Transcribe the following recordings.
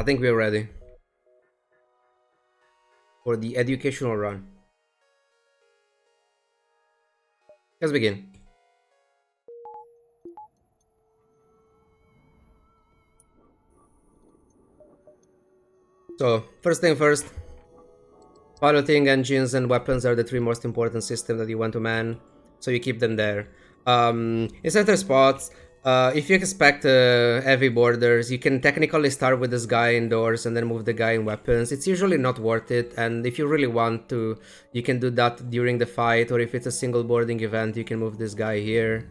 I think we're ready for the educational run. Let's begin. So, first thing first, piloting engines and weapons are the three most important systems that you want to man, so you keep them there. In center spots, if you expect heavy borders, you can technically start with this guy indoors and then move the guy in weapons. It's usually not worth it, and if you really want to, you can do that during the fight, or if it's a single boarding event, you can move this guy here.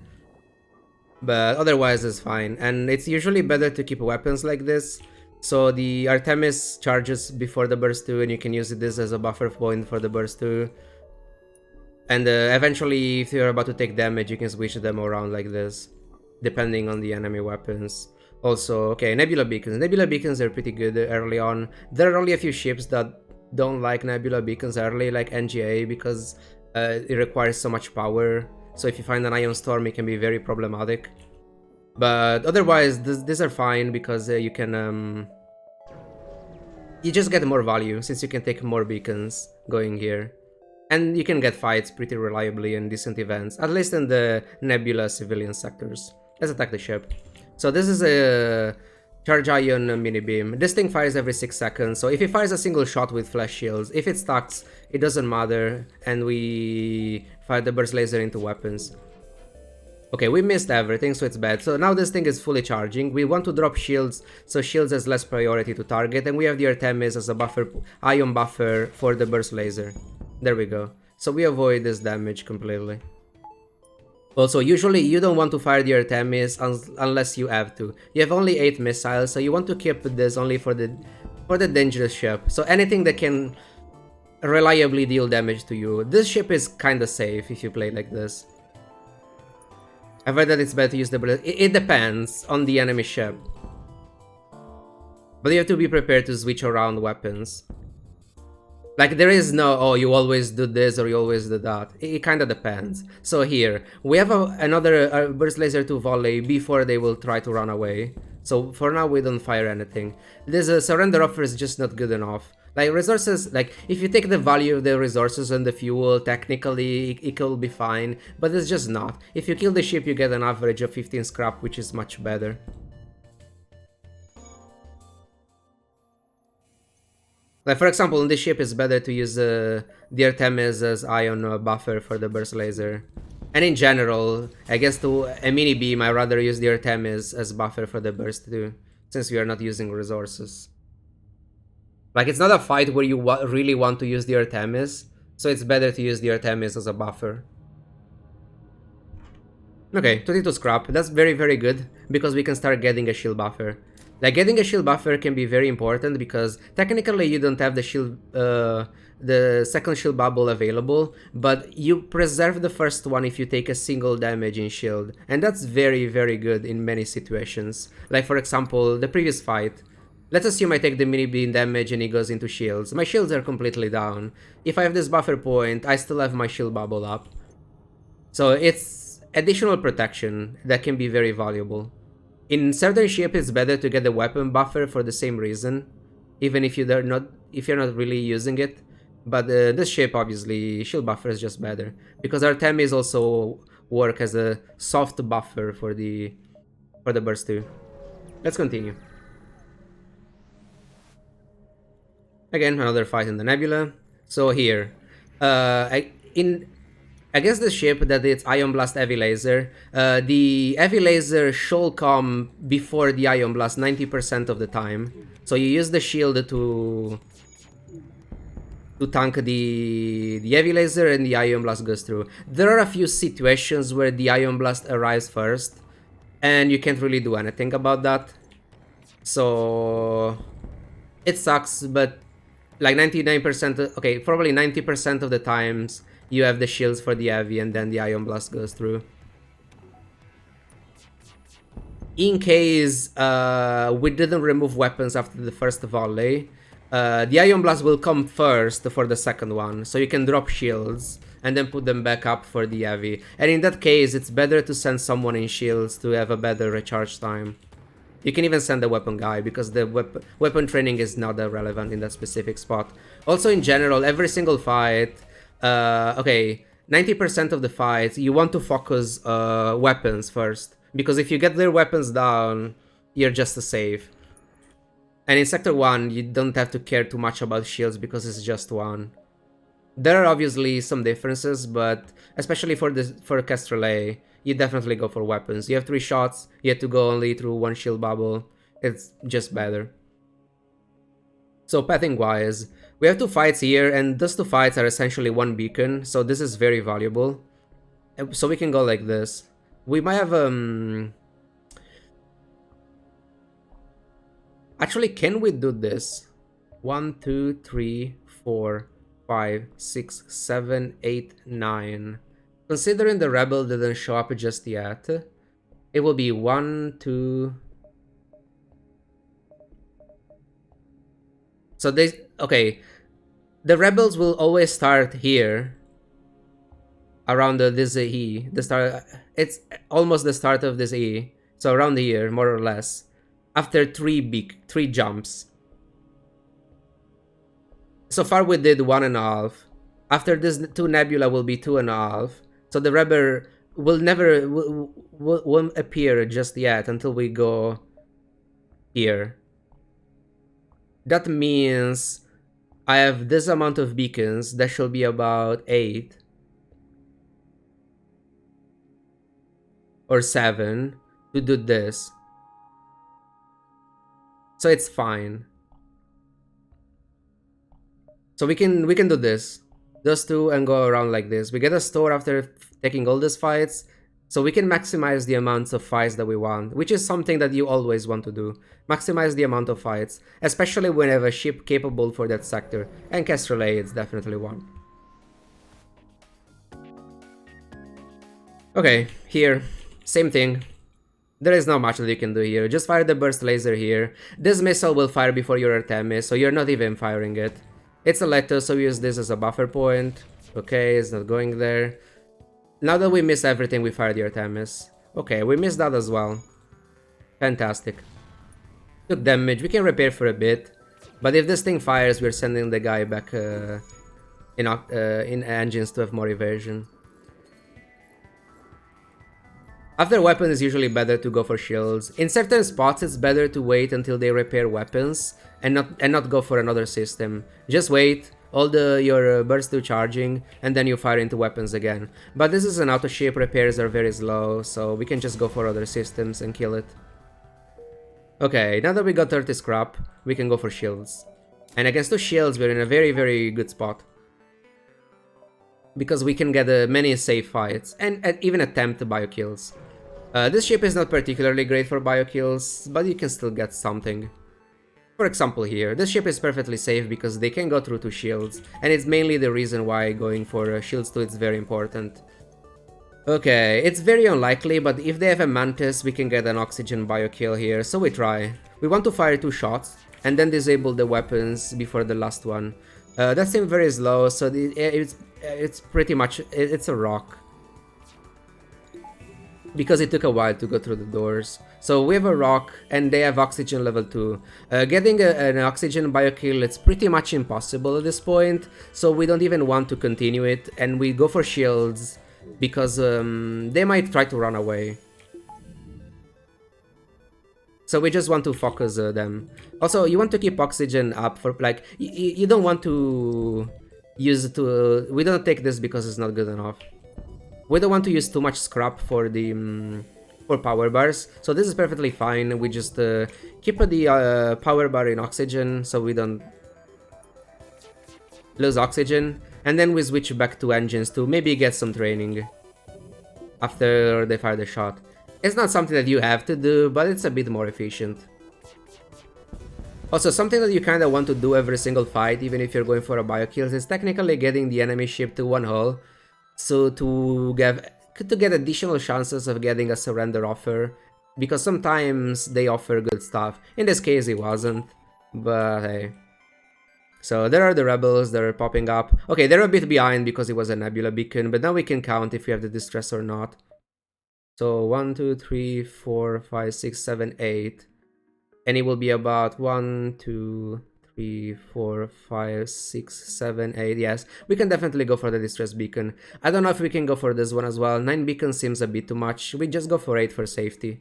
But otherwise, it's fine, and it's usually better to keep weapons like this. So the Artemis charges before the burst 2, and you can use this as a buffer point for the burst 2. And eventually, if you're about to take damage, you can switch them around like this, depending on the enemy weapons. Also, okay, Nebula Beacons. Nebula Beacons are pretty good early on. There are only a few ships that don't like Nebula Beacons early, like NGA, because it requires so much power. So if you find an Ion Storm, it can be very problematic. But otherwise, these are fine because you can... you just get more value since you can take more beacons going here. And you can get fights pretty reliably in decent events, at least in the Nebula civilian sectors. Let's attack the ship. So this is a Charge Ion mini beam. This thing fires every 6 seconds, so if it fires a single shot with flash shields, if it stacks, it doesn't matter, and we fire the burst laser into weapons. Okay, we missed everything, so it's bad. So now this thing is fully charging. We want to drop shields, so shields has less priority to target, and we have the Artemis as a buffer, ion buffer for the burst laser. There we go. So we avoid this damage completely. Also, usually you don't want to fire the Artemis unless you have to. You have only 8 missiles, so you want to keep this only for the dangerous ship. So anything that can reliably deal damage to you. This ship is kinda safe if you play like this. I've heard that it's better to use the bullet. It depends on the enemy ship. But you have to be prepared to switch around weapons. Like, there is no, oh, you always do this or you always do that. It kind of depends. So here, we have another burst laser to volley before they will try to run away. So for now, we don't fire anything. This surrender offer is just not good enough. Like, resources, like, if you take the value of the resources and the fuel, technically, it will be fine. But it's just not. If you kill the ship, you get an average of 15 scrap, which is much better. Like, for example, in this ship, it's better to use the Artemis as ion buffer for the burst laser. And in general, I guess to a mini beam, I'd rather use the Artemis as buffer for the burst too, since we are not using resources. Like, it's not a fight where you really want to use the Artemis, so it's better to use the Artemis as a buffer. Okay, 22 scrap. That's very, very good, because we can start getting a shield buffer. Like, getting a shield buffer can be very important, because technically you don't have the shield, the second shield bubble available, but you preserve the first one if you take a single damage in shield. And that's very, very good in many situations. Like, for example, the previous fight. Let's assume I take the mini beam damage and he goes into shields. My shields are completely down. If I have this buffer point, I still have my shield bubble up. So it's additional protection that can be very valuable. In certain ships, it's better to get the weapon buffer for the same reason, even if you're not really using it. But this ship, obviously, shield buffer is just better, because Artemis also work as a soft buffer for the burst too. Let's continue. Again, another fight in the Nebula. So here, against the ship that it's Ion Blast Heavy Laser, the Heavy Laser should come before the Ion Blast 90% of the time. So you use the shield to tank the Heavy Laser, and the Ion Blast goes through. There are a few situations where the Ion Blast arrives first, and you can't really do anything about that. So it sucks, but like 99%, okay, probably 90% of the times, you have the shields for the heavy, and then the Ion Blast goes through. In case we didn't remove weapons after the first volley, the Ion Blast will come first for the second one, so you can drop shields and then put them back up for the heavy. And in that case, it's better to send someone in shields to have a better recharge time. You can even send the weapon guy because the weapon training is not that relevant in that specific spot. Also, in general, every single fight, okay, 90% of the fights, you want to focus weapons first. Because if you get their weapons down, you're just a save. And in Sector 1, you don't have to care too much about shields because it's just one. There are obviously some differences, but especially for Kestrel A, you definitely go for weapons. You have 3 shots, you have to go only through 1 shield bubble. It's just better. So pathing wise, we have 2 fights here, and those 2 fights are essentially 1 beacon, so this is very valuable. So we can go like this. We might have actually, can we do this? 1, 2, 3, 4, 5, 6, 7, 8, 9. Considering the rebel didn't show up just yet, it will be 1, 2. So they, okay, the rebels will always start here, around this E. The start, it's almost the start of this E. So around here, more or less, after 3 jumps. So far we did 1.5. After this 2 nebula will be 2.5. So the rebel will never won't appear just yet until we go here. That means I have this amount of beacons. That should be about 8 or 7 to do this. So it's fine. So we can do this. Those 2 and go around like this. We get a store after taking all these fights. So we can maximize the amounts of fights that we want, which is something that you always want to do. Maximize the amount of fights, especially when you have a ship capable for that sector. And Kestrel A is definitely one. Okay, here, same thing. There is not much that you can do here. Just fire the burst laser here. This missile will fire before your Artemis, so you're not even firing it. It's a letter, so we use this as a buffer point. Okay, it's not going there. Now that we missed everything, we fire the Artemis. Okay, we missed that as well. Fantastic. Took damage. We can repair for a bit. But if this thing fires, we're sending the guy back in engines to have more evasion. After weapons, it's usually better to go for shields. In certain spots, it's better to wait until they repair weapons and not go for another system. Just wait, all your burst to charging, and then you fire into weapons again. But this is an auto ship, repairs are very slow, so we can just go for other systems and kill it. Okay, now that we got 30 scrap, we can go for shields. And against 2 shields, we're in a very, very good spot. Because we can get many safe fights, and even attempt bio kills. This ship is not particularly great for bio kills, but you can still get something. For example here, this ship is perfectly safe because they can go through 2 shields, and it's mainly the reason why going for shields 2 is very important. Okay, it's very unlikely, but if they have a Mantis, we can get an oxygen bio kill here, so we try. We want to fire 2 shots, and then disable the weapons before the last one. That seems very slow, so it's pretty much, it's a rock. Because it took a while to go through the doors. So we have a rock, and they have oxygen level 2. Getting an oxygen bio kill, it's pretty much impossible at this point, so we don't even want to continue it, and we go for shields, because they might try to run away. So we just want to focus them. Also, you want to keep oxygen up for, like, you don't want to use it to... we don't take this because it's not good enough. We don't want to use too much scrap for the for power bars, so this is perfectly fine. We just keep the power bar in oxygen so we don't lose oxygen, and then we switch back to engines to maybe get some training after they fire the shot. It's not something that you have to do, but it's a bit more efficient. Also, something that you kind of want to do every single fight, even if you're going for a bio kills, is technically getting the enemy ship to 1 hull. So to get additional chances of getting a surrender offer, because sometimes they offer good stuff. In this case it wasn't, but hey. So there are the rebels that are popping up. Okay, they're a bit behind because it was a nebula beacon, but now we can count if we have the distress or not. So 1, 2, 3, 4, 5, 6, 7, 8. And it will be about 1, 2, 3, 4, 5, 6, 7, 8. Yes, we can definitely go for the distress beacon. I don't know if we can go for this one as well. 9 beacons seems a bit too much. We just go for 8 for safety.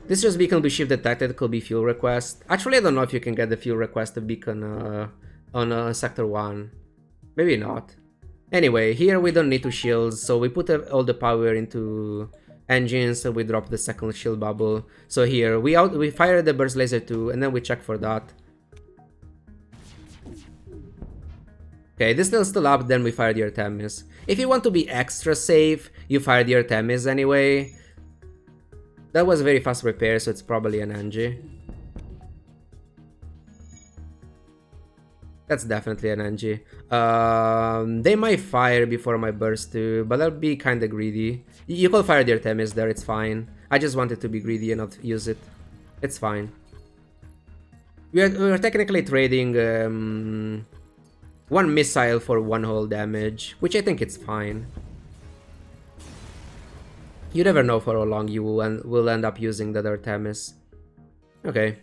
Distress beacon will be shift detected, could be fuel request. Actually, I don't know if you can get the fuel request beacon on sector 1. Maybe not. Anyway, here we don't need to shield, so we put all the power into engines, so we drop the second shield bubble. So here, we fire the burst laser 2, and then we check for that. Okay, this is still up, then we fire the Artemis. If you want to be extra safe, you fire the Artemis anyway. That was very fast repair, so it's probably an NG. That's definitely an NG. They might fire before my burst too, but that'll be kinda greedy. You can fire the Artemis there, it's fine. I just wanted to be greedy and not use it. It's fine. We're technically trading 1 missile for 1 whole damage, which I think it's fine. You never know for how long you will end up using that Artemis. Okay.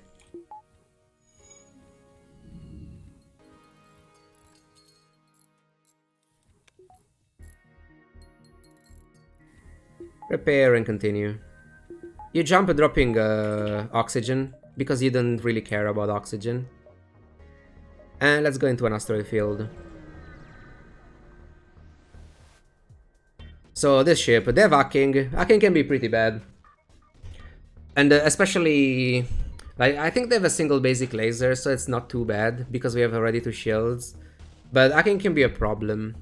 Repair and continue. You jump dropping oxygen because you don't really care about oxygen. And let's go into an asteroid field. So this ship, they have hacking. Hacking can be pretty bad. And especially, like, I think they have a single basic laser, so it's not too bad because we have already 2 shields. But hacking can be a problem.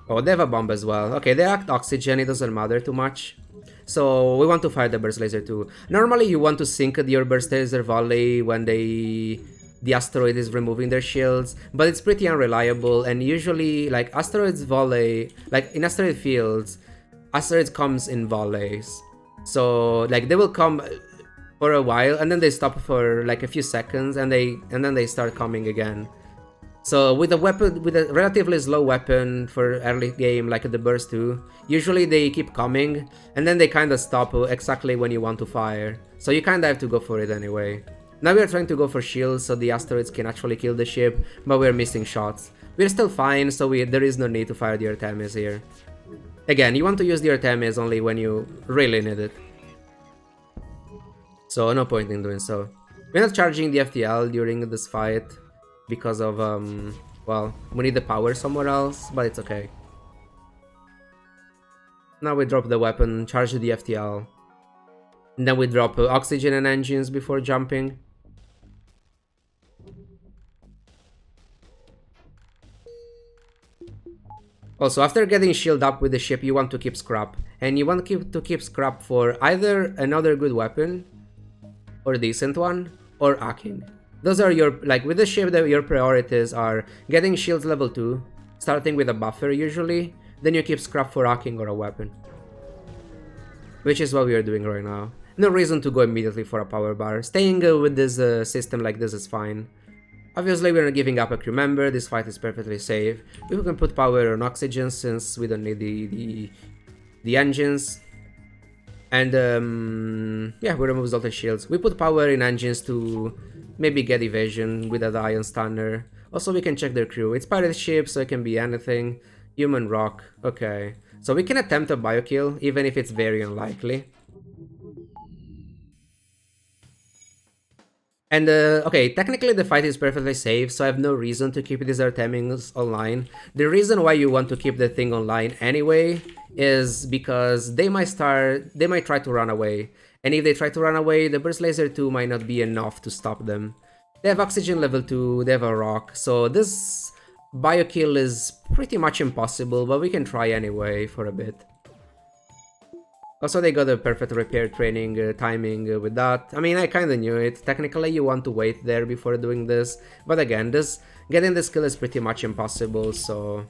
Oh, they have a bomb as well. Okay, they act oxygen, it doesn't matter too much. So we want to fire the burst laser too. Normally you want to sink your burst laser volley when the asteroid is removing their shields, but it's pretty unreliable, and usually, like, asteroids volley, like in asteroid fields, asteroids comes in volleys. So like they will come for a while and then they stop for like a few seconds and then they start coming again. So with a weapon, with a relatively slow weapon for early game like the burst 2, usually they keep coming and then they kind of stop exactly when you want to fire. So you kind of have to go for it anyway. Now we are trying to go for shields so the asteroids can actually kill the ship, but we're missing shots. We're still fine, so there is no need to fire the Artemis here. Again, you want to use the Artemis only when you really need it. So no point in doing so. We're not charging the FTL during this fight because of, well, we need the power somewhere else, but it's okay. Now we drop the weapon, charge the FTL. And then we drop oxygen and engines before jumping. Also, after getting shield up with the ship, you want to keep scrap. And you want to keep scrap for either another good weapon, or a decent one, or hacking. Those are your, like, with the ship, your priorities are getting shields level 2, starting with a buffer usually, then you keep scrap for hacking or a weapon. Which is what we are doing right now. No reason to go immediately for a power bar. Staying with this system like this is fine. Obviously, we're not giving up a crew member, this fight is perfectly safe. We can put power on oxygen since we don't need the engines. And yeah, we remove all the shields. We put power in engines to maybe get evasion with that ion stunner. Also, we can check their crew. It's pirate ship, so it can be anything. Human rock, okay. So we can attempt a biokill, even if it's very unlikely. And okay, technically the fight is perfectly safe, so I have no reason to keep these Artemis online. The reason why you want to keep the thing online anyway is because they might try to run away. And if they try to run away, the burst laser 2 might not be enough to stop them. They have oxygen level 2, they have a rock, so this biokill is pretty much impossible, but we can try anyway for a bit. Also, they got a perfect repair training timing with that. I mean, I kinda knew it. Technically, you want to wait there before doing this. But again, getting this kill is pretty much impossible, so...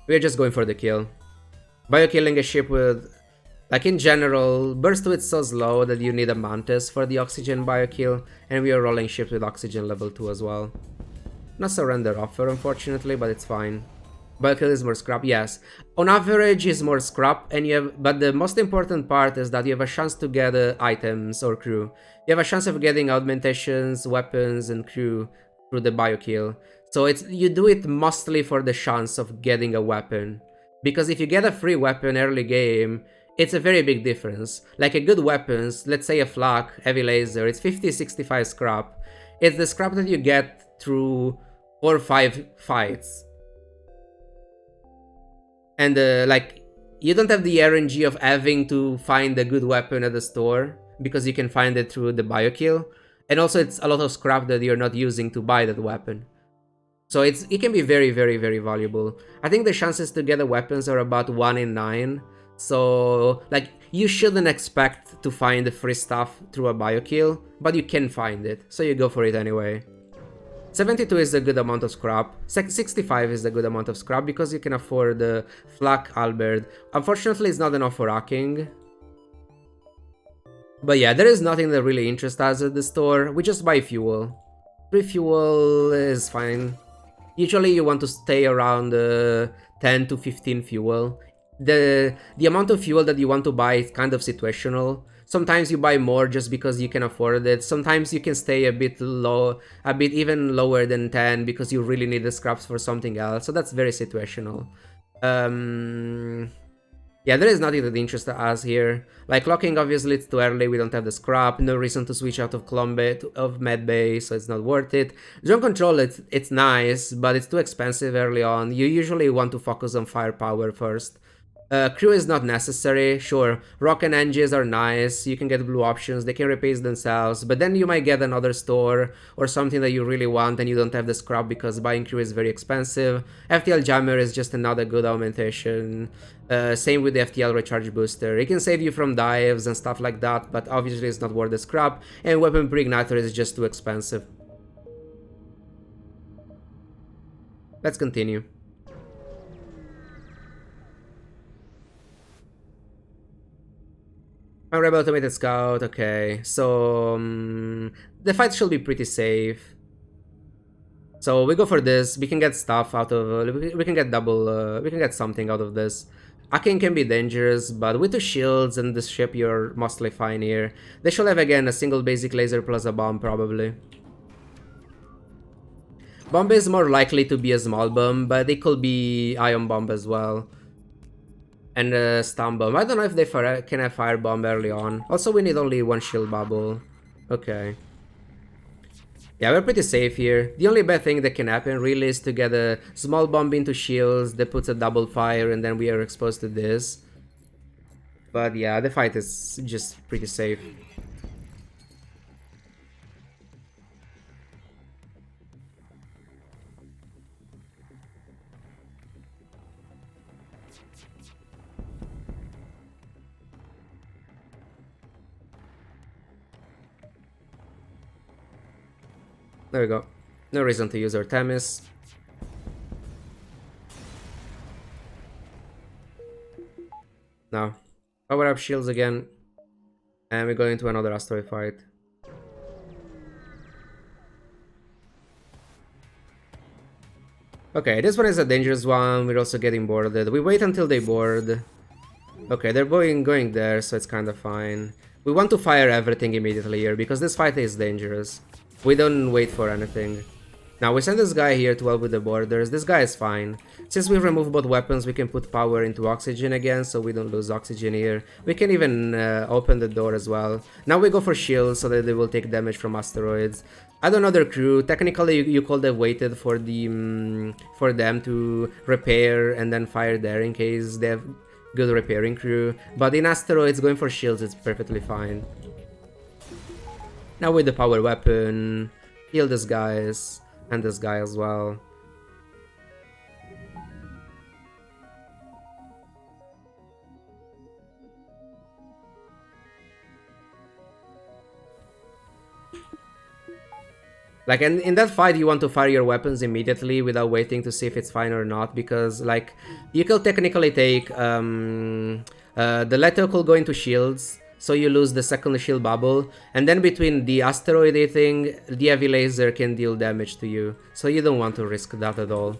we're just going for the kill. Biokilling a ship with... like, in general, burst width so slow that you need a Mantis for the oxygen biokill. And we are rolling ships with oxygen level 2 as well. No surrender offer, unfortunately, but it's fine. Biokill is more scrap, yes. On average, is more scrap, and you have. But the most important part is that you have a chance to get items or crew. You have a chance of getting augmentations, weapons, and crew through the biokill. So you do it mostly for the chance of getting a weapon, because if you get a free weapon early game, it's a very big difference. Like a good weapons, let's say a flak, heavy laser, it's 50-65 scrap. It's the scrap that you get through 4 or 5 fights. And like, you don't have the RNG of having to find a good weapon at the store, because you can find it through the biokill. And also it's a lot of scrap that you're not using to buy that weapon. So it can be very, very, very valuable. I think the chances to get the weapons are about 1 in 9. So, like, you shouldn't expect to find the free stuff through a biokill, but you can find it, so you go for it anyway. 72 is a good amount of scrap. 65 is a good amount of scrap because you can afford the flak halberd. Unfortunately, it's not enough for hacking. But yeah, there is nothing that really interests us at the store. We just buy fuel. Free fuel is fine. Usually you want to stay around 10 to 15 fuel. The amount of fuel that you want to buy is kind of situational. Sometimes you buy more just because you can afford it. Sometimes you can stay a bit low, a bit even lower than 10 because you really need the scraps for something else. So that's very situational. Yeah, there is nothing that interests us here. Like locking, obviously it's too early, we don't have the scrap, no reason to switch out of medbay, so it's not worth it. Drone control, it's nice, but it's too expensive early on. You usually want to focus on firepower first. Crew is not necessary, sure, rock and engines are nice, you can get blue options, they can repace themselves, but then you might get another store or something that you really want and you don't have the scrap because buying crew is very expensive. FTL jammer is just another good augmentation. Same with the FTL recharge booster. It can save you from dives and stuff like that, but obviously it's not worth the scrap, and weapon pre-igniter is just too expensive. Let's continue. My rebel automated scout, okay, so the fight should be pretty safe. So we go for this, we can get stuff out of, we can get double, we can get something out of this. Hacking can be dangerous, but with the shields and the ship you're mostly fine here. They should have again a single basic laser plus a bomb probably. Bomb is more likely to be a small bomb, but it could be ion bomb as well. And a stun bomb. I don't know if they can have fire bomb early on. Also, we need only one shield bubble. Okay. Yeah, we're pretty safe here. The only bad thing that can happen really is to get a small bomb into shields that puts a double fire and then we are exposed to this. But yeah, the fight is just pretty safe. There we go. No reason to use Artemis. Now, power up shields again. And we go into another asteroid fight. Okay, this one is a dangerous one. We're also getting boarded. We wait until they board. Okay, they're going there, so it's kind of fine. We want to fire everything immediately here because this fight is dangerous. We don't wait for anything. Now we send this guy here to help with the borders. This guy is fine. Since we remove both weapons, we can put power into oxygen again, so we don't lose oxygen here. We can even open the door as well. Now we go for shields so that they will take damage from asteroids. I don't know their crew. Technically, you could have waited for the for them to repair and then fire there in case they have good repairing crew. But in asteroids, going for shields is perfectly fine. Now with the power weapon, heal these guys, and this guy as well. Like, and in that fight you want to fire your weapons immediately without waiting to see if it's fine or not, because, like, you can technically take, the letter could go into shields, so you lose the second shield bubble, and then between the asteroid hitting, the heavy laser can deal damage to you, so you don't want to risk that at all.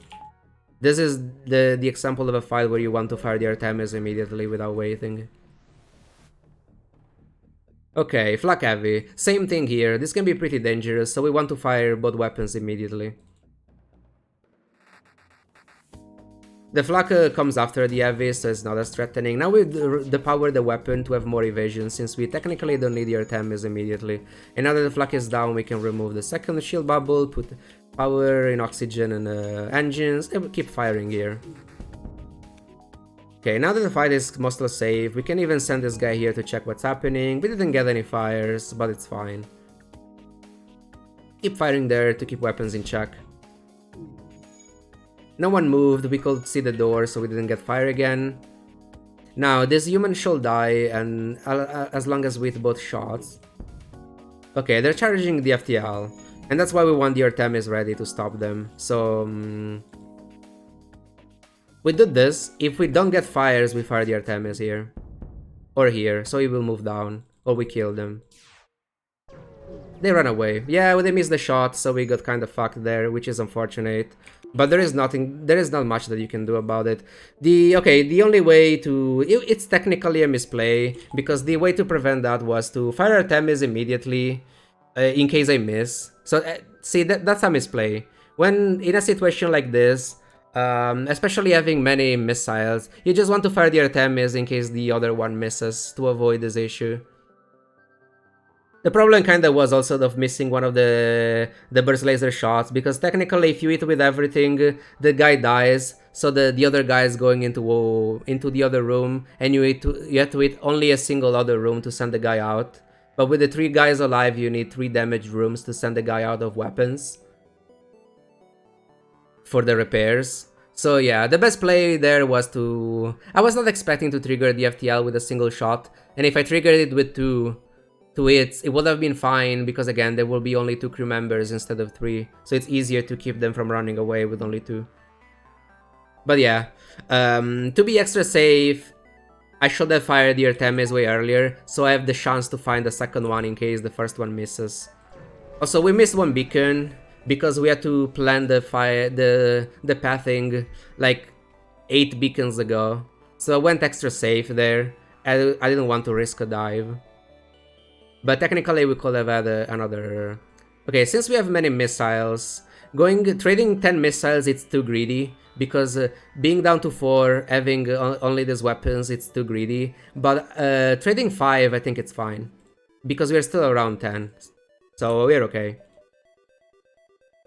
This is the example of a file where you want to fire the Artemis immediately without waiting. Okay, flak heavy. Same thing here. This can be pretty dangerous, so we want to fire both weapons immediately. The flak comes after the heavy, so it's not as threatening. Now we depower the weapon to have more evasion, since we technically don't need the Artemis immediately. And now that the flak is down, we can remove the second shield bubble, put power in oxygen and engines, and we keep firing here. Okay, now that the fight is mostly safe, we can even send this guy here to check what's happening. We didn't get any fires, but it's fine. Keep firing there to keep weapons in check. No one moved, we could see the door, so we didn't get fire again. Now, this human should die, and as long as we hit both shots. Okay, they're charging the FTL, and that's why we want the Artemis ready to stop them. So, we did this. If we don't get fires, we fire the Artemis here. Or here, so he will move down, or we kill them. They run away. Yeah, well, they missed the shot, so we got kind of fucked there, which is unfortunate. But there is not much that you can do about it. The only way to... It's technically a misplay, because the way to prevent that was to fire Artemis immediately, in case I miss. So, see, that's a misplay. When in a situation like this, especially having many missiles, you just want to fire the Artemis in case the other one misses, to avoid this issue. The problem kinda was also of missing one of the burst laser shots, because technically if you hit with everything, the guy dies, so the other guy is going into the other room, and you have to hit only a single other room to send the guy out. But with the 3 guys alive, you need 3 damaged rooms to send the guy out of weapons for the repairs. So yeah, the best play there was to... I was not expecting to trigger the FTL with a single shot, and if I triggered it with 2 hits, it would have been fine, because again, there will be only 2 crew members instead of 3, so it's easier to keep them from running away with only 2. But yeah, to be extra safe, I should have fired the Artemis way earlier, so I have the chance to find the second one in case the first one misses. Also, we missed one beacon, because we had to plan the pathing like 8 beacons ago, so I went extra safe there. I didn't want to risk a dive. But technically we could have had another... Okay, since we have many missiles, trading 10 missiles, it's too greedy, because being down to 4, having only these weapons, it's too greedy. But trading 5, I think it's fine, because we're still around 10, so we're okay.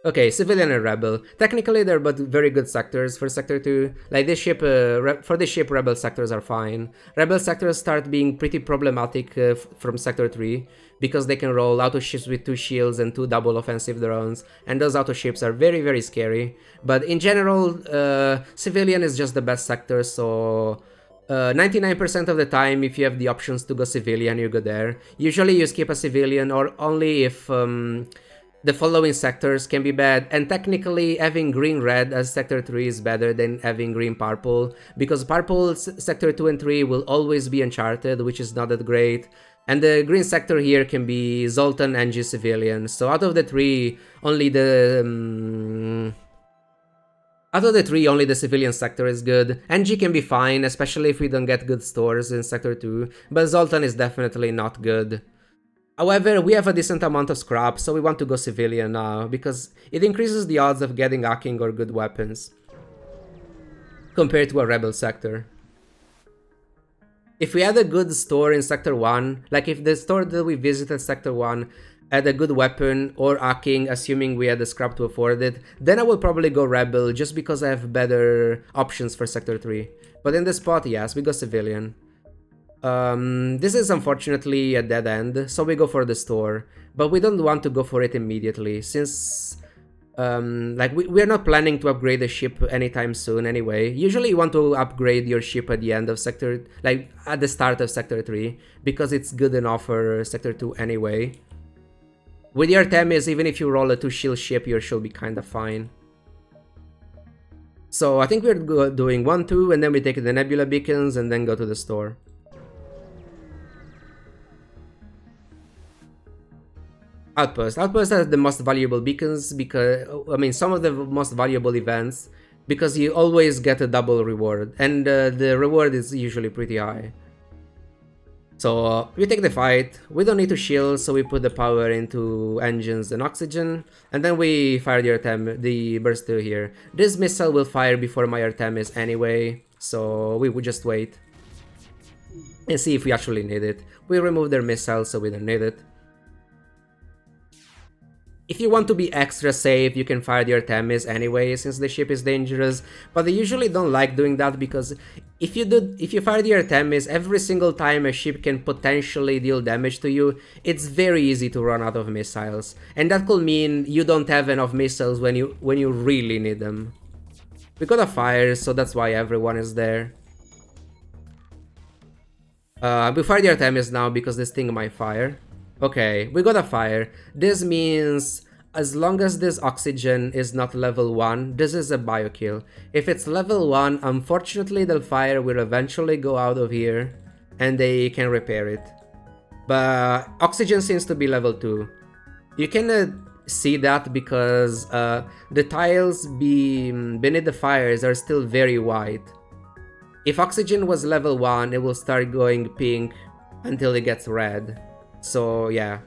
Okay, Civilian and Rebel. Technically, they're but very good sectors for Sector 2. Like this ship, for this ship, Rebel sectors are fine. Rebel sectors start being pretty problematic from Sector 3, because they can roll auto ships with 2 shields and 2 double offensive drones, and those auto ships are very, very scary. But in general, Civilian is just the best sector, so 99% of the time, if you have the options to go Civilian, you go there. Usually you skip a Civilian, or only if... the following sectors can be bad, and technically having green-red as Sector 3 is better than having green-purple, because purple Sector 2 and 3 will always be Uncharted, which is not that great, and the green sector here can be Zoltan and G Civilian, so out of the 3, only the... only the Civilian sector is good. NG can be fine, especially if we don't get good stores in Sector 2, but Zoltan is definitely not good. However, we have a decent amount of scrap, so we want to go Civilian now, because it increases the odds of getting hacking or good weapons, compared to a Rebel sector. If we had a good store in Sector 1, like if the store that we visited Sector 1 had a good weapon or hacking, assuming we had the scrap to afford it, then I will probably go Rebel, just because I have better options for Sector 3. But in this spot, yes, we go Civilian. This is unfortunately a dead end, so we go for the store, but we don't want to go for it immediately, since like we're not planning to upgrade the ship anytime soon anyway. Usually you want to upgrade your ship at the end of Sector, like at the start of Sector 3, because it's good enough for Sector 2 anyway. With your Artemis, even if you roll a 2-shield ship, you should be kinda fine. So I think we're doing 1, 2, and then we take the Nebula beacons and then go to the store. Outpost. Outpost has the most valuable beacons, because, I mean, some of the most valuable events, because you always get a double reward, and the reward is usually pretty high. So we take the fight, we don't need to shield, so we put the power into engines and oxygen, and then we fire the burst here. This missile will fire before my Artemis anyway, so we would just wait and see if we actually need it. We remove their missile, so we don't need it. If you want to be extra safe, you can fire the Artemis anyway, since the ship is dangerous, but I usually don't like doing that, because if you fire the Artemis every single time a ship can potentially deal damage to you, it's very easy to run out of missiles, and that could mean you don't have enough missiles when you really need them. We got a fire, so that's why everyone is there. We fire the Artemis now because this thing might fire. Okay, we got a fire. This means as long as this oxygen is not level 1, this is a bio kill. If it's level 1, unfortunately the fire will eventually go out of here and they can repair it. But oxygen seems to be level 2. You can see that because the tiles beneath the fires are still very white. If oxygen was level 1, it will start going pink until it gets red. So yeah,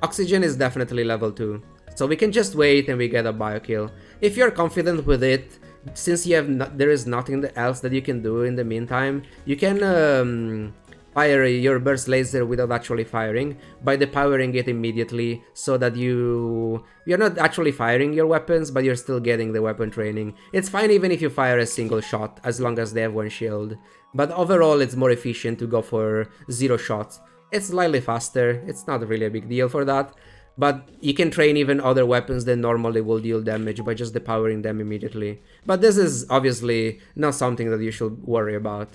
oxygen is definitely level 2. So we can just wait and we get a bio kill. If you're confident with it, since you have there is nothing else that you can do in the meantime, you can fire your burst laser without actually firing by depowering it immediately, so that you're not actually firing your weapons, but you're still getting the weapon training. It's fine even if you fire a single shot, as long as they have one shield. But overall, it's more efficient to go for 0 shots. It's slightly faster, it's not really a big deal for that, but you can train even other weapons that normally will deal damage by just depowering them immediately. But this is obviously not something that you should worry about.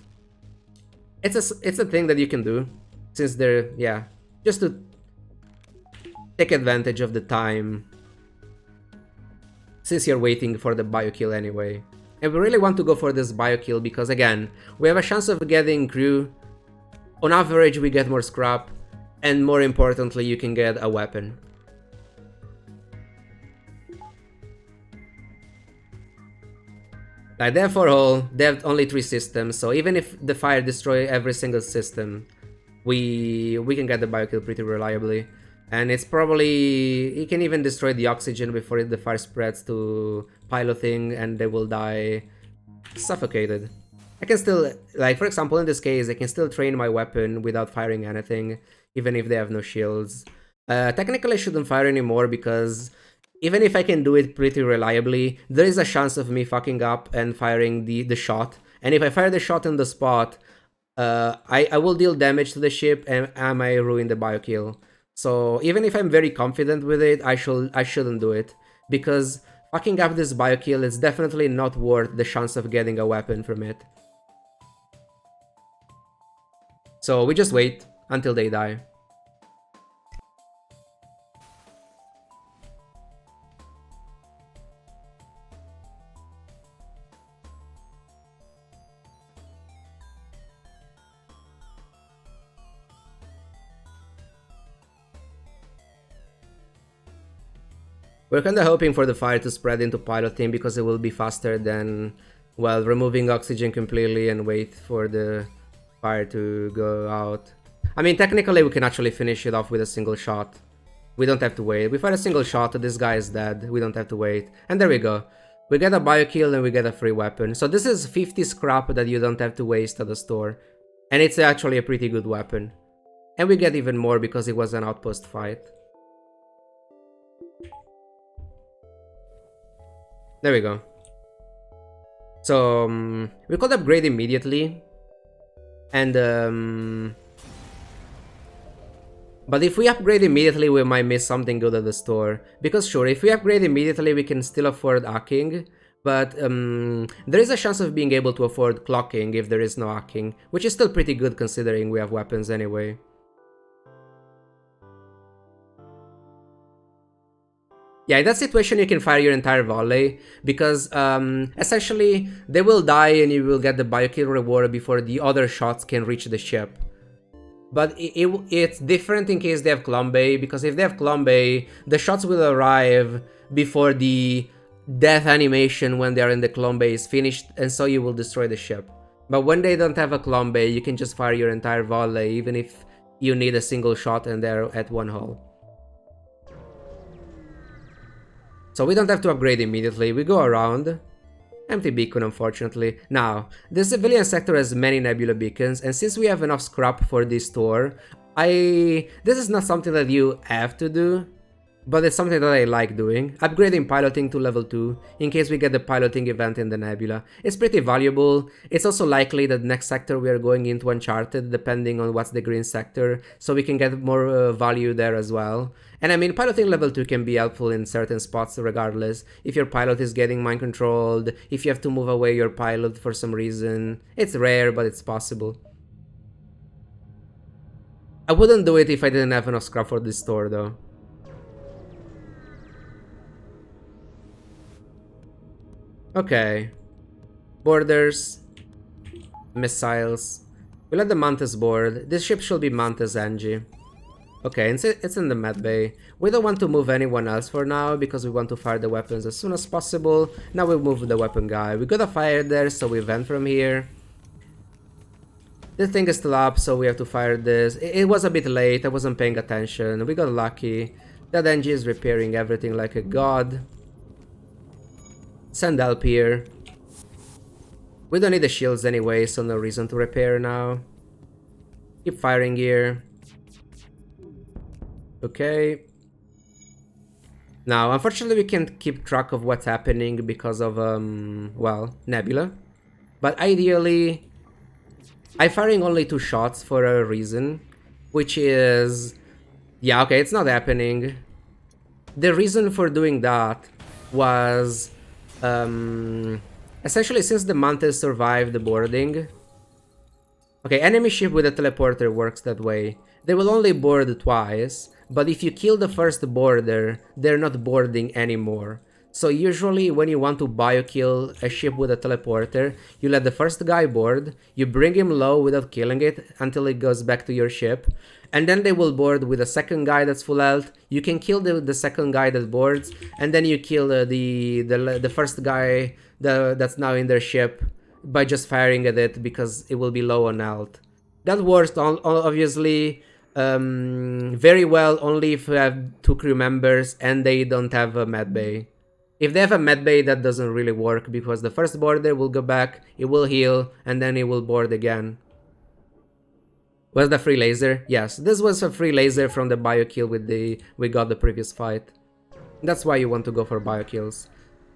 It's a thing that you can do, since they're, yeah, just to take advantage of the time, since you're waiting for the bio kill anyway. And we really want to go for this bio kill because, again, we have a chance of getting crew. On average, we get more scrap, and more importantly, you can get a weapon. Like, they have 4 hull, they have only 3 systems, so even if the fire destroy every single system, we can get the bio kill pretty reliably. And it's probably, you can even destroy the oxygen before the fire spreads to piloting, and they will die suffocated. I can still, like, for example, in this case, I can still train my weapon without firing anything, even if they have no shields. Technically, I shouldn't fire anymore, because even if I can do it pretty reliably, there is a chance of me fucking up and firing the shot. And if I fire the shot in the spot, I will deal damage to the ship, and I might ruin the bio kill. So even if I'm very confident with it, I shouldn't do it, because fucking up this bio kill is definitely not worth the chance of getting a weapon from it. So we just wait until they die. We're kinda hoping for the fire to spread into piloting, because it will be faster than, well, removing oxygen completely and wait for the fire to go out. I mean, technically we can actually finish it off with a single shot. We don't have to wait. We fire a single shot, this guy is dead. We don't have to wait. And there we go. We get a bio kill and we get a free weapon. So this is 50 scrap that you don't have to waste at the store. And it's actually a pretty good weapon. And we get even more because it was an outpost fight. There we go. So we could upgrade immediately. And but if we upgrade immediately, we might miss something good at the store. Because sure, if we upgrade immediately, we can still afford hacking. But there is a chance of being able to afford clocking if there is no hacking, which is still pretty good considering we have weapons anyway. Yeah, in that situation you can fire your entire volley, because essentially they will die and you will get the bio kill reward before the other shots can reach the ship. But it's different in case they have Clombe, because if they have Clombe, the shots will arrive before the death animation when they are in the clone bay is finished, and so you will destroy the ship. But when they don't have a clone bay, you can just fire your entire volley, even if you need a single shot and they're at one hull. So we don't have to upgrade immediately, we go around. Empty beacon, unfortunately. Now, the civilian sector has many nebula beacons, and since we have enough scrap for this tour, this is not something that you have to do, but it's something that I like doing. Upgrading piloting to level 2, in case we get the piloting event in the nebula. It's pretty valuable. It's also likely that next sector we are going into Uncharted, depending on what's the green sector, so we can get more value there as well. And I mean, piloting level 2 can be helpful in certain spots regardless. If your pilot is getting mind controlled, if you have to move away your pilot for some reason. It's rare, but it's possible. I wouldn't do it if I didn't have enough scrap for this store though. Okay. Borders. Missiles. We let the Mantis board. This ship should be Mantis Angie. Okay, it's in the med bay. We don't want to move anyone else for now because we want to fire the weapons as soon as possible. Now we move the weapon guy. We got a fire there, so we vent from here. This thing is still up, so we have to fire this. It was a bit late, I wasn't paying attention. We got lucky. That NG is repairing everything like a god. Send help here. We don't need the shields anyway, so no reason to repair now. Keep firing here. Okay. Now, unfortunately, we can't keep track of what's happening because of, well, Nebula. But ideally, I'm firing only 2 shots for a reason, which is... Yeah, okay, it's not happening. The reason for doing that was... essentially, since the Mantis survived the boarding... Okay, enemy ship with a teleporter works that way. They will only board twice, but if you kill the first boarder, they're not boarding anymore. So usually when you want to bio-kill a ship with a teleporter, you let the first guy board, you bring him low without killing it until it goes back to your ship, and then they will board with a second guy that's full health. You can kill the second guy that boards, and then you kill the first guy that's now in their ship by just firing at it because it will be low on health. That works obviously very well only if you have 2 crew members and they don't have a med bay. If they have a med bay, that doesn't really work because the first boarder will go back, it will heal, and then it will board again. Was the free laser? Yes, this was a free laser from the bio kill we got the previous fight. That's why you want to go for bio kills.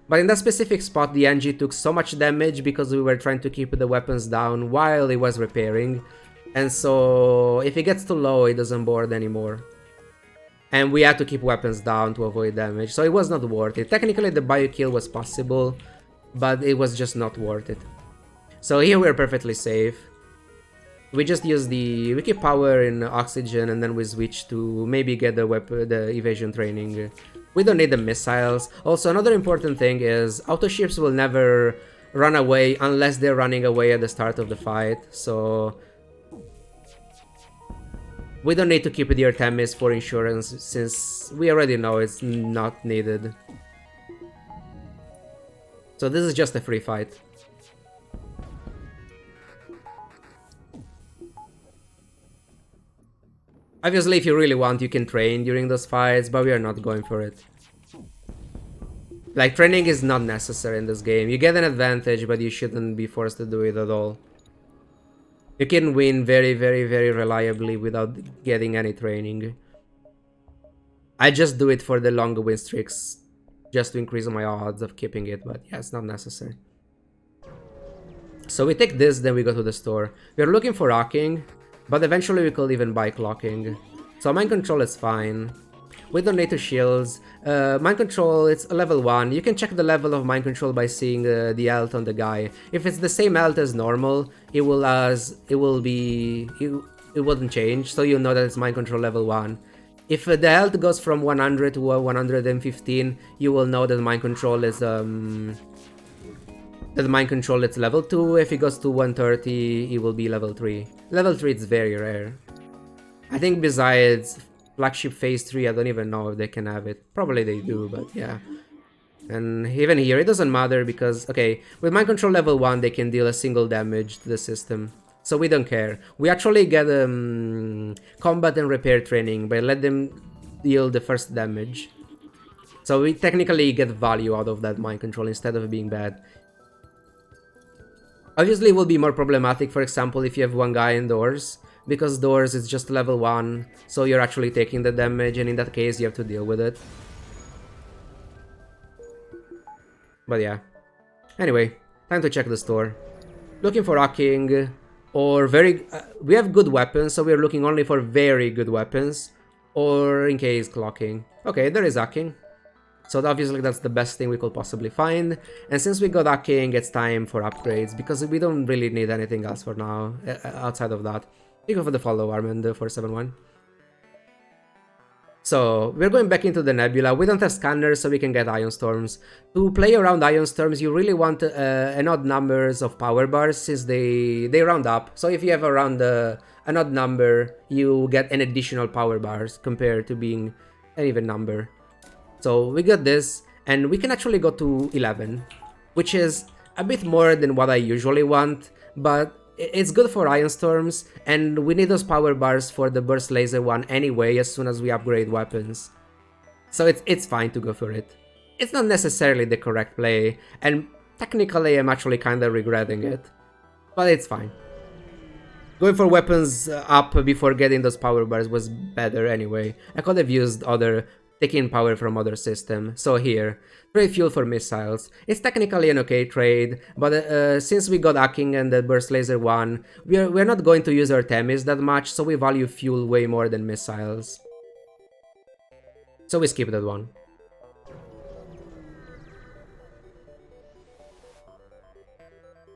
But in that specific spot, the NG took so much damage because we were trying to keep the weapons down while it was repairing. And so, if it gets too low, it doesn't board anymore. And we had to keep weapons down to avoid damage, so it was not worth it. Technically, the bio kill was possible, but it was just not worth it. So here we're perfectly safe. We just use we keep power in oxygen, and then we switch to maybe get the evasion training. We don't need the missiles. Also, another important thing is auto ships will never run away unless they're running away at the start of the fight. So we don't need to keep the Artemis for insurance since we already know it's not needed. So this is just a free fight. Obviously, if you really want, you can train during those fights, but we are not going for it. Like, training is not necessary in this game. You get an advantage, but you shouldn't be forced to do it at all. You can win very, very, very reliably without getting any training. I just do it for the long win streaks, just to increase my odds of keeping it, but yeah, it's not necessary. So we take this, then we go to the store. We're looking for rocking, but eventually we could even buy clocking. So mind control is fine. We don't need 2 shields. Mind control, it's a level 1. You can check the level of mind control by seeing the health on the guy. If it's the same health as normal, it wouldn't change, so you know that it's mind control level 1. If the health goes from 100 to 115, you will know that mind control is level 2. If it goes to 130, it will be level 3. Level 3 is very rare. I think besides flagship phase 3, I don't even know if they can have it. Probably they do, but yeah. And even here, it doesn't matter because, okay, with mind control level 1, they can deal a single damage to the system. So we don't care. We actually get combat and repair training, but let them deal the first damage. So we technically get value out of that mind control instead of being bad. Obviously, it will be more problematic, for example, if you have one guy indoors, because doors is just level 1, so you're actually taking the damage, and in that case, you have to deal with it. But yeah. Anyway, time to check the store. Looking for hacking, or very... we have good weapons, so we're looking only for very good weapons, or in case clocking. Okay, there is hacking. So obviously that's the best thing we could possibly find. And since we got hacking, it's time for upgrades, because we don't really need anything else for now, outside of that. We go for the follow arm and the 471. So, we're going back into the nebula. We don't have scanners, so we can get ion storms. To play around ion storms, you really want an odd numbers of power bars, since they round up. So if you have around an odd number, you get an additional power bars compared to being an even number. So we got this, and we can actually go to 11, which is a bit more than what I usually want, but it's good for ion storms, and we need those power bars for the burst laser one anyway as soon as we upgrade weapons. So it's fine to go for it. It's not necessarily the correct play, and technically I'm actually kinda regretting it, but it's fine. Going for weapons up before getting those power bars was better anyway. I could have used taking power from other system. So here, trade fuel for missiles. It's technically an okay trade, but since we got hacking and the burst laser one, we're not going to use our Themis that much, so we value fuel way more than missiles. So we skip that one.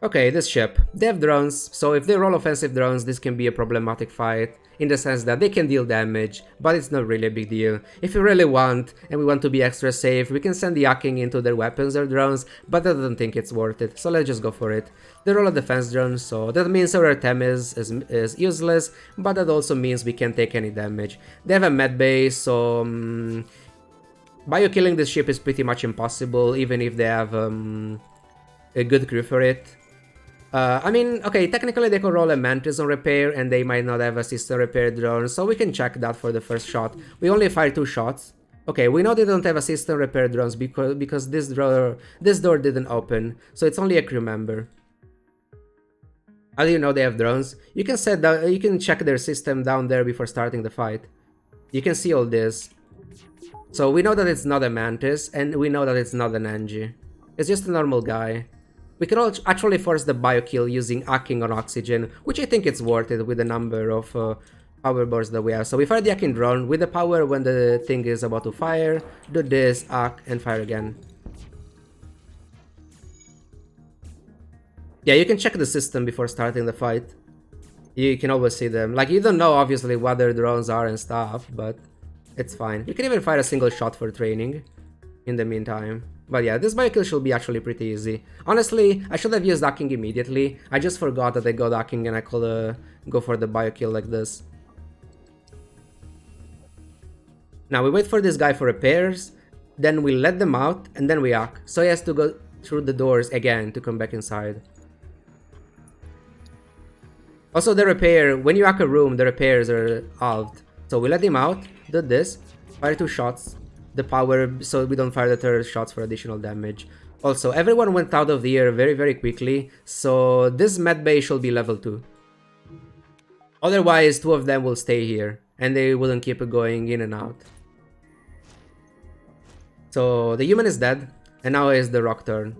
Okay, this ship. They have drones, so if they roll offensive drones, this can be a problematic fight, in the sense that they can deal damage, but it's not really a big deal. If we really want, and we want to be extra safe, we can send the hacking into their weapons or drones, but I don't think it's worth it, so let's just go for it. They roll a defense drone, so that means our Themis is useless, but that also means we can't take any damage. They have a med base, so... bio-killing this ship is pretty much impossible, even if they have a good crew for it. I mean, okay, technically they could roll a Mantis on repair and they might not have a system repair drone, so we can check that for the first shot. We only fire 2 shots. Okay, we know they don't have a system repair drones because this door didn't open, so it's only a crew member. How do you know they have drones? You can check their system down there before starting the fight. You can see all this. So we know that it's not a Mantis, and we know that it's not an Angie. It's just a normal guy. We can actually force the bio-kill using hacking on oxygen, which I think it's worth it with the number of power bars that we have. So we fire the hacking drone with the power when the thing is about to fire, do this, hack, and fire again. Yeah, you can check the system before starting the fight. You can always see them. Like, you don't know obviously what their drones are and stuff, but it's fine. You can even fire a single shot for training in the meantime. But yeah, this bio-kill should be actually pretty easy. Honestly, I should have used hacking immediately. I just forgot that I got hacking and I could go for the bio-kill like this. Now we wait for this guy for repairs, then we let them out, and then we hack. So he has to go through the doors again to come back inside. Also the repair, when you hack a room, the repairs are halved. So we let him out, do this, fire 2 shots. The power, so we don't fire the third shots for additional damage. Also, everyone went out of the air very quickly, so this med bay should be level 2. Otherwise, 2 of them will stay here, and they wouldn't keep going in and out. So the human is dead, and now is the rock turn.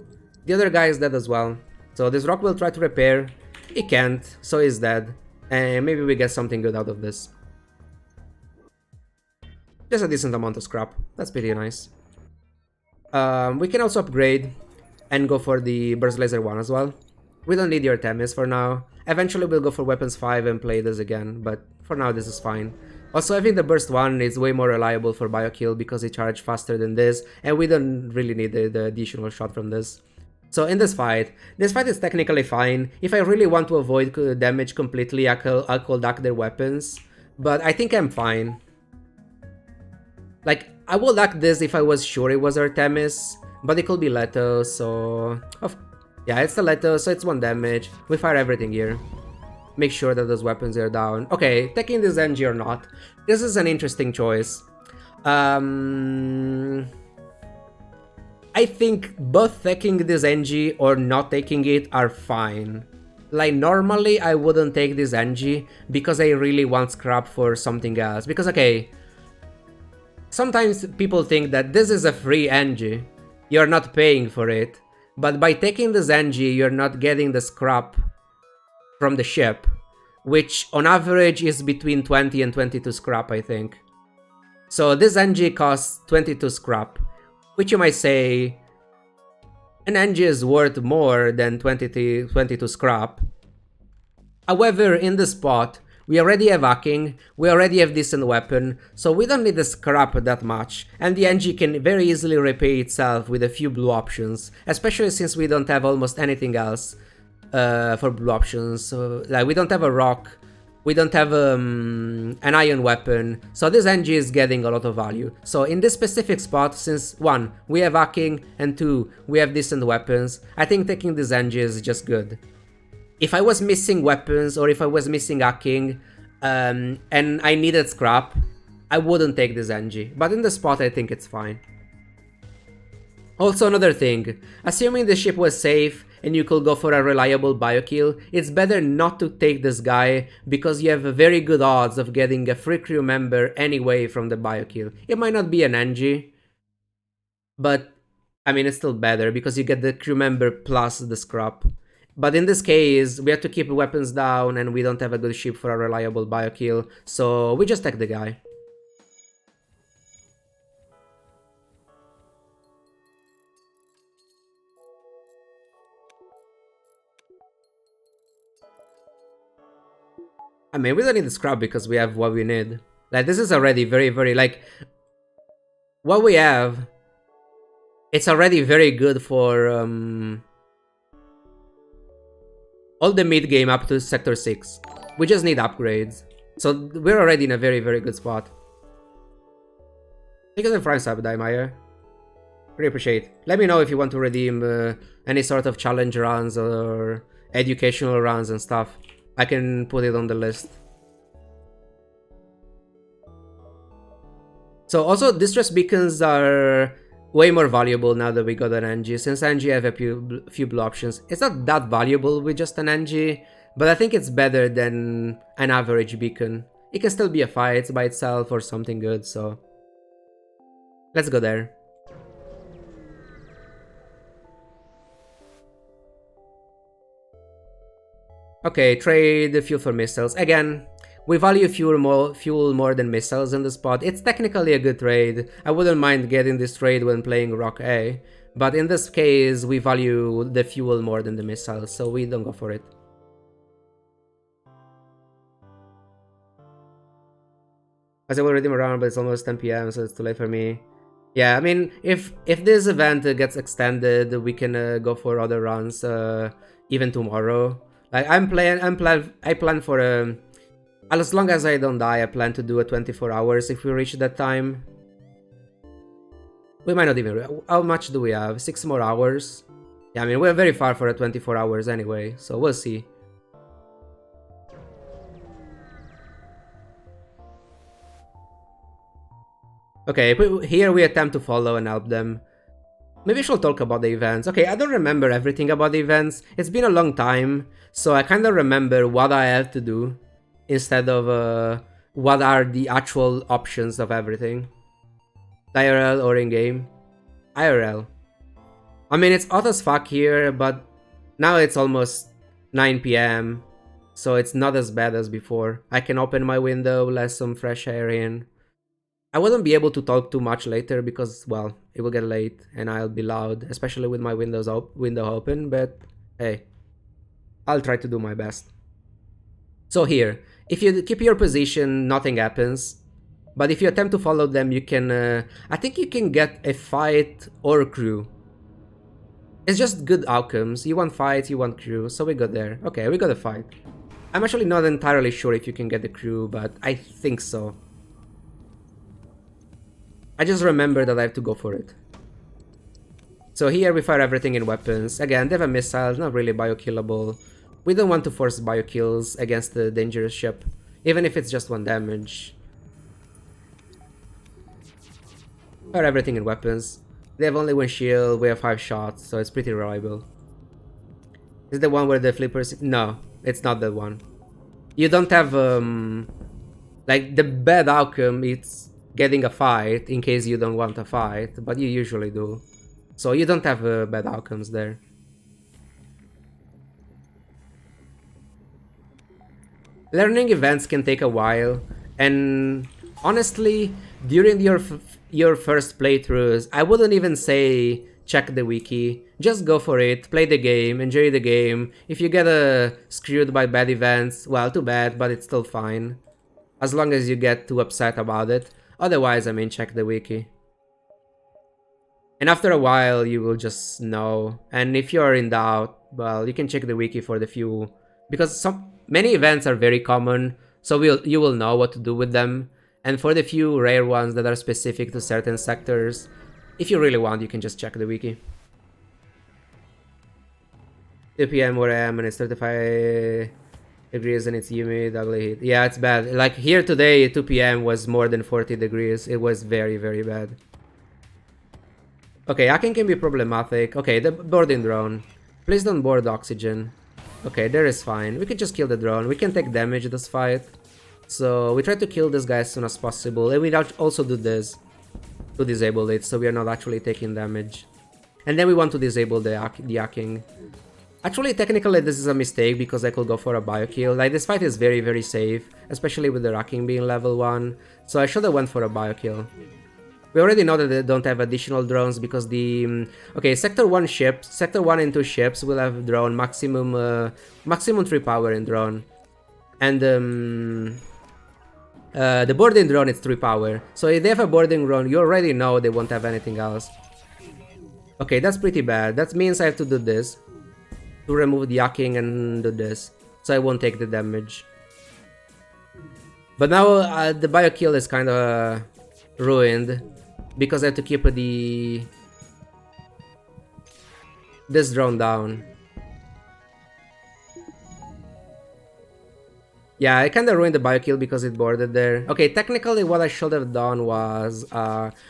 The other guy is dead as well, so this rock will try to repair. He can't, so he's dead, and maybe we get something good out of this. Just a decent amount of scrap. That's pretty nice. We can also upgrade and go for the burst laser 1 as well. We don't need your Themis for now. Eventually we'll go for weapons 5 and play this again, but for now this is fine. Also, I think the burst 1 is way more reliable for bio-kill because it charges faster than this, and we don't really need the additional shot from this. So in this fight is technically fine. If I really want to avoid damage completely, I could hack their weapons, but I think I'm fine. Like, I would hack this if I was sure it was Artemis, But it could be Leto, so... yeah, it's the Leto, so it's 1 damage. We fire everything here. Make sure that those weapons are down. Okay, taking this NG or not. This is an interesting choice. I think both taking this NG or not taking it are fine. Like, normally I wouldn't take this NG because I really want scrap for something else. Because, okay, sometimes people think that this is a free NG. You're not paying for it. But by taking this NG, you're not getting the scrap from the ship, which on average is between 20 and 22 scrap, I think. So this NG costs 22 scrap, which you might say an NG is worth more than 22 scrap. However, in this spot, we already have hacking, we already have decent weapon, so we don't need the scrap that much, and the NG can very easily repay itself with a few blue options, especially since we don't have almost anything else for blue options. So, like, we don't have a rock, we don't have an iron weapon, so this NG is getting a lot of value. So in this specific spot, since 1, we have hacking, and 2, we have decent weapons, I think taking this NG is just good. If I was missing weapons or if I was missing hacking and I needed scrap, I wouldn't take this NG, but in the spot I think it's fine. Also, another thing, assuming the ship was safe and you could go for a reliable biokill, it's better not to take this guy because you have a very good odds of getting a free crew member anyway from the biokill. It might not be an NG, but I mean, it's still better because you get the crew member plus the scrap. But in this case, we have to keep weapons down and we don't have a good ship for a reliable biokill, so we just take the guy. I mean, we don't need the scrap because we have what we need. Like, this is already very, like... what we have... it's already very good for, all the mid-game up to Sector 6. We just need upgrades. So we're already in a very good spot. Thank you for the Prime sub, Daimaya. Really appreciate. Let me know if you want to redeem any sort of challenge runs or educational runs and stuff. I can put it on the list. So also, distress beacons are way more valuable now that we got an NG, since NG have a few blue options. It's not that valuable with just an NG, but I think it's better than an average beacon. It can still be a fight by itself or something good, so... let's go there. Okay, trade fuel for missiles. Again, we value fuel more than missiles in the spot. It's technically a good trade. I wouldn't mind getting this trade when playing Rock A. But in this case, we value the fuel more than the missiles, so we don't go for it. As I will redeem around, but it's almost 10 PM, so it's too late for me. Yeah, I mean, if this event gets extended, we can go for other runs even tomorrow. Like, I plan for as long as I don't die, I plan to do a 24 hours if we reach that time. We might not even... how much do we have? 6 more hours? Yeah, I mean, we're very far for a 24 hours anyway, so we'll see. Okay, here we attempt to follow and help them. Maybe I should talk about the events. Okay, I don't remember everything about the events. It's been a long time, so I kind of remember what I have to do instead of what are the actual options of everything. IRL or in-game? IRL. I mean, it's hot as fuck here, but now it's almost 9 PM, so it's not as bad as before. I can open my window, let some fresh air in. I wouldn't be able to talk too much later because, well, it will get late and I'll be loud, especially with my window open, but hey, I'll try to do my best. So here, if you keep your position, nothing happens. But if you attempt to follow them, you can... I think you can get a fight or a crew. It's just good outcomes. You want fight, you want crew, so we got there. Okay, we got a fight. I'm actually not entirely sure if you can get the crew, but I think so. I just remember that I have to go for it. So here we fire everything in weapons. Again, they have a missile, not really biokillable. We don't want to force biokills against the dangerous ship, even if it's just 1 damage. Fire everything in weapons. They have only 1 shield, we have 5 shots, so it's pretty reliable. Is it the one where the flippers... No, it's not that one. You don't have, like, the bad outcome, it's getting a fight in case you don't want a fight, but you usually do. So you don't have bad outcomes there. Learning events can take a while, and honestly, during your first playthroughs, I wouldn't even say check the wiki. Just go for it, play the game, enjoy the game. If you get screwed by bad events, well, too bad, but it's still fine. As long as you get too upset about it. Otherwise, I mean, check the wiki. And after a while, you will just know. And if you're in doubt, well, you can check the wiki for the few... Because many events are very common, so you will know what to do with them. And for the few rare ones that are specific to certain sectors, if you really want, you can just check the wiki. 2 PM where I am and it's 35 degrees and it's humid, ugly heat. Yeah, it's bad. Like here today, 2 PM was more than 40 degrees. It was very, very bad. Okay, hacking can be problematic. Okay, the boarding drone. Please don't board oxygen. Okay, there is fine. We can just kill the drone. We can take damage this fight. So we try to kill this guy as soon as possible. And we also do this to disable it, so we are not actually taking damage. And then we want to disable the hacking. Actually, technically this is a mistake because I could go for a biokill. Like, this fight is very, very safe, especially with the hacking being level 1. So I should have went for a biokill. We already know that they don't have additional drones because the... okay, Sector 1 ships, Sector 1 and 2 ships will have drone maximum 3 power in drone. And the boarding drone is 3 power. So if they have a boarding drone, you already know they won't have anything else. Okay, that's pretty bad. That means I have to do this. To remove the hacking and do this. So I won't take the damage. But now the biokill is kind of ruined. Because I have to keep this drone down. Yeah, I kinda ruined the biokill because it boarded there. Okay, technically what I should have done was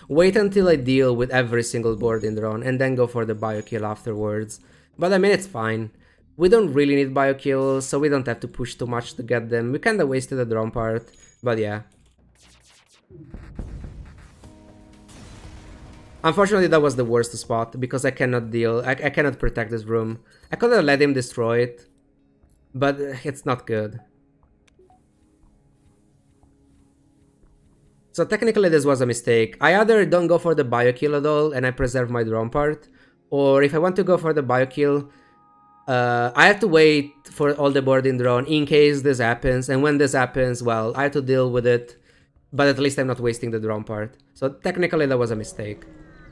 wait until I deal with every single boarding drone and then go for the biokill afterwards. But I mean, it's fine. We don't really need biokills, so we don't have to push too much to get them. We kinda wasted the drone part, but yeah. Unfortunately, that was the worst spot, because I cannot I cannot protect this room. I could have let him destroy it, but it's not good. So technically this was a mistake. I either don't go for the biokill at all and I preserve my drone part, or if I want to go for the biokill, I have to wait for all the boarding drone in case this happens, and when this happens, well, I have to deal with it, but at least I'm not wasting the drone part. So technically that was a mistake.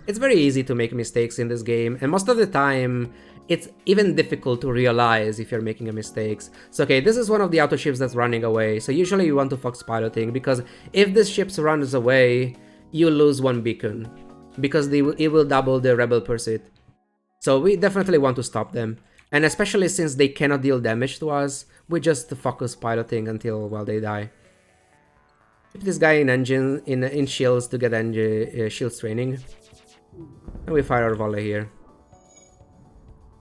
It's very easy to make mistakes in this game, and most of the time, it's even difficult to realize if you're making a mistake. So okay, this is one of the auto ships that's running away, so usually you want to fox piloting, because if this ship runs away, you lose 1 beacon, because it will double the rebel pursuit. So we definitely want to stop them, and especially since they cannot deal damage to us, we just focus piloting until, well, they die. Keep this guy in engine, in shields to get shields training. And we fire our volley here.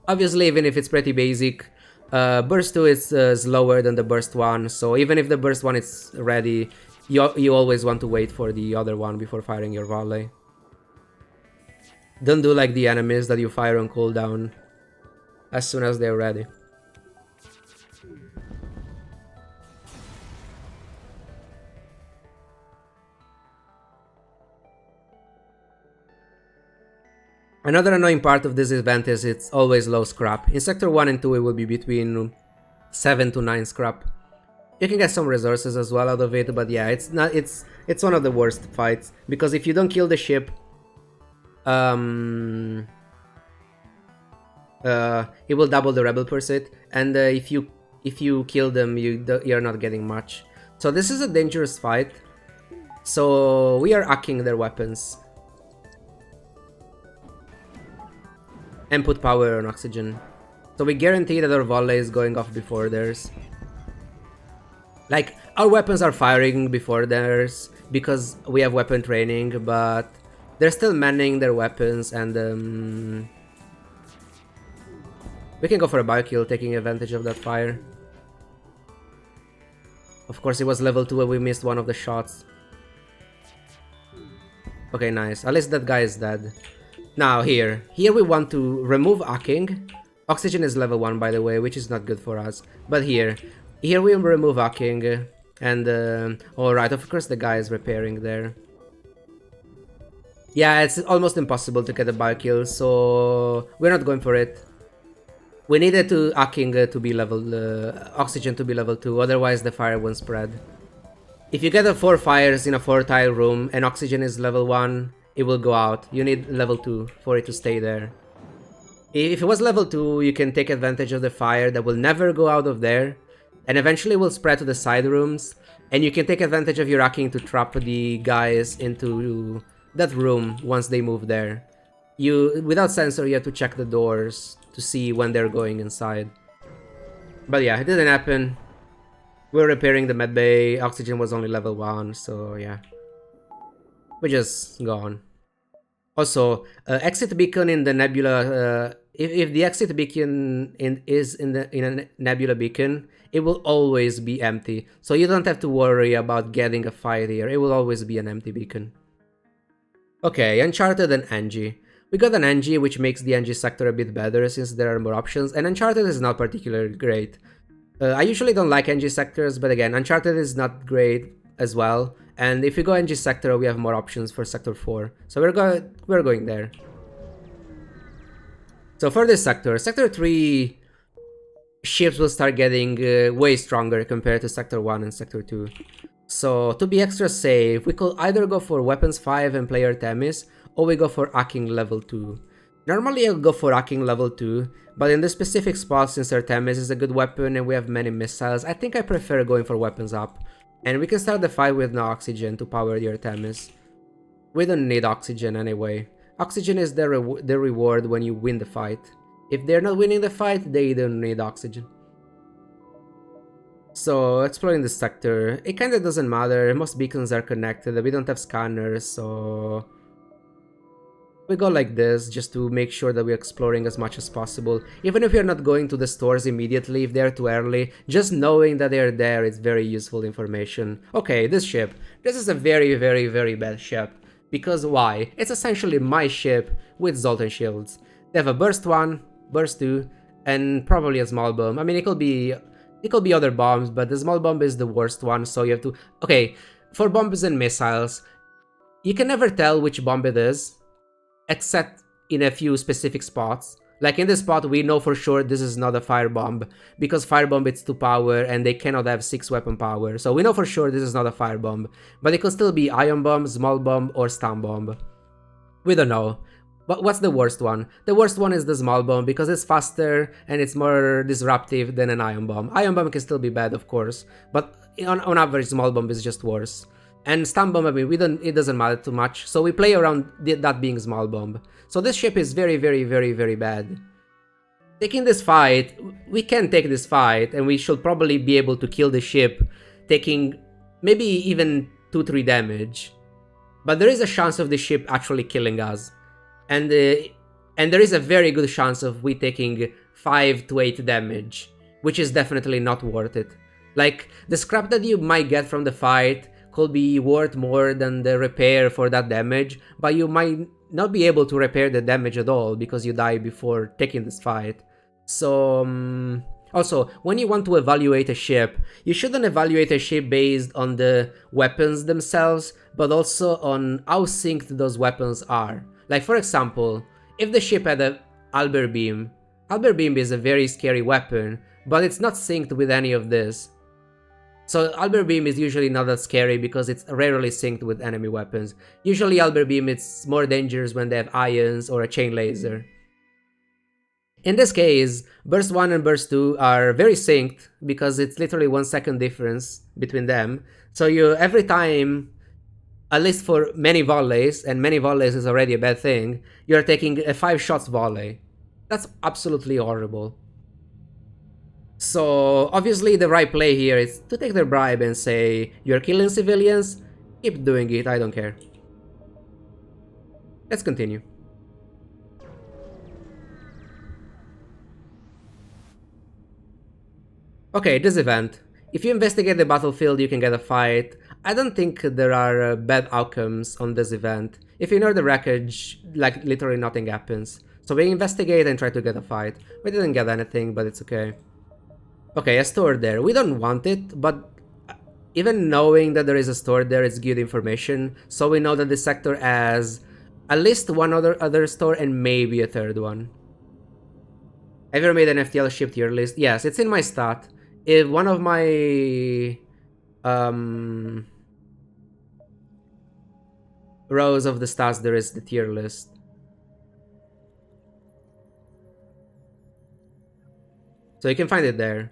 Obviously, even if it's pretty basic, burst 2 is slower than the burst 1, so even if the burst 1 is ready, you always want to wait for the other one before firing your volley. Don't do like the enemies that you fire on cooldown as soon as they're ready. Another annoying part of this event is it's always low scrap. In Sector 1 and 2 it will be between 7 to 9 scrap. You can get some resources as well out of it, but yeah, it's one of the worst fights, because if you don't kill the ship, it will double the rebel pursuit, and if you kill them, you're not getting much. So this is a dangerous fight. So we are hacking their weapons. and put power on oxygen. So we guarantee that our volley is going off before theirs. Like, our weapons are firing before theirs because we have weapon training, but they're still manning their weapons, and we can go for a biokill taking advantage of that fire. Of course, it was level 2 and we missed one of the shots. Okay, nice. At least that guy is dead. Now, here we want to remove hacking. Oxygen is level 1, by the way, which is not good for us. But here we remove hacking, and alright, of course the guy is repairing there. Yeah, it's almost impossible to get a biokill, so we're not going for it. We needed to hacking to be level, oxygen to be level 2, otherwise the fire won't spread. If you get a 4 fires in a 4-tile room and oxygen is level 1, it will go out. You need level 2 for it to stay there. If it was level 2, you can take advantage of the fire that will never go out of there, and eventually will spread to the side rooms, and you can take advantage of your hacking to trap the guys into that room once they move there. Without sensor, you have to check the doors to see when they're going inside. But yeah, it didn't happen. We're repairing the medbay. Oxygen was only level 1, so yeah. We just go on. Also, exit beacon in the nebula. If the exit beacon is in a nebula beacon, it will always be empty. So you don't have to worry about getting a fight here. It will always be an empty beacon. Okay, Uncharted and Angie. We got an Angie, which makes the Angie sector a bit better since there are more options, and Uncharted is not particularly great. I usually don't like NG sectors, but again, Uncharted is not great as well. And if we go NG sector, we have more options for sector 4. So we're going there. So for this sector 3 ships will start getting way stronger compared to sector 1 and sector 2. So to be extra safe, we could either go for weapons 5 and play Artemis, or we go for hacking level 2. Normally I'll go for hacking level 2, but in this specific spot, since Artemis is a good weapon and we have many missiles, I think I prefer going for weapons up. And we can start the fight with no oxygen to power the Artemis. We don't need oxygen anyway. Oxygen is the reward when you win the fight. If they're not winning the fight, they don't need oxygen. So, exploring this sector, it kinda doesn't matter, most beacons are connected, we don't have scanners, so we go like this just to make sure that we're exploring as much as possible. Even if you're not going to the stores immediately, if they're too early, just knowing that they're there is very useful information. Okay, this ship. This is a very, very, very bad ship. Because why? It's essentially my ship with Zoltan shields. They have a burst 1, burst 2, and probably a small bomb. I mean, it could be other bombs, but the small bomb is the worst one, so you have to... Okay, for bombs and missiles, you can never tell which bomb it is, except in a few specific spots. Like in this spot, we know for sure this is not a firebomb, because firebomb it's 2 power and they cannot have 6 weapon power. So we know for sure this is not a firebomb, but it could still be ion bomb, small bomb, or stun bomb. We don't know. But what's the worst one? The worst one is the small bomb, because it's faster and it's more disruptive than an ion bomb. Ion bomb can still be bad, of course, but on average, small bomb is just worse. And stun bomb, I mean, it doesn't matter too much, so we play around that being small bomb. So this ship is very, very, very, very bad. Taking this fight, we can take this fight, and we should probably be able to kill the ship, taking maybe even 2-3 damage. But there is a chance of the ship actually killing us. And there is a very good chance of we taking 5 to 8 damage, which is definitely not worth it. Like, the scrap that you might get from the fight could be worth more than the repair for that damage, but you might not be able to repair the damage at all because you die before taking this fight. So, also, when you want to evaluate a ship, you shouldn't evaluate a ship based on the weapons themselves, but also on how synced those weapons are. Like, for example, if the ship had a Albert Beam is a very scary weapon, but it's not synced with any of this. So Albert Beam is usually not that scary because it's rarely synced with enemy weapons. Usually Albert Beam is more dangerous when they have ions or a chain laser. In this case, Burst 1 and Burst 2 are very synced because it's literally 1 second difference between them. So you every time, at least for many volleys, and many volleys is already a bad thing, you're taking a 5 shots volley. That's absolutely horrible. So obviously the right play here is to take their bribe and say, you're killing civilians, keep doing it, I don't care. Let's continue. Okay, this event. If you investigate the battlefield, you can get a fight. I don't think there are bad outcomes on this event. If you ignore the wreckage, like literally nothing happens. So we investigate and try to get a fight. We didn't get anything, but it's okay. Okay, a store there. We don't want it, but even knowing that there is a store there is good information. So we know that this sector has at least one other store and maybe a third one. Have you ever made an FTL ship tier list? Yes, it's in my stat. If one of my rows of the stats, there is the tier list. So you can find it there.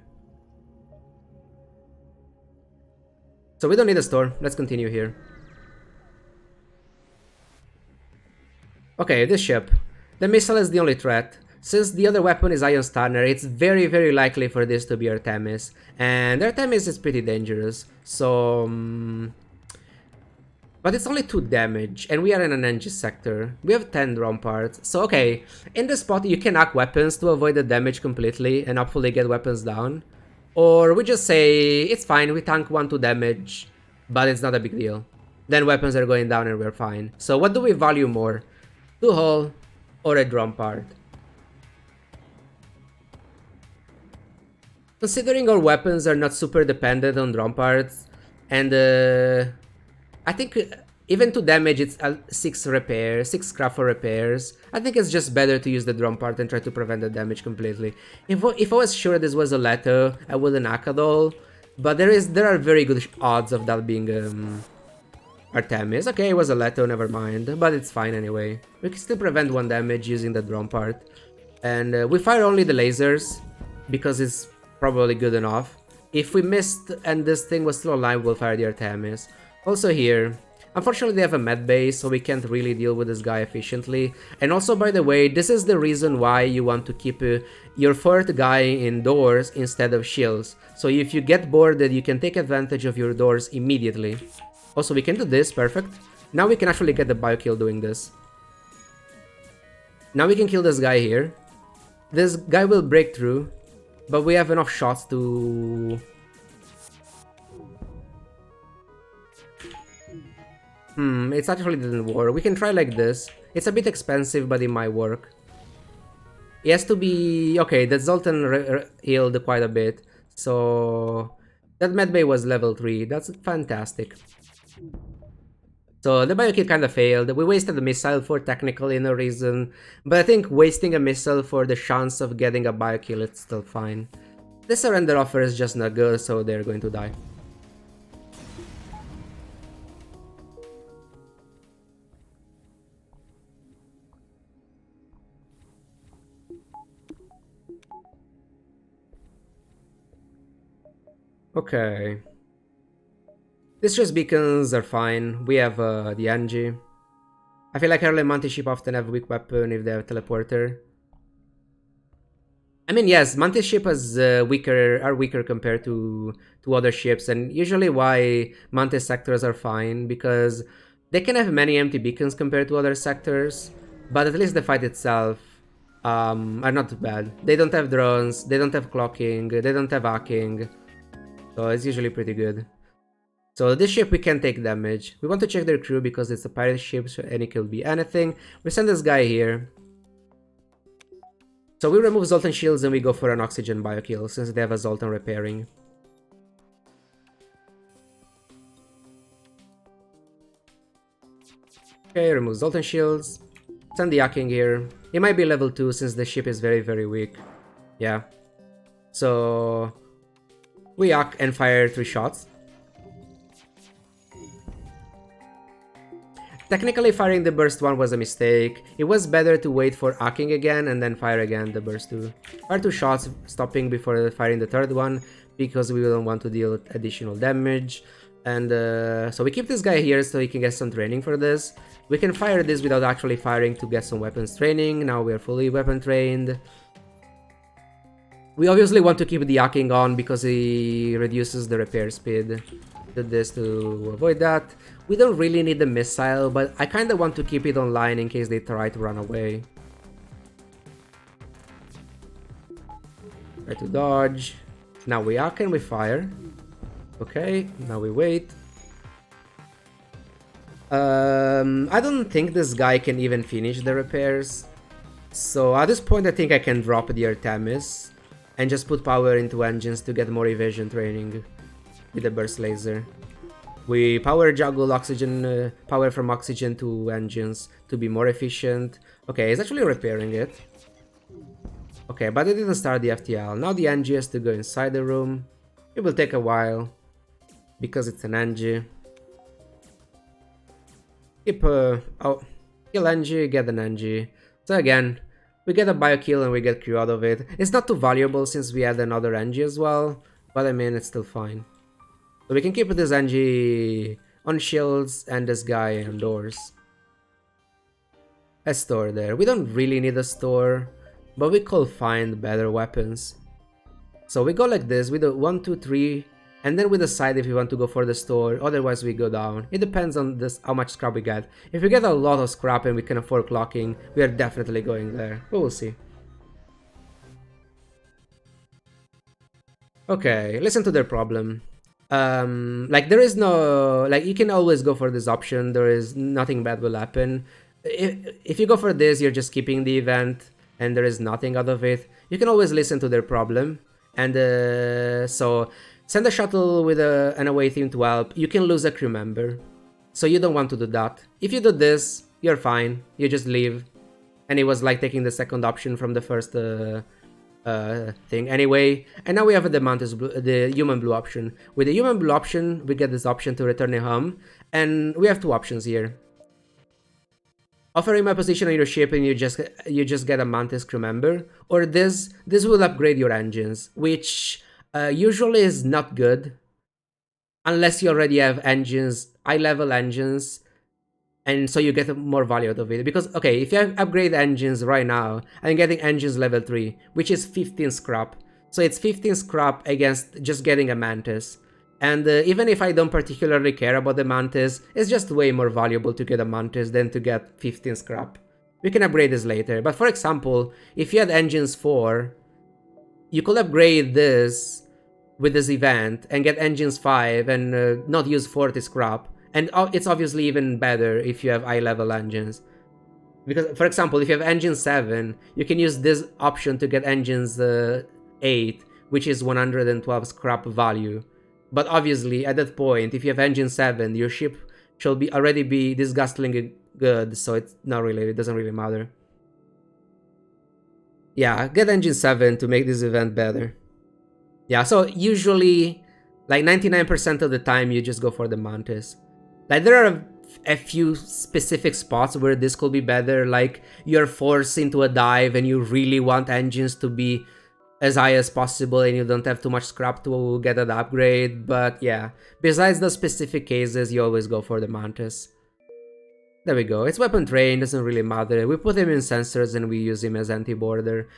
So we don't need a store. Let's continue here. Okay, this ship. The missile is the only threat. Since the other weapon is Ion Stunner, it's very, very likely for this to be Artemis. And Artemis is pretty dangerous, so... but it's only 2 damage, and we are in an engine sector. We have 10 drone parts, so okay. In this spot, you can hack weapons to avoid the damage completely and hopefully get weapons down. Or we just say, it's fine, we tank 1-2 damage, but it's not a big deal. Then weapons are going down and we're fine. So what do we value more? 2 hull or a drone part? Considering our weapons are not super dependent on drone parts, and I think even to damage it's 6 repairs, 6 scrap for repairs, I think it's just better to use the drone part and try to prevent the damage completely. If I was sure this was a Leto, I wouldn't hack at all, but there are very good odds of that being Artemis. Okay, it was a Leto, never mind, but it's fine anyway. We can still prevent 1 damage using the drone part. And we fire only the lasers, because it's probably good enough. If we missed and this thing was still alive, we'll fire the Artemis. Also here, unfortunately they have a med base, so we can't really deal with this guy efficiently. And also, by the way, this is the reason why you want to keep your 4th guy indoors instead of shields. So if you get boarded, you can take advantage of your doors immediately. Also, we can do this, perfect. Now we can actually get the biokill doing this. Now we can kill this guy here. This guy will break through, but we have enough shots to... it actually didn't work. We can try like this. It's a bit expensive, but it might work. He has to be... okay, the Zoltan healed quite a bit. So... that medbay was level 3. That's fantastic. So the biokit kind of failed. We wasted a missile for technically no reason, but I think wasting a missile for the chance of getting a biokill is still fine. The surrender offer is just not good, so they're going to die. Okay. Distress beacons are fine. We have the Angie. I feel like early Mantis ship often have weak weapon if they have teleporter. I mean, yes, Mantis ship is are weaker compared to other ships, and usually why Mantis sectors are fine, because they can have many empty beacons compared to other sectors, but at least the fight itself are not too bad. They don't have drones, they don't have clocking, they don't have hacking, so it's usually pretty good. So this ship we can take damage. We want to check their crew because it's a pirate ship, so any could be anything. We send this guy here. So we remove Zoltan shields and we go for an oxygen biokill since they have a Zoltan repairing. Okay, remove Zoltan shields. Send the hacking here. It might be level 2 since the ship is very, very weak. Yeah. So we hack and fire 3 shots. Technically, firing the burst 1 was a mistake. It was better to wait for hacking again and then fire again the burst 2. Fire 2 shots, stopping before firing the third one, because we don't want to deal additional damage. And so we keep this guy here so he can get some training for this. We can fire this without actually firing to get some weapons training. Now we are fully weapon trained. We obviously want to keep the hacking on because he reduces the repair speed. Did this to avoid that. We don't really need the missile, but I kind of want to keep it online in case they try to run away. Try to dodge. Now we hack and we fire. Okay, now we wait. I don't think this guy can even finish the repairs. So at this point I think I can drop the Artemis and just put power into engines to get more evasion training with the burst laser. We power juggle oxygen, power from oxygen to engines to be more efficient. Okay, it's actually repairing it. Okay, but it didn't start the FTL. Now the NG has to go inside the room. It will take a while because it's an NG. Keep kill NG, get an NG. So again, we get a bio kill and we get crew out of it. It's not too valuable since we had another NG as well, but I mean it's still fine. So we can keep this NG on shields and this guy on doors. A store there. We don't really need a store, but we could find better weapons. So we go like this, we do 1, 2, 3, and then we decide if we want to go for the store, otherwise we go down. It depends on this how much scrap we get. If we get a lot of scrap and we can afford clocking, we are definitely going there. But we'll see. Okay, listen to their problem. Like there is no, like you can always go for this option, there is nothing bad will happen. If you go for this, you're just skipping the event and there is nothing out of it. You can always listen to their problem. And so send a shuttle with an away team to help. You can lose a crew member, so you don't want to do that. If you do this, you're fine. You just leave. And it was like taking the second option from the first thing anyway. And now we have the Mantis blue, the human blue option. With the human blue option, we get this option to return home, and we have two options here. Offer him a position on your ship and you just get a Mantis crew member, or this will upgrade your engines, which usually is not good unless you already have engines, high level engines, and so you get more value out of it. Because okay, if you have upgrade engines right now, I'm getting engines level 3, which is 15 scrap, so it's 15 scrap against just getting a Mantis. And even if I don't particularly care about the Mantis, it's just way more valuable to get a Mantis than to get 15 scrap. We can upgrade this later, but for example, if you had engines 4, you could upgrade this with this event and get engines 5 and not use 40 scrap. And it's obviously even better if you have high level engines. Because for example, if you have engine 7, you can use this option to get engines 8, which is 112 scrap value. But obviously, at that point, if you have engine 7, your ship should already be disgustingly good, so it's not really, it doesn't really matter. Yeah, get engine 7 to make this event better. Yeah, so usually, like 99% of the time, you just go for the Mantis. Like, there are a few specific spots where this could be better, like you're forced into a dive and you really want engines to be as high as possible and you don't have too much scrap to get an upgrade. But yeah, besides those specific cases, you always go for the Mantis. There we go. It's weapon trained, doesn't really matter. We put him in sensors and we use him as anti-border.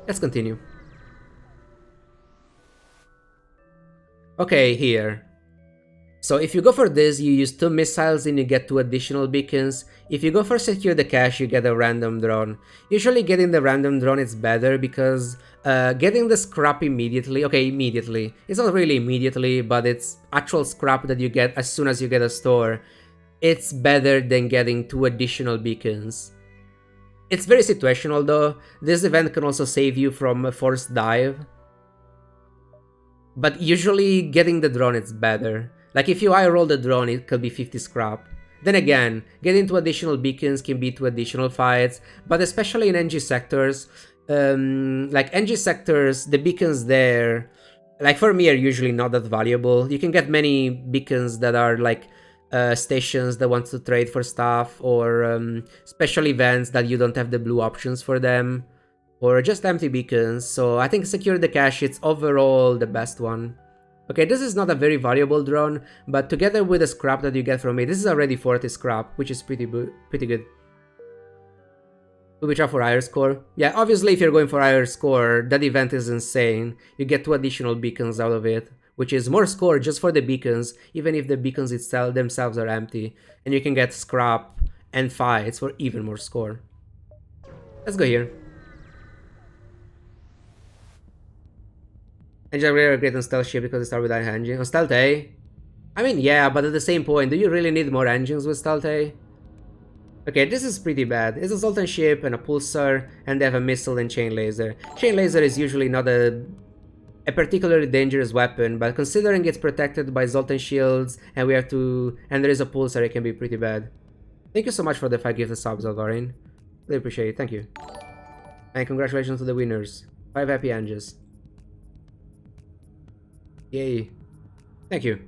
Let's continue. Okay, here. So if you go for this, you use 2 missiles and you get 2 additional beacons. If you go for secure the cache, you get a random drone. Usually getting the random drone is better because getting the scrap immediately, okay, immediately. It's not really immediately, but it's actual scrap that you get as soon as you get a store. It's better than getting 2 additional beacons. It's very situational though. This event can also save you from a forced dive. But usually getting the drone is better. Like if you high roll the drone, it could be 50 scrap. Then again, getting 2 additional beacons can be 2 additional fights, but especially in NG sectors, like NG sectors, the beacons there, like for me, are usually not that valuable. You can get many beacons that are like stations that want to trade for stuff, or special events that you don't have the blue options for them, or just empty beacons. So I think secure the cache, it's overall the best one. Okay, this is not a very valuable drone, but together with the scrap that you get from it, this is already 40 scrap, which is pretty good. Do we try for higher score? Yeah, obviously if you're going for higher score, that event is insane. You get 2 additional beacons out of it, which is more score just for the beacons, even if the beacons themselves are empty. And you can get scrap and fights for even more score. Let's go here. Engine are great on stealth ship because they start with high engine. On stealth A? I mean, yeah, but at the same point, do you really need more engines with stealth A? Okay, this is pretty bad. It's a Zoltan ship and a pulsar, and they have a missile and chain laser. Chain laser is usually not a particularly dangerous weapon, but considering it's protected by Zoltan shields and there is a pulsar, it can be pretty bad. Thank you so much for the 5 gifted subs, Alvarin. Really appreciate it, thank you. And congratulations to the winners. 5 happy angels. Yay. Thank you.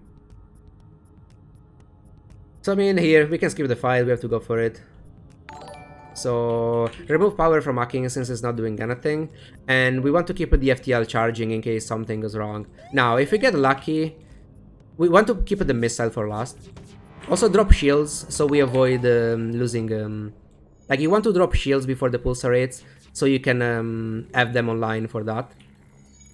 So I mean, here, we can skip the fight, we have to go for it. So, remove power from hacking since it's not doing anything. And we want to keep the FTL charging in case something goes wrong. Now, if we get lucky, we want to keep the missile for last. Also drop shields, so we avoid losing... like, you want to drop shields before the pulsar hits, so you can have them online for that.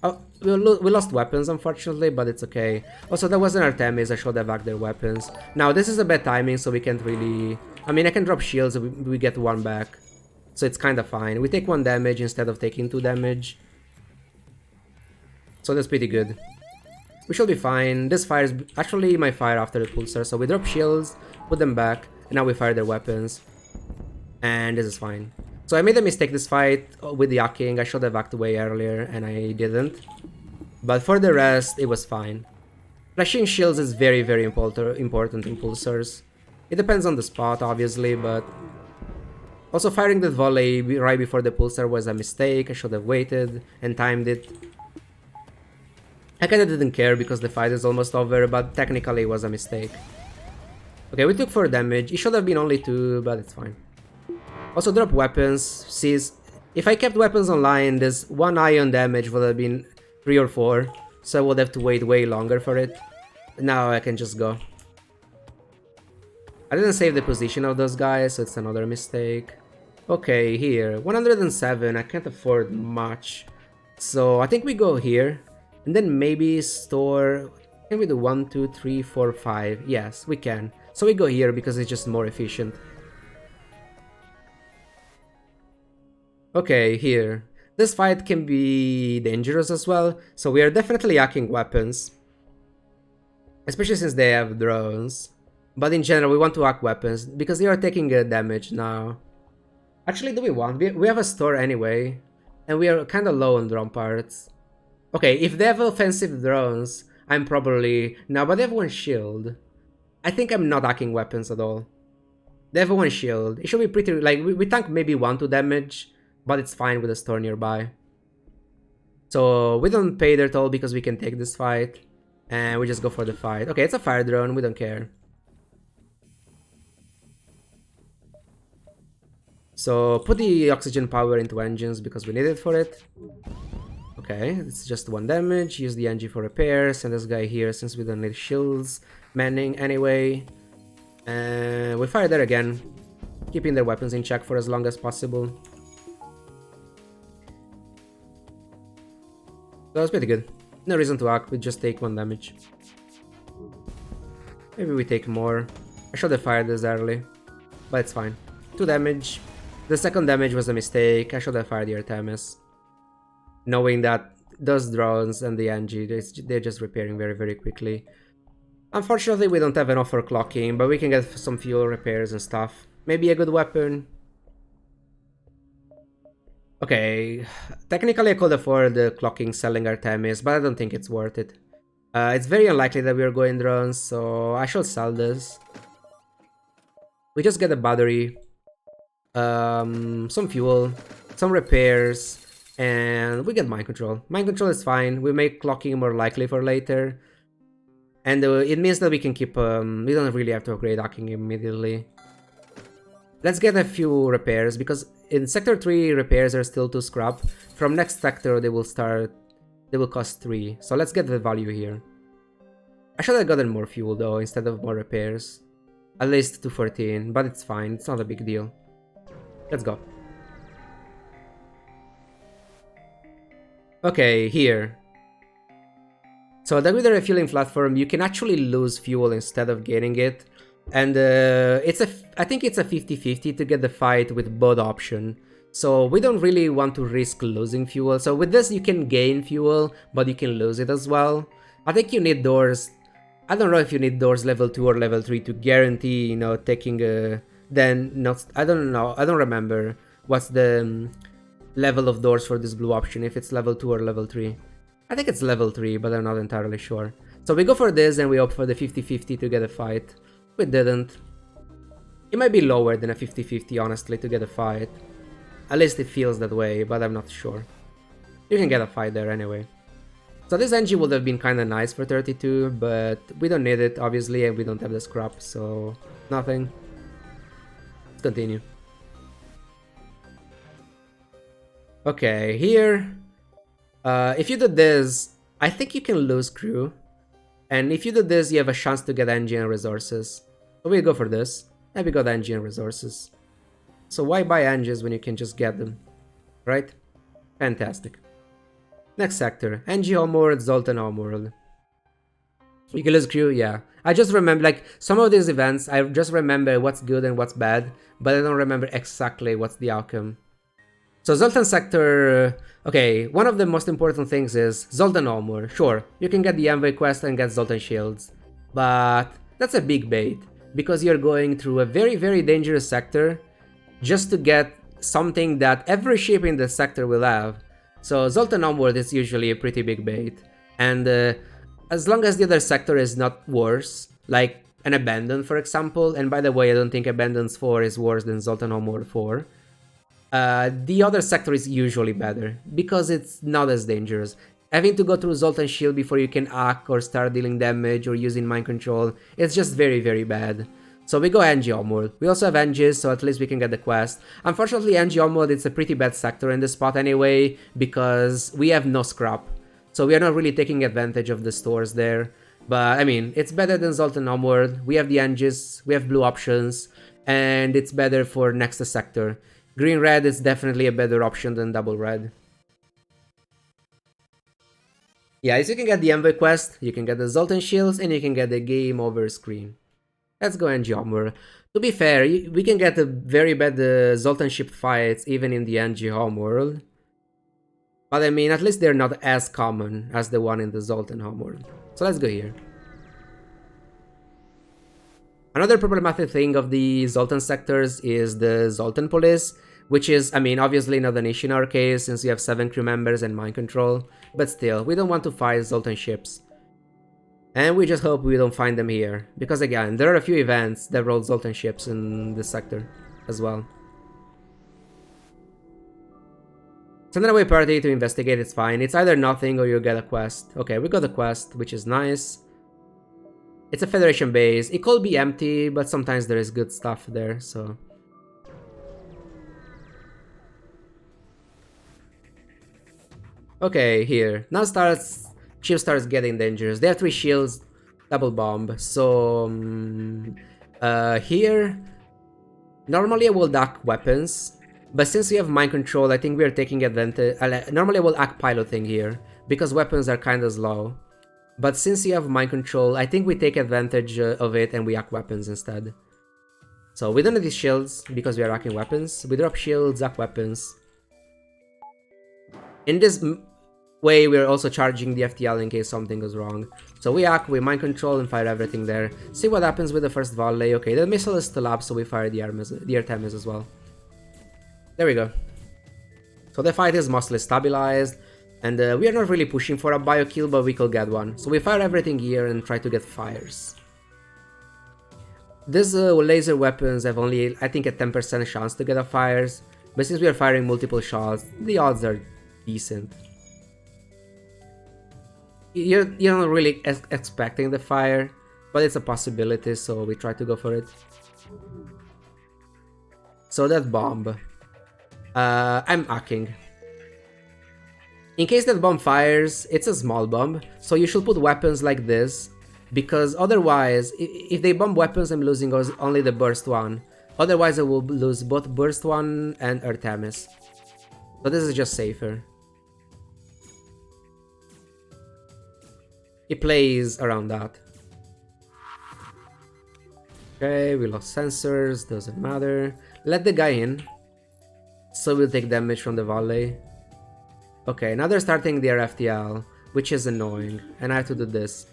Oh, we lost weapons, unfortunately, but it's okay. Also, that wasn't Artemis, I should have hacked their weapons. Now, this is a bad timing, so we can't really... I mean, I can drop shields, we get 1 back. So it's kinda fine. We take 1 damage instead of taking 2 damage. So that's pretty good. We should be fine. This fires... Actually, my fire after the pulsar, so we drop shields, put them back, and now we fire their weapons. And this is fine. So I made a mistake this fight with the hacking. I should have hacked way earlier, and I didn't. But for the rest, it was fine. Flashing shields is very, very important in pulsars. It depends on the spot, obviously, but... Also, firing the volley right before the pulsar was a mistake. I should have waited and timed it. I kinda didn't care because the fight is almost over, but technically it was a mistake. Okay, we took 4 damage. It should have been only 2, but it's fine. Also drop weapons, sees... If I kept weapons online, this 1 ion damage would have been 3 or 4, so I would have to wait way longer for it. Now I can just go. I didn't save the position of those guys, so it's another mistake. Okay, here, 107, I can't afford much. So I think we go here, and then maybe store... Can we do 1, 2, 3, 4, 5? Yes, we can. So we go here because it's just more efficient. Okay, here. This fight can be dangerous as well, so we are definitely hacking weapons. Especially since they have drones. But in general, we want to hack weapons, because they are taking damage now. Actually, do we want? We have a store anyway, and we are kinda low on drone parts. Okay, if they have offensive drones, I'm probably... No, but they have 1 shield. I think I'm not hacking weapons at all. They have 1 shield. It should be pretty... Like, we tank maybe 1 to damage, but it's fine with a store nearby. So we don't pay their toll because we can take this fight. And we just go for the fight. Okay, it's a fire drone, we don't care. So put the oxygen power into engines because we need it for it. Okay, it's just 1 damage. Use the engine for repairs. And this guy here, since we don't need shields manning anyway. And we fire there again, keeping their weapons in check for as long as possible. That was pretty good. No reason to hack, we just take 1 damage. Maybe we take more. I should have fired this early, but it's fine. 2 damage. The second damage was a mistake. I should have fired the Artemis. Knowing that those drones and the NG, they're just repairing very, very quickly. Unfortunately, we don't have enough for clocking, but we can get some fuel repairs and stuff. Maybe a good weapon. Okay, technically I could afford the clocking selling Artemis, but I don't think it's worth it. It's very unlikely that we are going drones, so I should sell this. We just get a battery, some fuel, some repairs, and we get mind control. Mind control is fine, we make clocking more likely for later. And it means that we can keep, we don't really have to upgrade hacking immediately. Let's get a few repairs, because in Sector 3 repairs are still 2 scrap. From next sector they will cost 3. So let's get the value here. I should have gotten more fuel though, instead of more repairs. At least 214, but it's fine, it's not a big deal. Let's go. Okay, here. So with the refueling platform, you can actually lose fuel instead of gaining it. And I think it's a 50-50 to get the fight with both option. So we don't really want to risk losing fuel. So with this, you can gain fuel, but you can lose it as well. I think you need doors. I don't know if you need doors level 2 or level 3 to guarantee, you know, taking a... Then, not... I don't know. I don't remember what's the level of doors for this blue option, if it's level 2 or level 3. I think it's level 3, but I'm not entirely sure. So we go for this and we opt for the 50-50 to get a fight. We didn't. It might be lower than a 50-50, honestly, to get a fight. At least it feels that way, but I'm not sure. You can get a fight there anyway. So this NG would have been kinda nice for 32, but we don't need it, obviously, and we don't have the scrap, so... nothing. Let's continue. Okay, here... if you do this, I think you can lose crew. And if you do this, you have a chance to get NG and resources. So we go for this, and we got NG and resources. So why buy NGs when you can just get them, right? Fantastic. Next sector, NG homeworld, Zoltan homeworld. You can lose crew, yeah. I just remember, like, some of these events, I just remember what's good and what's bad, but I don't remember exactly what's the outcome. So Zoltan sector, okay, one of the most important things is Zoltan armor. Sure, you can get the envoy quest and get Zoltan shields, but that's a big bait, because you're going through a very, very dangerous sector just to get something that every ship in the sector will have. So Zoltan onward is usually a pretty big bait, and as long as the other sector is not worse, like an Abandon for example, and by the way I don't think Abandon's 4 is worse than Zoltan onward 4, the other sector is usually better, because it's not as dangerous. Having to go through Zoltan shield before you can act or start dealing damage or using mind control, it's just very, very bad. So we go NG Onward. We also have NGs, so at least we can get the quest. Unfortunately, NG Onward, it's a pretty bad sector in this spot anyway, because we have no scrap. So we are not really taking advantage of the stores there. But, I mean, it's better than Zoltan Onward. We have the NGs, we have blue options, and it's better for next sector. Green-red is definitely a better option than double red. Yeah, as you can get the envoy quest, you can get the Zoltan shields, and you can get the game over screen. Let's go NG Homeworld. To be fair, we can get a very bad Zoltan ship fights even in the NG Homeworld. But I mean, at least they're not as common as the one in the Zoltan Homeworld. So let's go here. Another problematic thing of the Zoltan sectors is the Zoltan police, which is, I mean, obviously not an issue in our case since we have 7 crew members and mind control, but still, we don't want to fight Zoltan ships. And we just hope we don't find them here, because again, there are a few events that roll Zoltan ships in this sector as well. Send an away party to investigate, it's fine. It's either nothing or you get a quest. Okay, we got a quest, which is nice. It's a Federation base. It could be empty, but sometimes there is good stuff there, so... Okay, here. Now ship starts getting dangerous. They have 3 shields, double bomb. So, here... Normally I will duck weapons, but since we have mind control, I think we are taking advantage... normally I will act piloting here, because weapons are kinda slow. But since you have mind control, I think we take advantage of it and we act weapons instead. So we don't need these shields because we are acting weapons. We drop shields, act weapons. In this way, we're also charging the FTL in case something goes wrong. So we act, we mind control and fire everything there. See what happens with the first volley. Okay, the missile is still up, so we fire the air time as well. There we go. So the fight is mostly stabilized. And we are not really pushing for a bio kill, but we could get one. So we fire everything here and try to get fires. These laser weapons have only, I think, a 10% chance to get a fires. But since we are firing multiple shots, the odds are decent. You're not really expecting the fire, but it's a possibility, so we try to go for it. So that bomb. I'm hacking. In case that bomb fires, it's a small bomb, so you should put weapons like this Because otherwise, if they bomb weapons, I'm losing only the burst one. Otherwise, I will lose both burst one and Artemis. So this is just safer. He plays around that. Okay, we lost sensors, doesn't matter. Let the guy in. So we'll take damage from the volley. Okay, now they're starting their FTL, which is annoying, and I have to do this.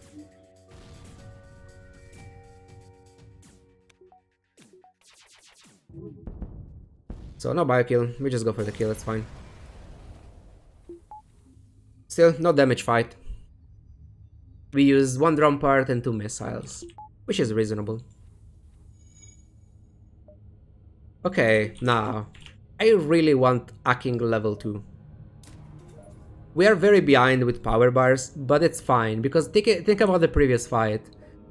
So no biokill, we just go for the kill, it's fine. Still, no damage fight. We use 1 drum part and 2 missiles, which is reasonable. Okay, now, I really want hacking level 2. We are very behind with power bars, but it's fine, because think about the previous fight.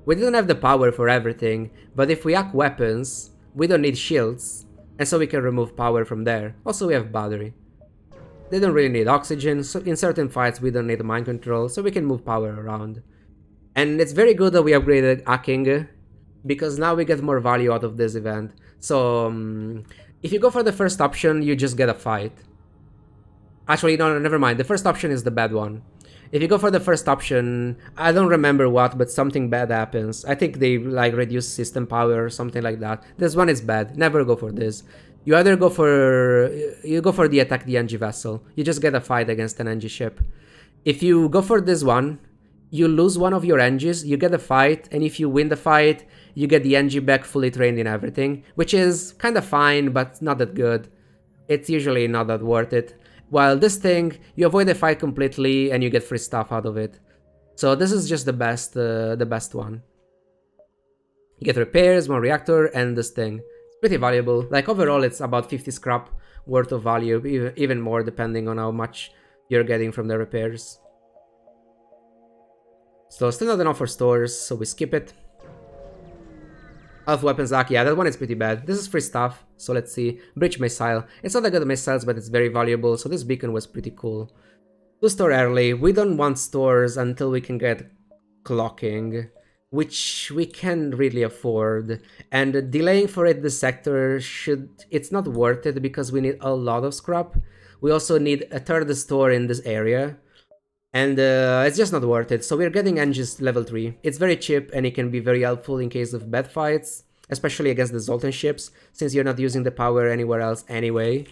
We didn't have the power for everything, but if we hack weapons, we don't need shields, and so we can remove power from there. Also, we have battery. They don't really need oxygen, so in certain fights we don't need mind control, so we can move power around. And it's very good that we upgraded hacking, because now we get more value out of this event. So, if you go for the first option, you just get a fight. Actually, no, never mind. The first option is the bad one. If you go for the first option, I don't remember what, but something bad happens. I think they like reduce system power or something like that. This one is bad. Never go for this. You either go for the attack the NG vessel. You just get a fight against an NG ship. If you go for this one, you lose one of your NGs, you get a fight, and if you win the fight, you get the NG back fully trained in everything, which is kind of fine, but not that good. It's usually not that worth it. While this thing, you avoid the fight completely and you get free stuff out of it. So this is just the best one. You get repairs, 1 reactor, and this thing. It's pretty valuable. Like overall, it's about 50 scrap worth of value, even more depending on how much you're getting from the repairs. So still not enough for stores, so we skip it. Half weapons hack, yeah, that one is pretty bad. This is free stuff, so let's see. Bridge missile. It's not a good missiles, but it's very valuable, so this beacon was pretty cool. To store early, we don't want stores until we can get clocking, which we can really afford. And delaying for it this sector it's not worth it because we need a lot of scrap. We also need a third store in this area. And it's just not worth it, so we're getting engines level 3. It's very cheap and it can be very helpful in case of bad fights, especially against the Zoltan ships, since you're not using the power anywhere else anyway.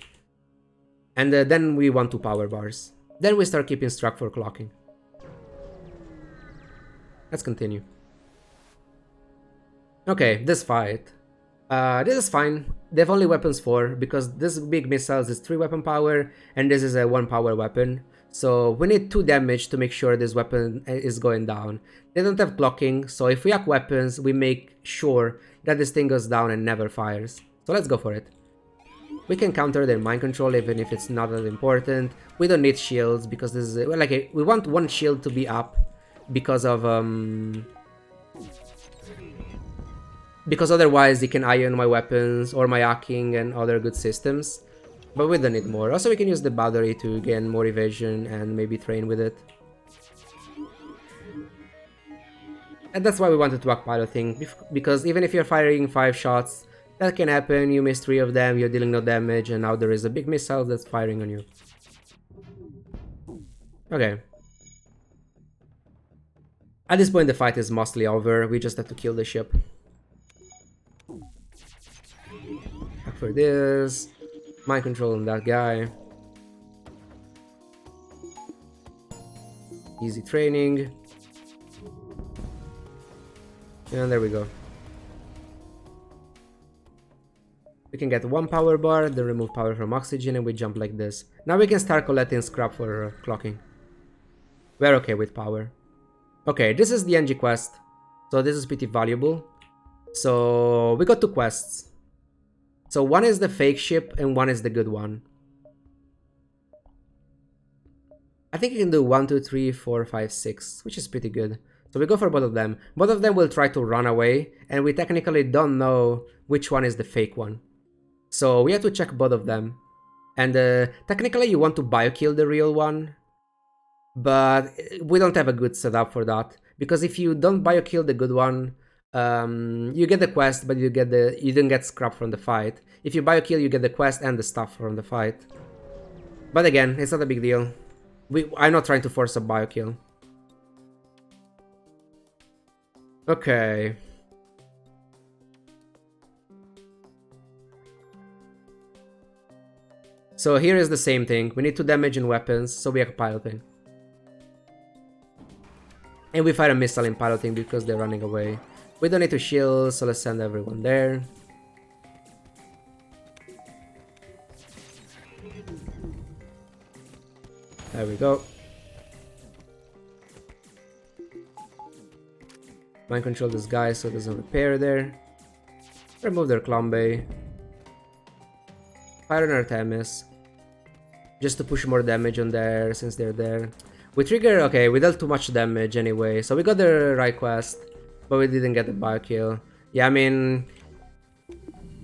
And then we want 2 power bars. Then we start keeping struck for clocking. Let's continue. Okay, this fight. This is fine. They have only weapons 4, because this big missiles is 3 weapon power, and this is a 1 power weapon. So we need 2 damage to make sure this weapon is going down. They don't have clocking, so if we hack weapons, we make sure that this thing goes down and never fires. So let's go for it. We can counter their mind control even if it's not that important. We don't need shields because this is like we want 1 shield to be up because of because otherwise they can iron my weapons or my hacking and other good systems. But we don't need more. Also, we can use the battery to gain more evasion and maybe train with it. And that's why we wanted to hack piloting, because even if you're firing 5 shots, that can happen, you miss 3 of them, you're dealing no damage, and now there is a big missile that's firing on you. Okay. At this point the fight is mostly over, we just have to kill the ship. For this... mind control on that guy. Easy training. And there we go. We can get 1 power bar, then remove power from oxygen, and we jump like this. Now we can start collecting scrap for clocking. We're okay with power. Okay, this is the NG quest. So this is pretty valuable. So we got 2 quests. So one is the fake ship and one is the good one. I think you can do 1, 2, 3, 4, 5, 6, which is pretty good. So we go for both of them. Both of them will try to run away, and we technically don't know which one is the fake one. So we have to check both of them. And technically you want to biokill the real one, but we don't have a good setup for that. because if you don't bio-kill the good one, you get the quest, but you don't get scrap from the fight. If you bio-kill, you get the quest and the stuff from the fight. But again, it's not a big deal. I'm not trying to force a bio-kill. Okay. So here is the same thing. We need 2 damage in weapons, so we are piloting. And we fire a missile in piloting because they're running away. We don't need to shield, so let's send everyone there. There we go. Mind control this guy so it doesn't repair there. Remove their Clombe. Fire on Artemis. Just to push more damage on there since they're there. We trigger, okay, we dealt too much damage anyway. So we got the right quest, but we didn't get the bio-kill. Yeah, I mean,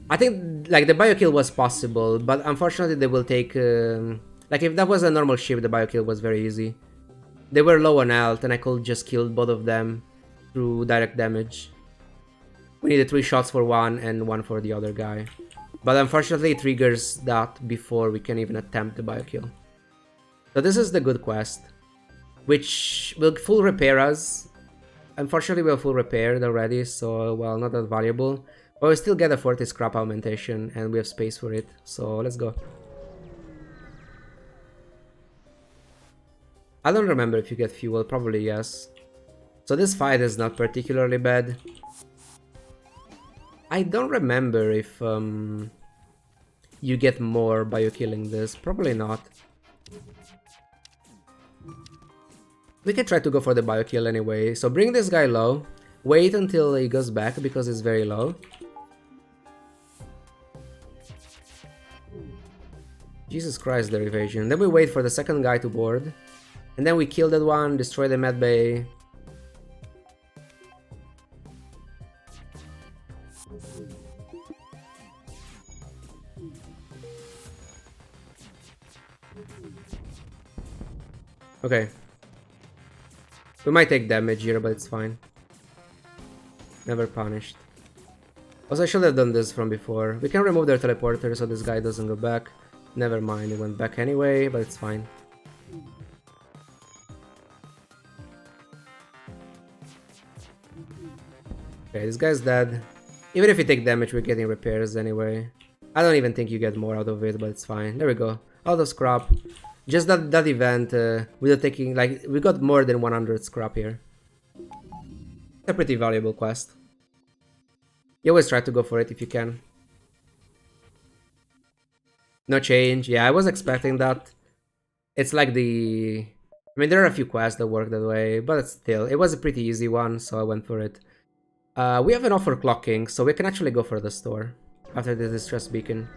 I think like the bio-kill was possible, but unfortunately they will take... like if that was a normal ship, the bio-kill was very easy. They were low on health and I could just kill both of them through direct damage. We needed 3 shots for one and 1 for the other guy. But unfortunately it triggers that before we can even attempt the bio-kill. So this is the good quest, which will full repair us. Unfortunately we're full repaired already, so well, not that valuable. But we still get a 40 scrap augmentation and we have space for it, so let's go. I don't remember if you get fuel, probably yes. So this fight is not particularly bad. I don't remember if you get more by you killing this, probably not. We can try to go for the bio kill anyway, so bring this guy low, wait until he goes back because he's very low. Jesus Christ, their evasion. Then we wait for the second guy to board. And then we kill that one, destroy the med bay. Okay. We might take damage here, but it's fine. Never punished. Also, I should have done this from before. We can remove their teleporter so this guy doesn't go back. Never mind, he went back anyway, but it's fine. Okay, this guy's dead. Even if you take damage, we're getting repairs anyway. I don't even think you get more out of it, but it's fine. There we go. Out of scrap. Just that event, without taking, like, we got more than 100 scrap here. It's a pretty valuable quest. You always try to go for it if you can. No change. Yeah, I was expecting that. It's like the... I mean, there are a few quests that work that way, but still, it was a pretty easy one, so I went for it. We have an offer clocking, so we can actually go for the store after the distress beacon.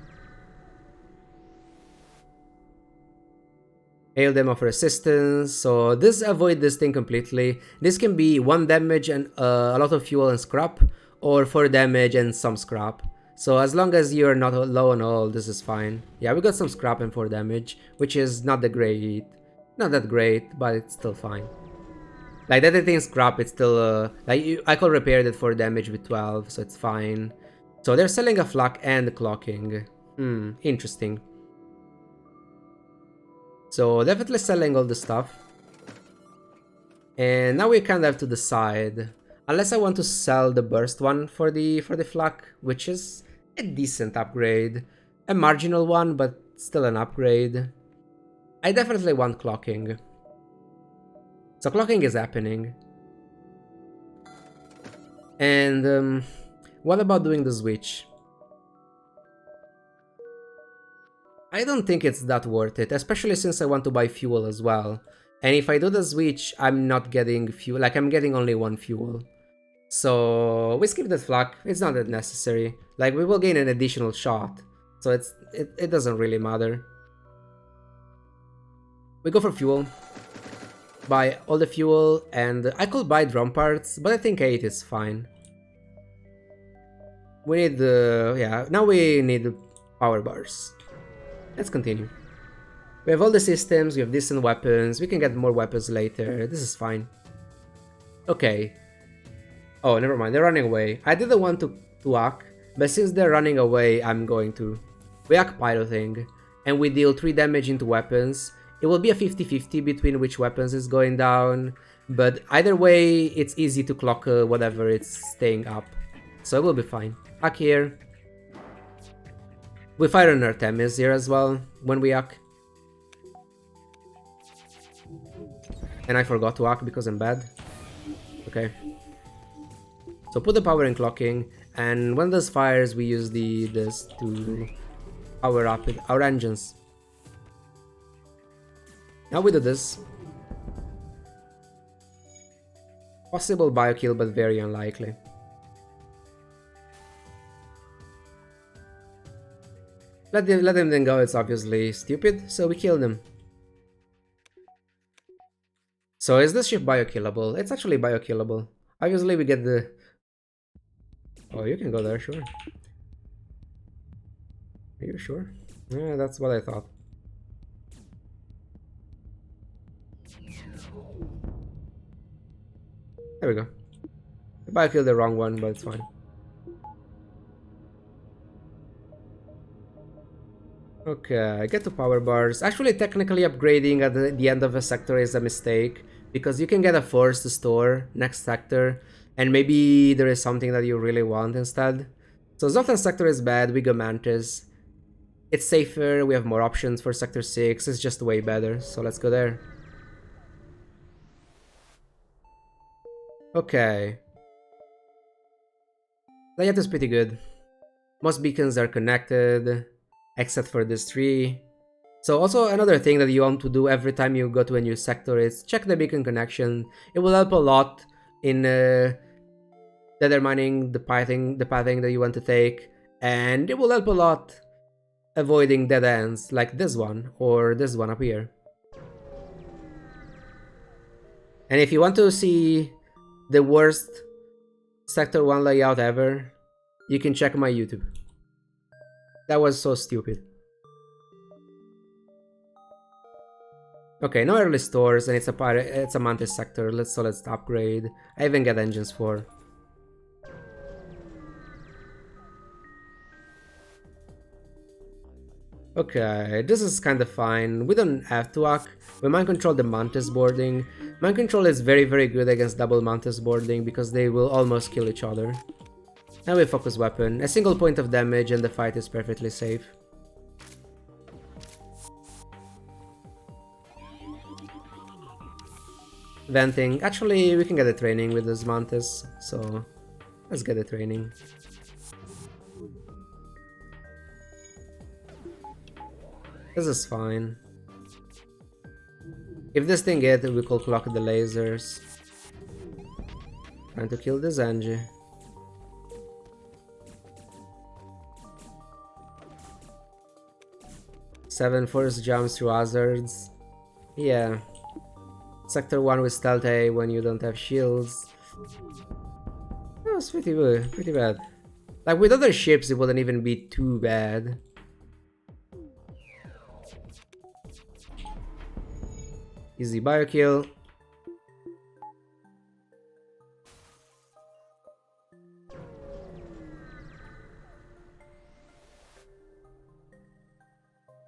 Hail them, offer assistance. So this avoid this thing completely. This can be 1 damage and a lot of fuel and scrap, or 4 damage and some scrap. So as long as you're not low on all, this is fine. Yeah, we got some scrap and 4 damage, which is not that great, but it's still fine. Like that thing scrap, it's still I could repair that 4 damage with 12, so it's fine. So they're selling a flak and clocking. Interesting. So definitely selling all the stuff. And now we kind of have to decide. Unless I want to sell the burst one for the flak, which is a decent upgrade. A marginal one, but still an upgrade. I definitely want clocking. So clocking is happening. And what about doing the switch? I don't think it's that worth it, especially since I want to buy fuel as well. And if I do the switch, I'm not getting fuel, like I'm getting only 1 fuel. So we skip that flak, it's not that necessary. Like we will gain an additional shot, so it doesn't really matter. We go for fuel. Buy all the fuel, and I could buy drum parts, but I think 8 is fine. We need yeah, now we need power bars. Let's continue. We have all the systems, we have decent weapons, we can get more weapons later, this is fine. Okay. Oh, never mind. They're running away. I didn't want to hack, but since they're running away, I'm going to. We hack piloting, and we deal 3 damage into weapons. It will be a 50-50 between which weapons is going down, but either way, it's easy to clock whatever it's staying up. So it will be fine. Hack here. We fire an Artemis here as well, when we hack. And I forgot to hack because I'm bad. Okay. So put the power in clocking, and when this fires, we use this to power up our engines. Now we do this. Possible biokill, but very unlikely. Let him then go, it's obviously stupid, so we kill them. So is this ship biokillable? It's actually biokillable. Obviously we get the... Oh, you can go there, sure. Are you sure? Yeah, that's what I thought. There we go. I biokilled the wrong one, but it's fine. Okay, get to power bars. Actually, technically upgrading at the end of a sector is a mistake, because you can get a force to store next sector, and maybe there is something that you really want instead. So Zoltan sector is bad, we go Mantis. It's safer, we have more options for sector 6, it's just way better, so let's go there. Okay. Layout is pretty good. Most beacons are connected, except for this tree. So also another thing that you want to do every time you go to a new sector is check the beacon connection. It will help a lot in determining the pathing that you want to take, and it will help a lot avoiding dead ends like this one or this one up here. And if you want to see the worst sector 1 layout ever, you can check my YouTube. That was so stupid. Okay, no early stores, and it's a Mantis sector. Let's upgrade. I even get engines for. Okay, this is kind of fine. We don't have to hack. We mind control the Mantis boarding. Mind control is very good against double Mantis boarding because they will almost kill each other. Now we focus weapon. A single point of damage and the fight is perfectly safe. Venting. Actually, we can get a training with this Mantis, so let's get a training. This is fine. If this thing hit, we could clock the lasers. Trying to kill this Angie. Seven force jumps through hazards. Yeah. Sector 1 with Stealth A when you don't have shields. That was pretty good, pretty bad. Like with other ships it wouldn't even be too bad. Easy biokill.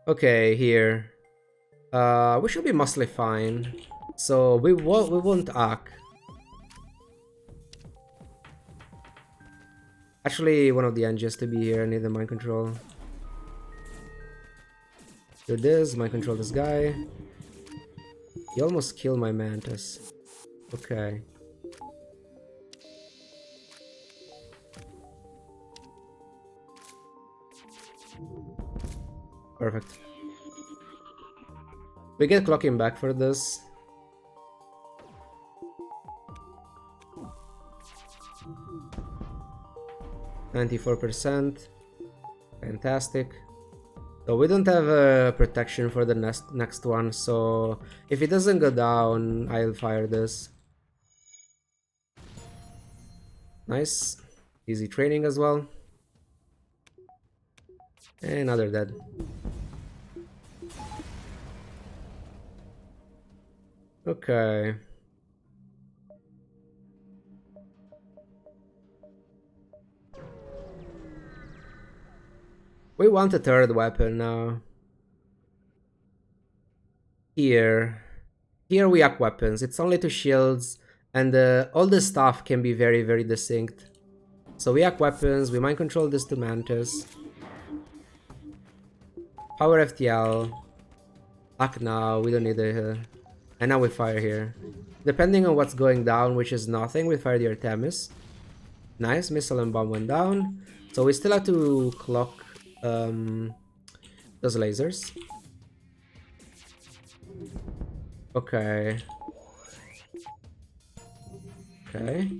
Okay, here. We should be mostly fine. So we won't hack. Actually, one of the engines to be here. I need the mind control. Do this, mind control this guy. He almost killed my Mantis. Okay. Perfect. We get clocking back for this. %. Fantastic. So we don't have protection for the next one, so if it doesn't go down, I'll fire this. Nice. Easy training as well. And another dead. Okay. We want a third weapon now. Here. Here we have weapons. It's only two shields, and all the stuff can be very, very distinct. So we have weapons, we mind control this to Mantis. Power FTL. Act now, we don't need a... and now we fire here. Depending on what's going down, which is nothing, we fire the Artemis. Nice, missile and bomb went down. So we still have to clock those lasers. Okay. Okay.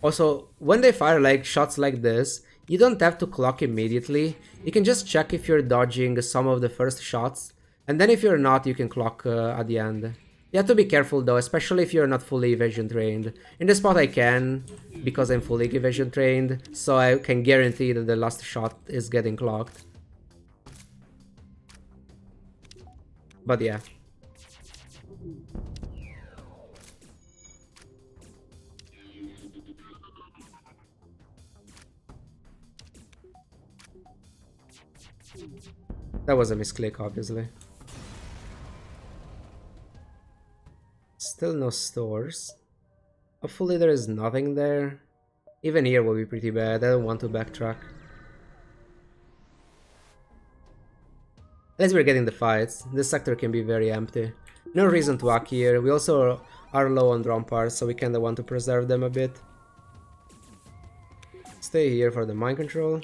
Also, when they fire like shots like this, you don't have to clock immediately. You can just check if you're dodging some of the first shots, and then if you're not, you can clock at the end. You have to be careful though, especially if you're not fully evasion trained. In this spot I can, because I'm fully evasion trained, so I can guarantee that the last shot is getting clocked. But yeah. That was a misclick, obviously. Still no stores. Hopefully there is nothing there. Even here will be pretty bad. I don't want to backtrack. As we're getting the fights, this sector can be very empty. No reason to hack here. We also are low on drone parts, so we kinda want to preserve them a bit. Stay here for the mind control.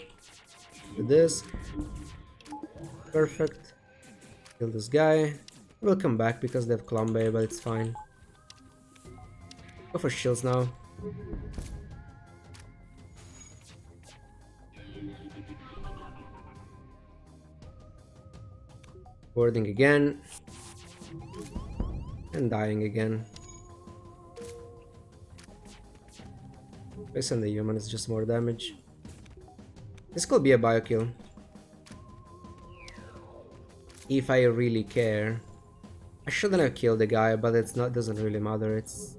Do this. Perfect. Kill this guy. We'll come back because they have Clombe, but it's fine. Go for shields now. Boarding again. And dying again. Based on the human, it's just more damage. This could be a bio kill. If I really care. I shouldn't have killed the guy, but it's not, doesn't really matter. It's...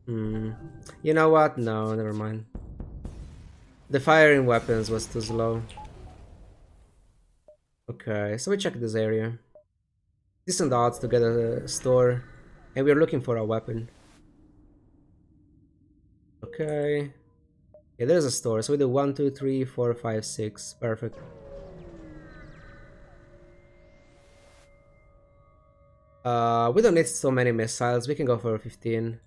You know what? No, never mind. The firing weapons was too slow. Okay, so we check this area. Decent odds to get a store. And we're looking for a weapon. Okay. Yeah, there's a store. So we do 1, 2, 3, 4, 5, 6. Perfect. We don't need so many missiles. We can go for 15.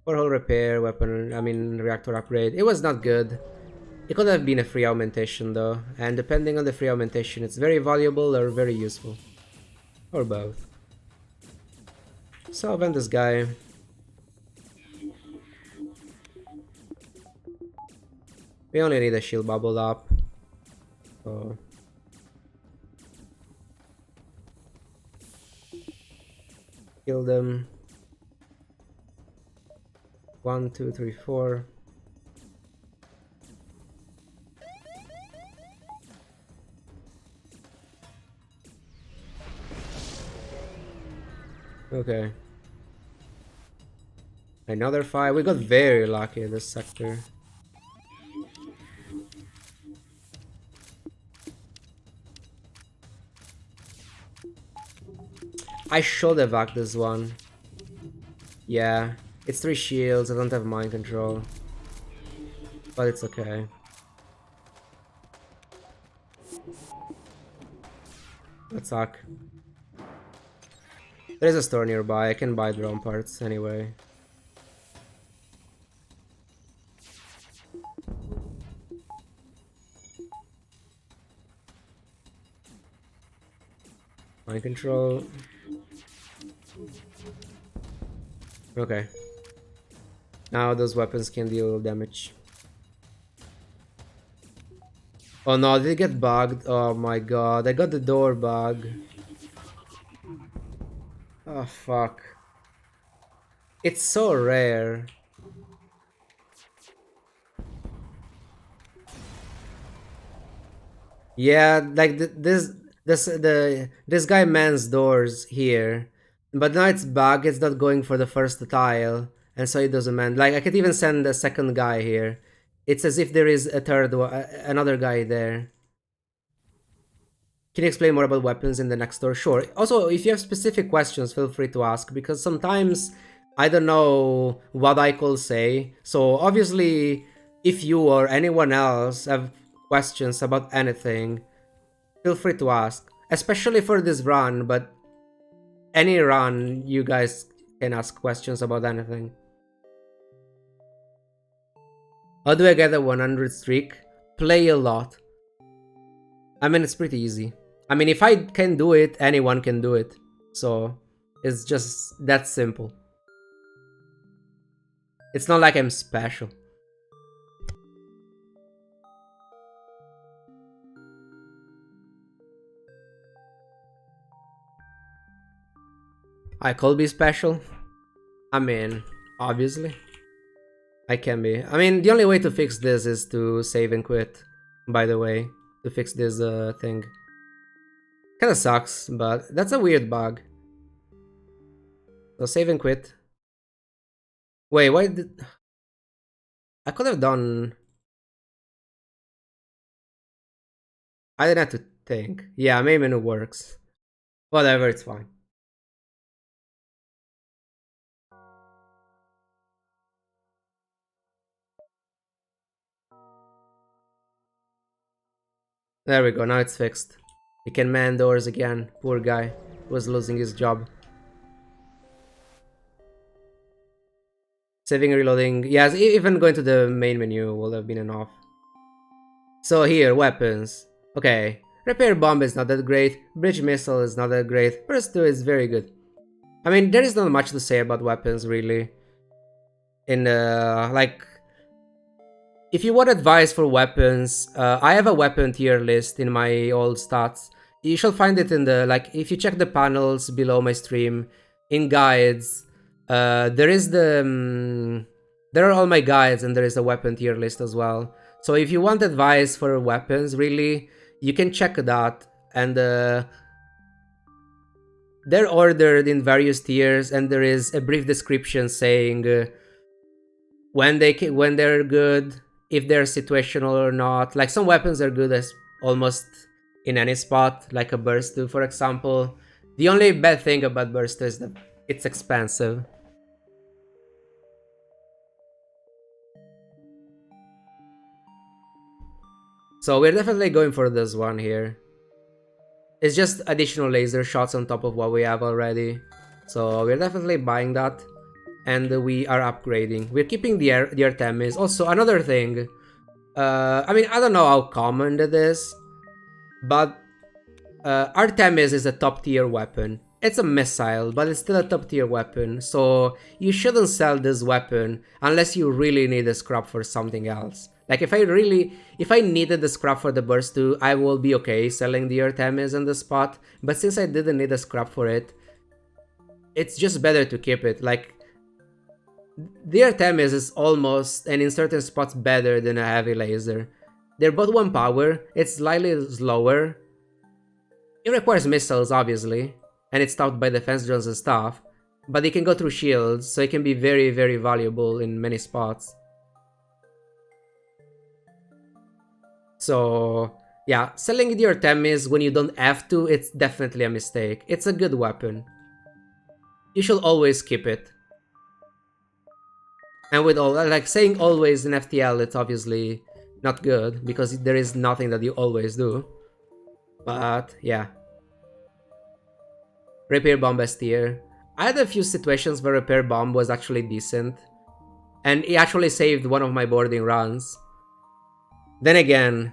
For hull repair, weapon, reactor upgrade. It was not good. It could have been a free augmentation though. And depending on the free augmentation, it's very valuable or very useful. Or both. So I'll vent this guy. We only need a shield bubble up. So kill them. 1, 2, 3, 4. Okay. Another 5. We got very lucky in this sector. I should have hacked this one. Yeah. It's 3 shields, I don't have mind control. But it's okay. Let's hack. There's a store nearby, I can buy drone parts anyway. Mind control. Okay. Now those weapons can deal damage. Oh no, did it get bugged? Oh my god, I got the door bug. Oh fuck. It's so rare. Yeah, like this guy mans doors here. But now it's bugged, it's not going for the first tile. and so it doesn't matter. Like, I could even send a second guy here. It's as if there is a third another guy there. Can you explain more about weapons in the next store? Sure. Also, if you have specific questions, feel free to ask, because sometimes I don't know what I could say. So obviously, if you or anyone else have questions about anything, feel free to ask. Especially for this run, but any run, you guys can ask questions about anything. How do I get a 100 streak? Play a lot. I mean, it's pretty easy. I mean, if I can do it, anyone can do it. So, it's just that simple. It's not like I'm special. I could be special. I mean, obviously. I can be. I mean, the only way to fix this is to save and quit, by the way, to fix this thing. Kinda sucks, but that's a weird bug. So save and quit. Wait, why did... I could have done... I didn't have to think. Yeah, main menu works. Whatever, it's fine. There we go, now it's fixed. He can man doors again. Poor guy. Was losing his job. Saving and reloading. Yes, even going to the main menu would have been enough. So here, weapons. Okay. Repair bomb is not that great. Bridge missile is not that great. Burst 2 is very good. I mean, there is not much to say about weapons, really. In like... If you want advice for weapons, I have a weapon tier list in my old stats. You shall find it in the, like, if you check the panels below my stream, in guides, there is the, there are all my guides and there is a weapon tier list as well. So if you want advice for weapons, really, you can check that, and they're ordered in various tiers, and there is a brief description saying when they're good, if they're situational or not. Like, some weapons are good as almost in any spot, like a burst 2, for example. The only bad thing about burst 2 is that it's expensive. So we're definitely going for this one here. It's just additional laser shots on top of what we have already. So we're definitely buying that. And we are upgrading. We're keeping the Artemis. Also, another thing. I mean, I don't know how common that is, but Artemis is a top tier weapon. It's a missile, but it's still a top tier weapon, so you shouldn't sell this weapon unless you really need a scrap for something else. Like, if I needed the scrap for the burst 2, I will be okay selling the Artemis on the spot, but since I didn't need a scrap for it, it's just better to keep it. Like, the Artemis is almost, and in certain spots, better than a heavy laser. They're both 1 power, it's slightly slower. It requires missiles, obviously, and it's stopped by defense drones and stuff, but it can go through shields, so it can be very, very valuable in many spots. So, yeah, selling the Artemis when you don't have to, it's definitely a mistake. It's a good weapon. You should always keep it. And with all, like, saying always in FTL, it's obviously not good, because there is nothing that you always do. But, yeah. Repair bomb S tier. I had a few situations where repair bomb was actually decent, and it actually saved one of my boarding runs. Then again,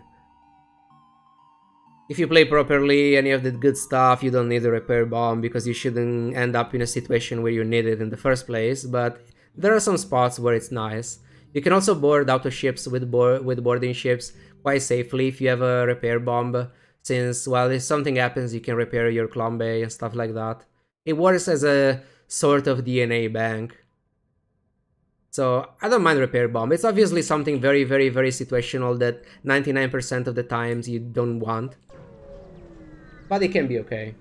if you play properly and you have the good stuff, you don't need a repair bomb, because you shouldn't end up in a situation where you need it in the first place, but there are some spots where it's nice. You can also board auto ships with boarding ships quite safely if you have a repair bomb, since, well, if something happens, you can repair your clone bay and stuff like that. It works as a sort of DNA bank. So I don't mind repair bomb. It's obviously something very, very, very situational that 99% of the times you don't want. But it can be okay.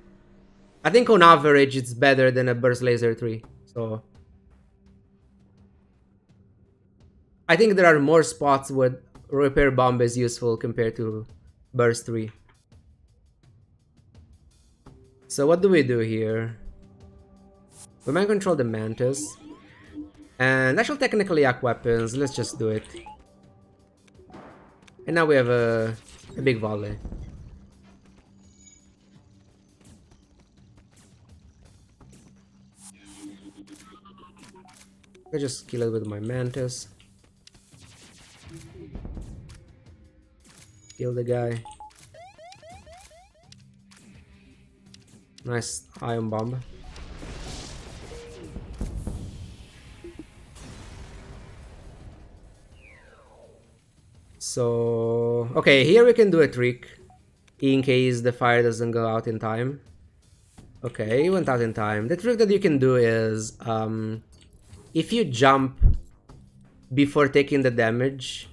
I think on average it's better than a burst laser 3. So I think there are more spots where repair bomb is useful compared to burst 3. So what do we do here? We might control the mantis. And actually technically arc weapons, let's just do it. And now we have a big volley. I just kill it with my mantis. Kill the guy. Nice ion bomb. So, okay, here we can do a trick in case the fire doesn't go out in time. Okay, it went out in time. The trick that you can do is, if you jump before taking the damage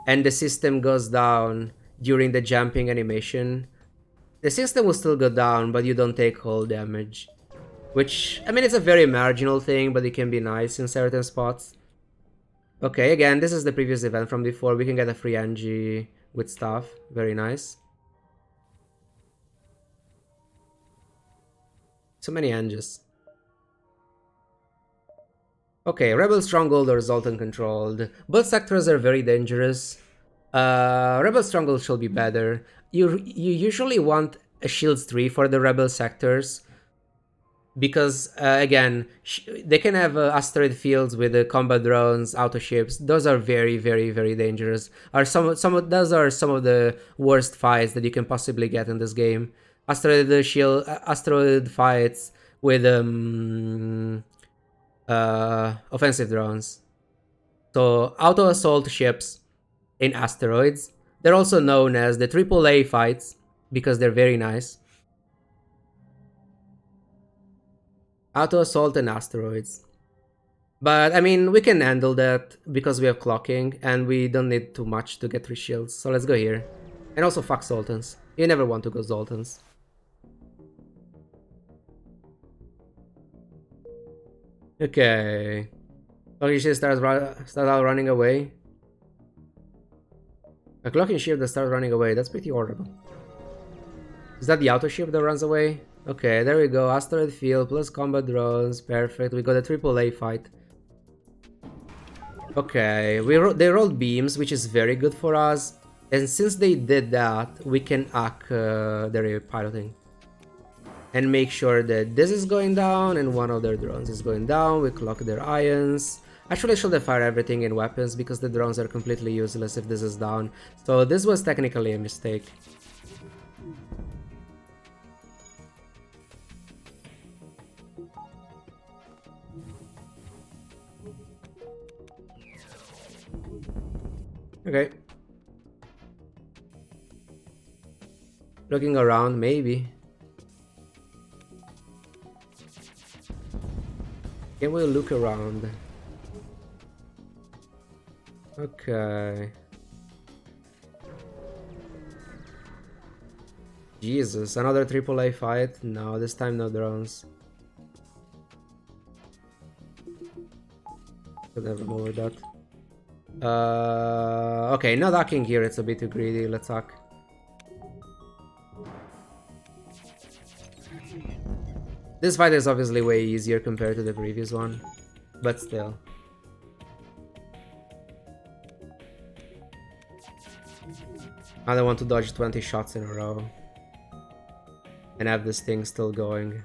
and the system goes down during the jumping animation, the system will still go down, but you don't take whole damage. Which, I mean, it's a very marginal thing, but it can be nice in certain spots. Okay, again, this is the previous event from before. We can get a free Angie with stuff. Very nice. So many Anges. Okay, Rebel Stronghold or Zoltan controlled. Both sectors are very dangerous. Rebel Stronghold should be better. You usually want a Shields 3 for the Rebel sectors. Because, again, they can have asteroid fields with combat drones, auto ships. Those are very, very, very dangerous. Those are some of the worst fights that you can possibly get in this game. Asteroid fights with offensive drones. So auto assault ships in asteroids. They're also known as the AAA fights because they're very nice. Auto assault and asteroids. But I mean, we can handle that because we have clocking and we don't need too much to get 3 shields. So let's go here. And also fuck Zoltans. You never want to go Zoltans. Okay. Clocking ship starts out running away. A clocking ship that starts running away. That's pretty horrible. Is that the auto ship that runs away? Okay, there we go. Asteroid field plus combat drones. Perfect. We got a AAA fight. Okay, they rolled beams, which is very good for us. And since they did that, we can hack their piloting. And make sure that this is going down and one of their drones is going down. We clock their ions. Actually, I should have fired everything in weapons because the drones are completely useless if this is down. So this was technically a mistake. Okay. Looking around, maybe. Can we look around? Okay. Jesus, another AAA fight? No, this time no drones. Could never move with that. Okay, not hacking here, it's a bit too greedy. Let's hack. This fight is obviously way easier compared to the previous one, but still. I don't want to dodge 20 shots in a row and have this thing still going.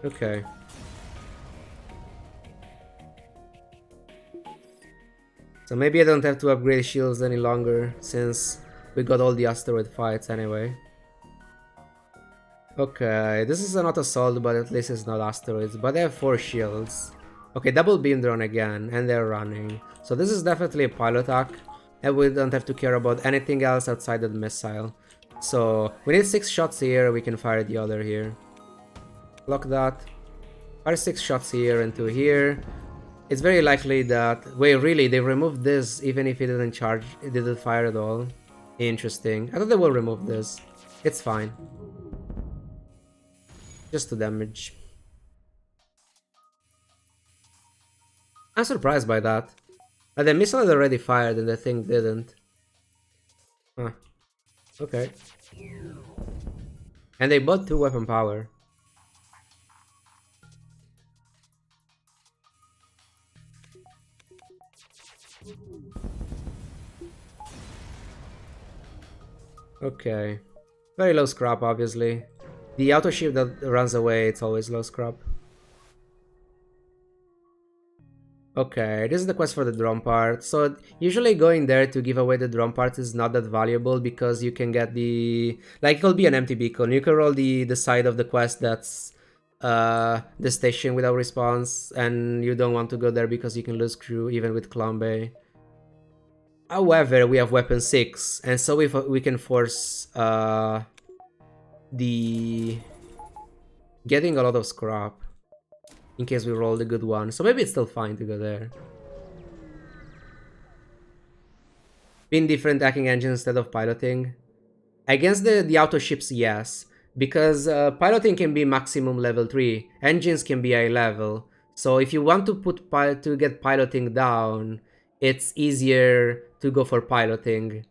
Okay. So maybe I don't have to upgrade shields any longer since we got all the asteroid fights anyway. Okay, this is not assault, but at least it's not asteroids. But they have 4 shields. Okay, double beam drone again, and they're running. So this is definitely a pilot hack, and we don't have to care about anything else outside the missile. So we need 6 shots here, we can fire the other here. Lock that. Fire 6 shots here and 2 here. It's very likely that... Wait, really? They removed this even if it didn't charge? It didn't fire at all? Interesting. I thought they will remove this. It's fine. Just to damage. I'm surprised by that. The missile had already fired and the thing didn't. Huh. Okay. And they bought 2 weapon power. Okay. Very low scrap, obviously. The auto ship that runs away, it's always low scrap. Okay, this is the quest for the drone part. So usually going there to give away the drone part is not that valuable because you can get the... Like, it'll be an empty beacon. You can roll the side of the quest that's the station without response, and you don't want to go there because you can lose crew even with Clown Bay. However, we have weapon 6, and so if we can force the getting a lot of scrap in case we roll the good one. So maybe it's still fine to go there. Being different hacking engine instead of piloting. Against the auto ships, yes. Because piloting can be maximum level 3. Engines can be high level. So if you want to get piloting down, it's easier to go for piloting.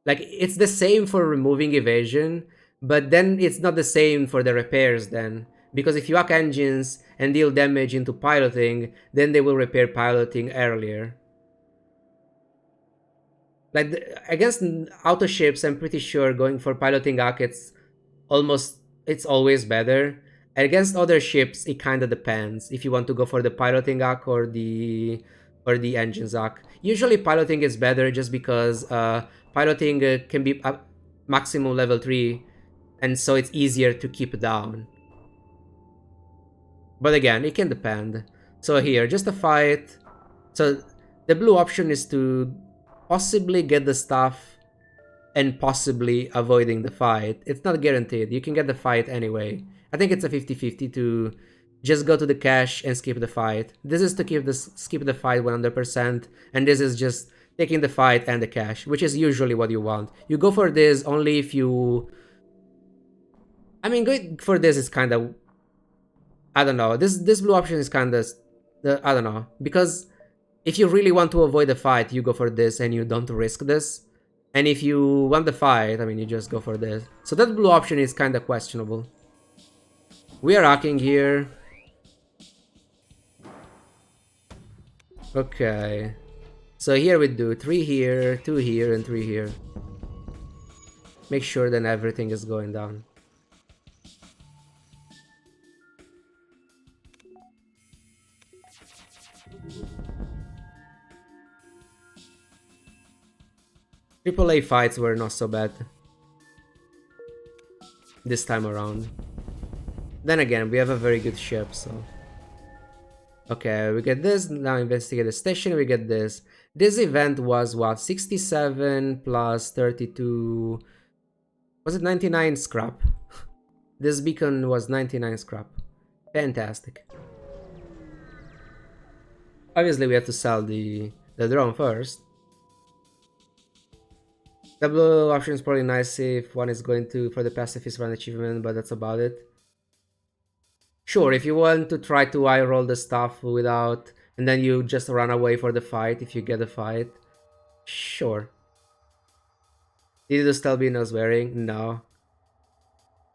Like, it's the same for removing evasion, but then it's not the same for the repairs then. Because if you hack engines and deal damage into piloting, then they will repair piloting earlier. Like, against auto ships, I'm pretty sure going for piloting hack, it's always better. Against other ships, it kind of depends if you want to go for the piloting hack or the engines hack. Usually piloting is better just because piloting can be maximum level 3, and so it's easier to keep down. But again, it can depend. So here, just a fight. So the blue option is to possibly get the stuff and possibly avoiding the fight. It's not guaranteed. You can get the fight anyway. I think it's a 50-50 to just go to the cache and skip the fight. This is to skip the fight 100%, and this is just taking the fight and the cache, which is usually what you want. You go for this only if you... I mean, going for this is kind of... I don't know. This blue option is kind of... I don't know. Because if you really want to avoid the fight, you go for this and you don't risk this. And if you want the fight, I mean, you just go for this. So that blue option is kind of questionable. We are hacking here. Okay. So here we do 3 here, 2 here, and 3 here. Make sure then everything is going down. AAA fights were not so bad this time around. Then again, we have a very good ship, so... Okay, we get this, now investigate the station, we get this. This event was what, 67 plus 32... Was it 99 scrap? This beacon was 99 scrap. Fantastic. Obviously we have to sell the drone first. The blue option is probably nice if one is going to for the pacifist run achievement, but that's about it. Sure, if you want to try to eye roll the stuff without, and then you just run away for the fight if you get a fight. Sure. Did you still be nose wearing? No.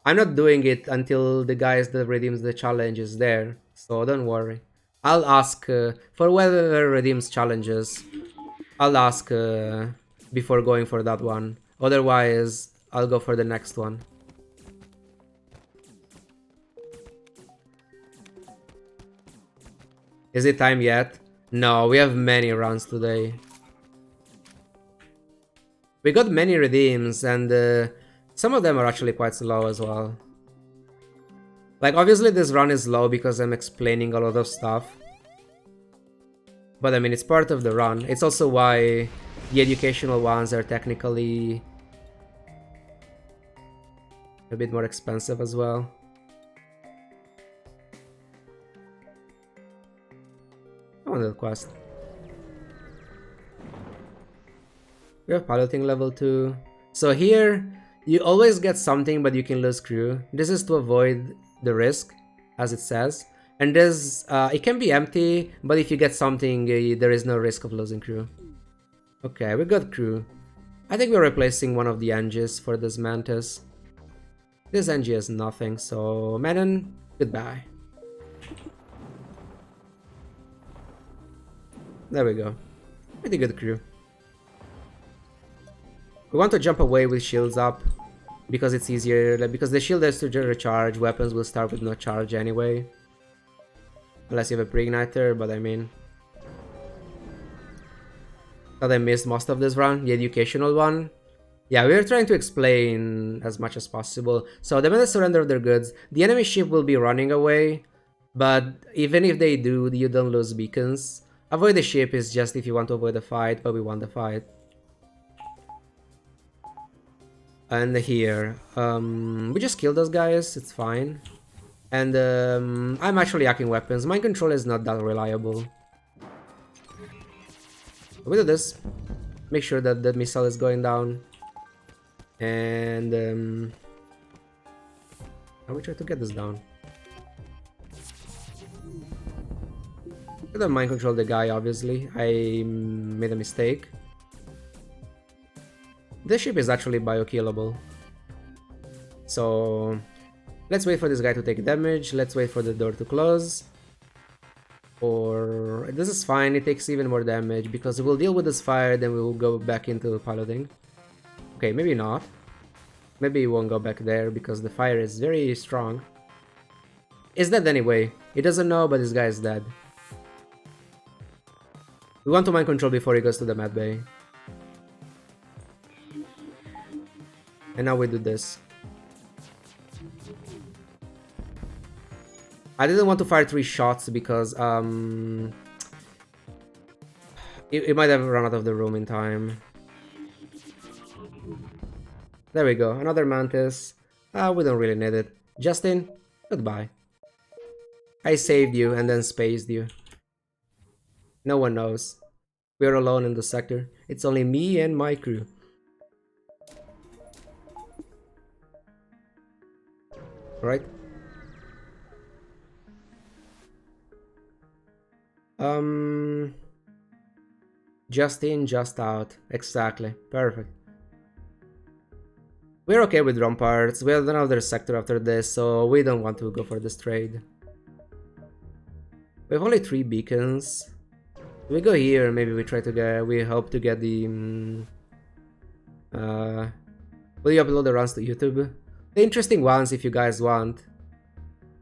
I'm not doing it until the guys that redeems the challenge is there, so don't worry. I'll ask for whoever redeems challenges. I'll ask before going for that one. Otherwise, I'll go for the next one. Is it time yet? No, we have many runs today. We got many redeems, and some of them are actually quite slow as well. Like, obviously this run is slow because I'm explaining a lot of stuff. But I mean, it's part of the run. It's also why the educational ones are technically a bit more expensive as well. I want that quest. We have piloting level 2. So here, you always get something but you can lose crew. This is to avoid the risk, as it says. And there's, it can be empty, but if you get something, there is no risk of losing crew. Okay, we got crew. I think we're replacing one of the Engies for this Mantis. This Engie has nothing, so Madden, goodbye. There we go. Pretty good crew. We want to jump away with shields up, because it's easier, because the shield has to recharge, weapons will start with no charge anyway. Unless you have a pre-igniter, but I mean... Thought I missed most of this run, the educational one. Yeah, we are trying to explain as much as possible. So the men surrender their goods. The enemy ship will be running away, but even if they do, you don't lose beacons. Avoid the ship is just if you want to avoid the fight, but we want the fight. And here, we just kill those guys, it's fine. And I'm actually hacking weapons. Mind control is not that reliable. We do this. Make sure that the missile is going down. And I will try to get this down. I don't mind control the guy, obviously. I made a mistake. This ship is actually biokillable. So let's wait for this guy to take damage. Let's wait for the door to close. Or this is fine, it takes even more damage because we'll deal with this fire, then we will go back into piloting. Okay, maybe not. Maybe we won't go back there because the fire is very strong. He's dead anyway. He doesn't know, but this guy is dead. We want to mind control before he goes to the med bay. And now we do this. I didn't want to fire 3 shots because it might have run out of the room in time. There we go, another Mantis. We don't really need it. Justin, goodbye. I saved you and then spaced you. No one knows. We're alone in the sector. It's only me and my crew. Right? Just in, just out. Exactly. Perfect. We're okay with drum parts. We have another sector after this, so we don't want to go for this trade. We have only 3 beacons. We go here, maybe we try to get... We hope to get the... will you upload the runs to YouTube? The interesting ones, if you guys want.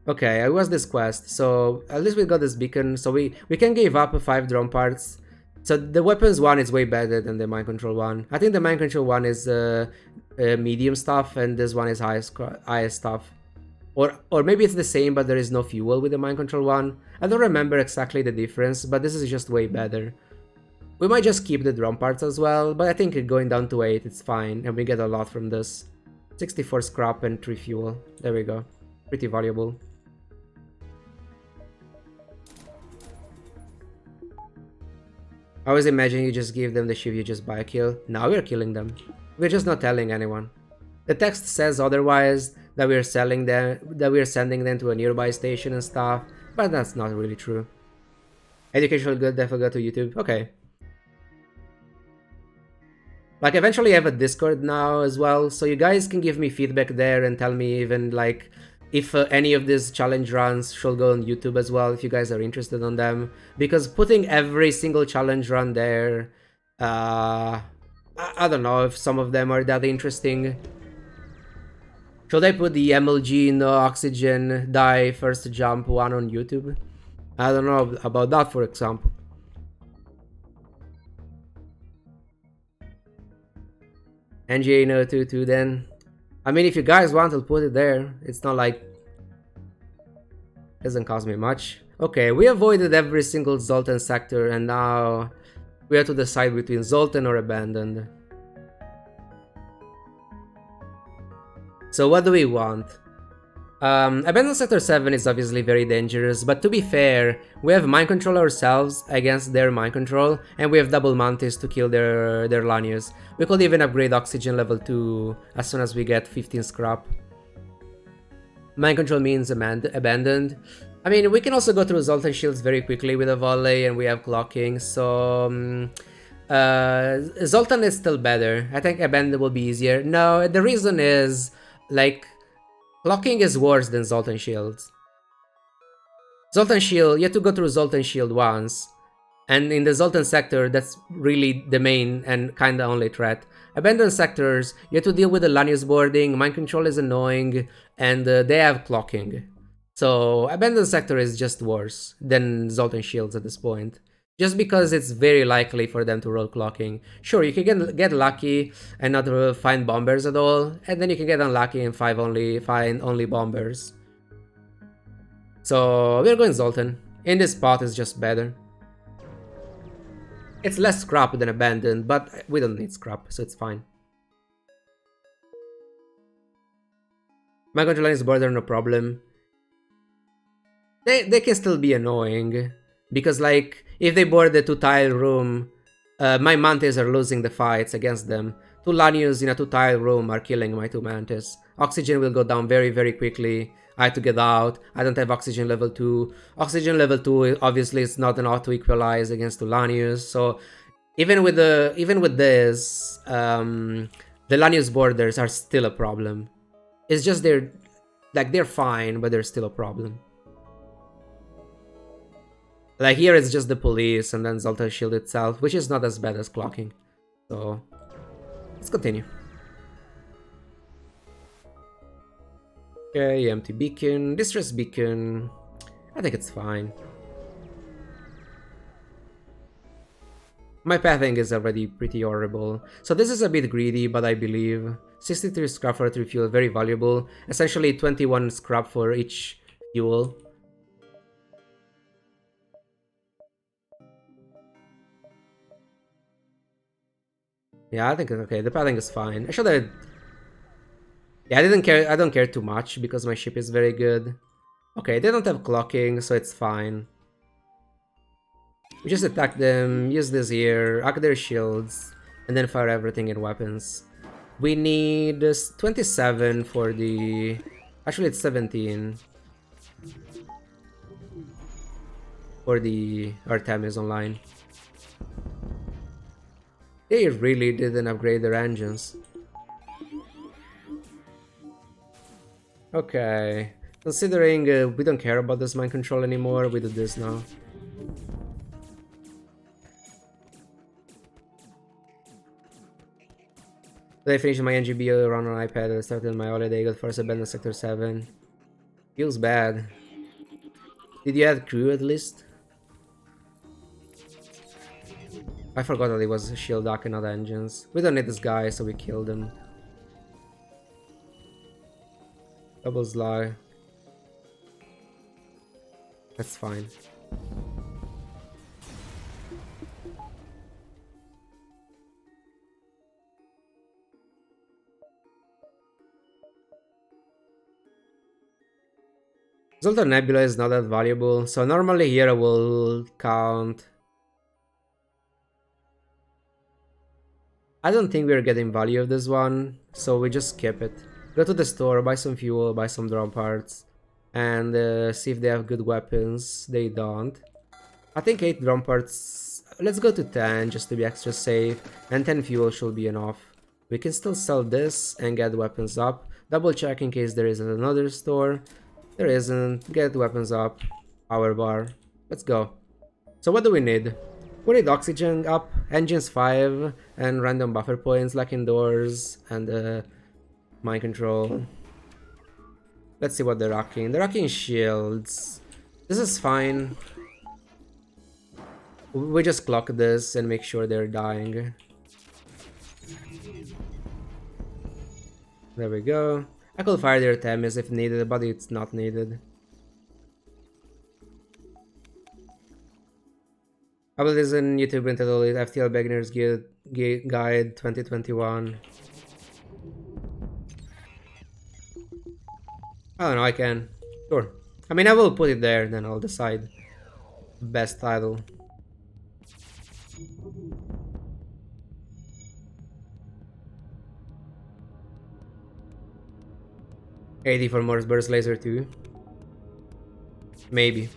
Okay, I was this quest, so at least we got this beacon, so we can give up 5 drum parts. So the weapons one is way better than the mind control one. I think the mind control one is medium stuff, and this one is highest stuff. Or maybe it's the same, but there is no fuel with the mind control one. I don't remember exactly the difference, but this is just way better. We might just keep the drum parts as well, but I think going down to 8, it's fine, and we get a lot from this. 64 scrap and 3 fuel. There we go. Pretty valuable. I was imagining you just give them the ship, you just buy a kill. Now we're killing them. We're just not telling anyone. The text says otherwise, that we're selling them, that we're sending them to a nearby station and stuff, but that's not really true. Educational good, definitely go to YouTube. Okay. Like, eventually I have a Discord now as well, so you guys can give me feedback there and tell me even like if any of these challenge runs should go on YouTube as well, if you guys are interested on them. Because putting every single challenge run there, I don't know if some of them are that interesting. Should I put the MLG no oxygen die first jump one on YouTube? I don't know about that, for example. NGA no 2-2 then. I mean, if you guys want, I'll put it there. It's not like... It doesn't cost me much. Okay, we avoided every single Zoltan sector, and now we have to decide between Zoltan or Abandoned. So what do we want? Abandoned Sector 7 is obviously very dangerous, but to be fair, we have mind control ourselves against their mind control, and we have double Mantis to kill their Lanius. We could even upgrade oxygen level 2 as soon as we get 15 scrap. Mind control means abandoned. I mean, we can also go through Zoltan shields very quickly with a volley, and we have clocking, so... Zoltan is still better. I think Abandon will be easier. No, the reason is, like, clocking is worse than Zoltan shields. Zoltan shield, you have to go through Zoltan shield once, and in the Zoltan sector, that's really the main and kinda only threat. Abandoned sectors, you have to deal with the Lanius boarding, mind control is annoying, and they have clocking. So Abandoned sector is just worse than Zoltan shields at this point. Just because it's very likely for them to roll clocking. Sure, you can get lucky and not find bombers at all, and then you can get unlucky and find only bombers. So we're going Zoltan. In this spot is just better. It's less scrap than Abandoned, but we don't need scrap, so it's fine. My control line is border, no problem. They can still be annoying, because like, if they board the 2-tile room, my Mantis are losing the fights against them. 2 Lanius in a 2-tile room are killing my 2 Mantis. Oxygen will go down very, very quickly. I have to get out. I don't have oxygen level 2. Oxygen level 2 obviously is not enough to equalize against 2 Lanius, so even with this, the Lanius borders are still a problem. It's just they're fine, but they're still a problem. Like here it's just the police and then Zoltan shield itself, which is not as bad as clocking. So let's continue. Okay, empty beacon, distress beacon. I think it's fine. My pathing is already pretty horrible. So this is a bit greedy, but I believe 63 scrap for 3 fuel, very valuable. Essentially 21 scrap for each fuel. Yeah, I think it's okay. The pathing is fine. I should have... Yeah, I don't care too much because my ship is very good. Okay, they don't have clocking, so it's fine. We just attack them, use this here, hack their shields, and then fire everything in weapons. We need 27 for the... Actually, it's 17. For the Artemis online. They really didn't upgrade their engines. Okay. Considering we don't care about this mind control anymore, we do this now. Did I finish my NGB run on iPad? I started my holiday, got first abandoned sector 7. Feels bad. Did you add crew at least? I forgot that it was a shield dock and not engines. We don't need this guy, so we killed him. Double slide. That's fine. Zoltan Nebula is not that valuable, so normally here I will count. I don't think we're getting value of this one, so we just skip it. Go to the store, buy some fuel, buy some drone parts, and see if they have good weapons. They don't. I think 8 drone parts. Let's go to 10 just to be extra safe, and 10 fuel should be enough. We can still sell this and get weapons up. Double check in case there isn't another store. There isn't. Get weapons up. Power bar. Let's go. So what do we need? We need oxygen up, engines 5, and random buffer points like indoors, and mind control. Let's see what they're rocking. They're rocking shields. This is fine. We just clock this and make sure they're dying. There we go. I could fire their Artemis if needed, but it's not needed. About this in YouTube entitled FTL Beginner's Guide 2021. I don't know, I can. Sure. I mean, I will put it there, then I'll decide. Best title. $80 for Morse Burst Laser 2. Maybe.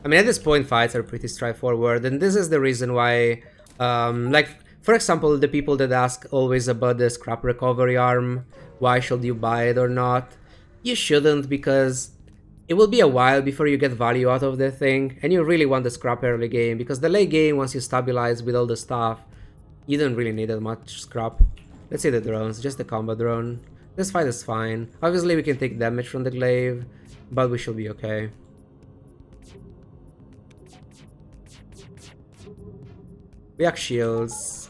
I mean, at this point, fights are pretty straightforward, and this is the reason why, like, for example, the people that ask always about the scrap recovery arm, why should you buy it or not? You shouldn't, because it will be a while before you get value out of the thing, and you really want the scrap early game, because the late game, once you stabilize with all the stuff, you don't really need that much scrap. Let's see the drones, just the combat drone. This fight is fine. Obviously, we can take damage from the glaive, but we should be okay. We have shields.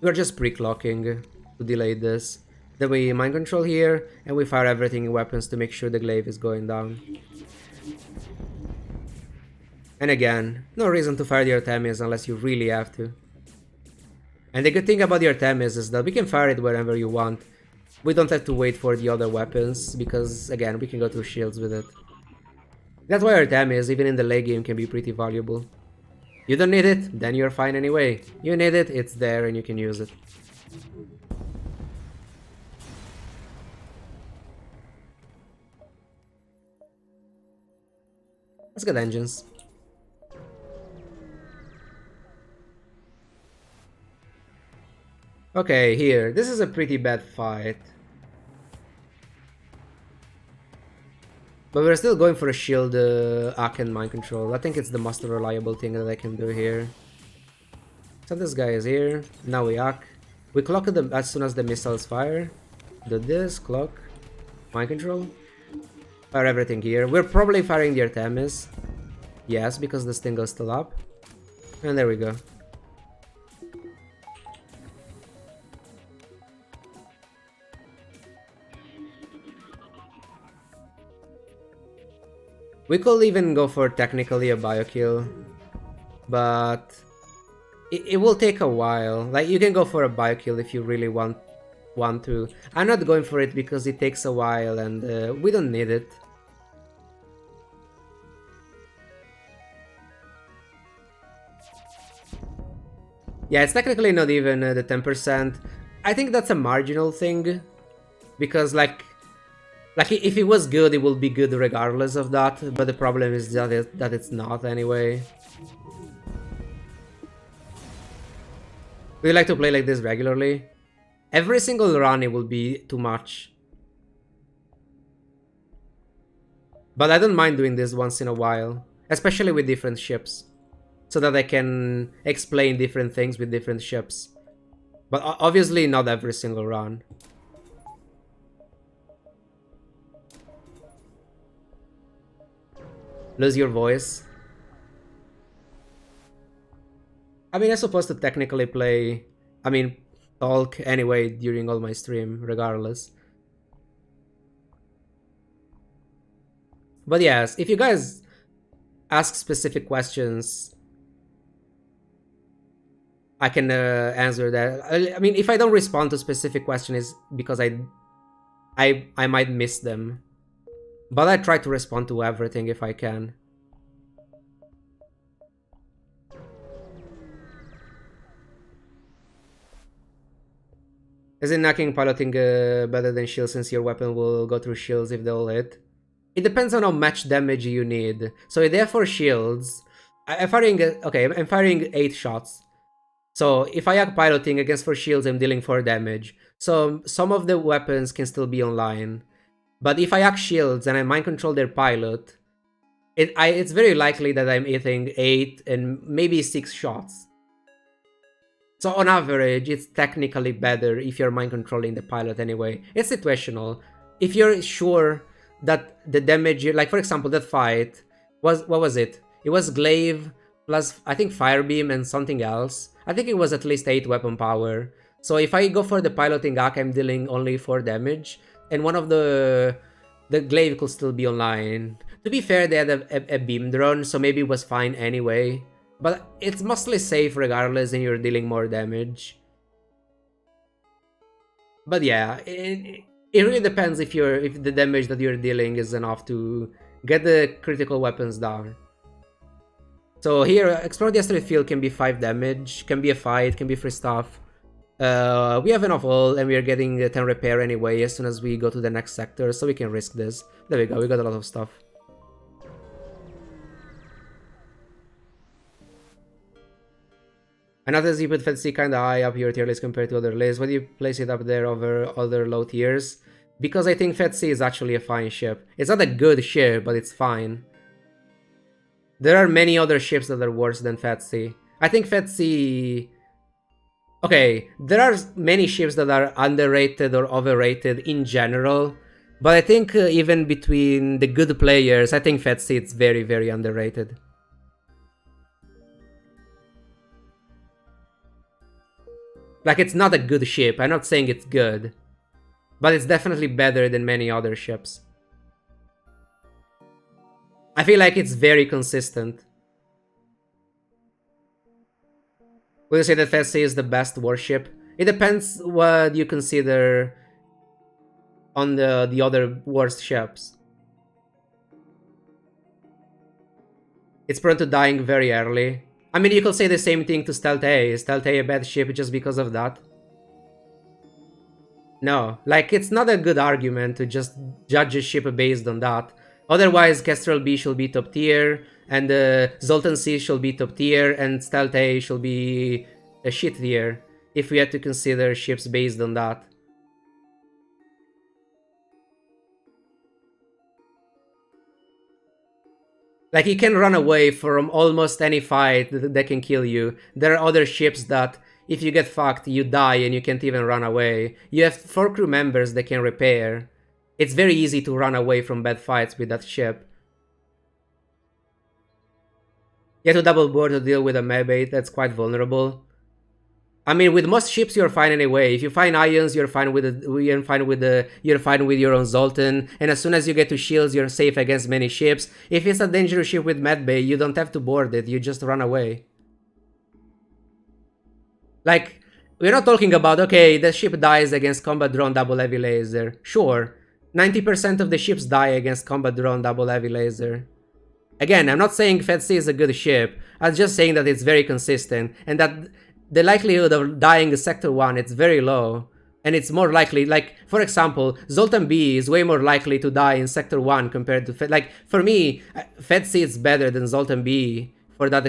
We're just pre-clocking to delay this. Then we mind control here, and we fire everything in weapons to make sure the glaive is going down. And again, no reason to fire the Artemis unless you really have to. And the good thing about the Artemis is that we can fire it wherever you want. We don't have to wait for the other weapons, because again, we can go through shields with it. That's why Artemis, even in the late game, can be pretty valuable. You don't need it, then you're fine anyway. You need it, it's there and you can use it. Let's get engines. Okay, here. This is a pretty bad fight. But we're still going for a shield Ak and mind control. I think it's the most reliable thing that I can do here. So this guy is here. Now we Ak. We clock them as soon as the missiles fire. Do this, clock. Mind control. Fire everything here. We're probably firing the Artemis. Yes, because the sting goes still up. And there we go. We could even go for technically a bio kill, but it will take a while. Like, you can go for a bio kill if you really want to. I'm not going for it because it takes a while and we don't need it. Yeah, it's technically not even the 10%. I think that's a marginal thing, because like if it was good, it will be good regardless of that, but the problem is that it's not anyway. We like to play like this regularly. Every single run it will be too much. But I don't mind doing this once in a while, especially with different ships, so that I can explain different things with different ships. But obviously not every single run. Lose your voice. I mean, I'm supposed to technically play, talk anyway during all my stream, regardless. But yes, if you guys ask specific questions, I can answer that. I mean, if I don't respond to specific questions, it's because I might miss them. But I try to respond to everything if I can. Isn't knocking piloting better than shields, since your weapon will go through shields if they'll hit? It depends on how much damage you need. So if they're for shields, I'm firing 8 shots. So if I act piloting against for shields, I'm dealing 4 damage. So some of the weapons can still be online. But if I act shields and I mind control their pilot, it's very likely that I'm hitting 8 and maybe 6 shots. So on average, it's technically better if you're mind controlling the pilot anyway. It's situational. If you're sure that the damage, like for example, that fight was, what was it? It was glaive plus I think firebeam and something else. I think it was at least 8 weapon power. So if I go for the piloting Ak, I'm dealing only 4 damage. And one of the glaive could still be online. To be fair, they had a beam drone, so maybe it was fine anyway. But it's mostly safe regardless, and you're dealing more damage. But yeah, it really depends if the damage that you're dealing is enough to get the critical weapons down. So here, explore the asteroid field can be 5 damage, can be a fight, can be free stuff. We have enough oil and we are getting 10 repair anyway as soon as we go to the next sector, so we can risk this. There we go, we got a lot of stuff. I noticed you put FTC kinda high up your tier list compared to other lists. Why do you place it up there over other low tiers? Because I think FTC is actually a fine ship. It's not a good ship, but it's fine. There are many other ships that are worse than FTC. I think FTC... Okay, there are many ships that are underrated or overrated in general, but I think even between the good players, I think FTC is very, very underrated. Like, it's not a good ship. I'm not saying it's good, but it's definitely better than many other ships. I feel like it's very consistent. Would you say that FTC is the best warship? It depends what you consider on the other worst ships. It's prone to dying very early. I mean, you could say the same thing to Stealth A. Is Stealth A a bad ship just because of that? No, like, it's not a good argument to just judge a ship based on that. Otherwise, Kestrel B should be top tier, and Zoltan C should be top tier, and Stealth A should be a shit tier, if we had to consider ships based on that. Like, you can run away from almost any fight that can kill you. There are other ships that, if you get fucked, you die and you can't even run away. You have 4 crew members that can repair. It's very easy to run away from bad fights with that ship. You have to double board to deal with a Mebate, that's quite vulnerable. I mean, with most ships you're fine anyway. If you find ions, you're fine with your own Zoltan, and as soon as you get to shields, you're safe against many ships. If it's a dangerous ship with medbay, you don't have to board it, you just run away. Like, we're not talking about, okay, the ship dies against combat drone double heavy laser. Sure, 90% of the ships die against combat drone double heavy laser. Again, I'm not saying FTC is a good ship, I'm just saying that it's very consistent, and that the likelihood of dying in Sector 1, it's very low. And it's more likely, like, for example, Zoltan B is way more likely to die in Sector 1 compared to... Like, for me, FTC is better than Zoltan B for that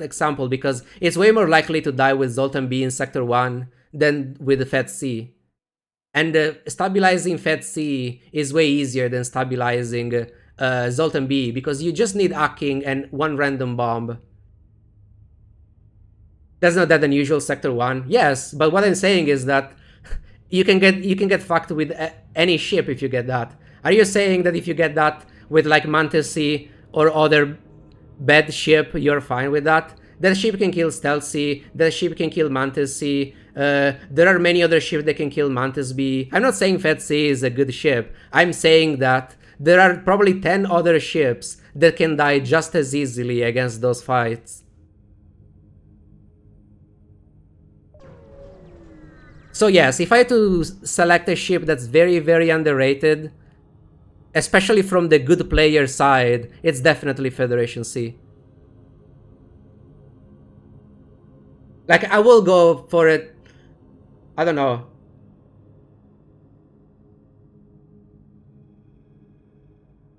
example, because it's way more likely to die with Zoltan B in Sector 1 than with the FTC. And stabilizing FTC is way easier than stabilizing Zoltan B, because you just need hacking and one random bomb. That's not that unusual, Sector 1. Yes, but what I'm saying is that you can get fucked with any ship if you get that. Are you saying that if you get that with like Mantis C or other bad ship, you're fine with that? That ship can kill Stealth C, that ship can kill Mantis C, there are many other ships that can kill Mantis B. I'm not saying Fed C is a good ship, I'm saying that there are probably 10 other ships that can die just as easily against those fights. So yes, if I had to select a ship that's very, very underrated, especially from the good player side, it's definitely Federation C. Like, I will go for it, I don't know.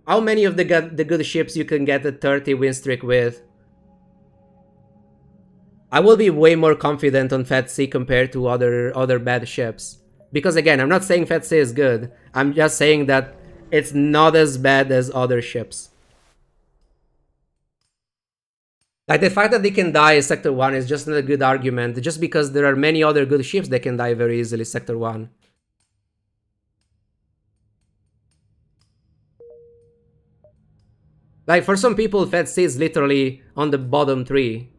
How many of the good ships you can get a 30 win streak with? I will be way more confident on FTC compared to other bad ships. Because again, I'm not saying FTC is good. I'm just saying that it's not as bad as other ships. Like, the fact that they can die in Sector 1 is just not a good argument, just because there are many other good ships that can die very easily Sector 1. Like, for some people, FTC is literally on the bottom 3.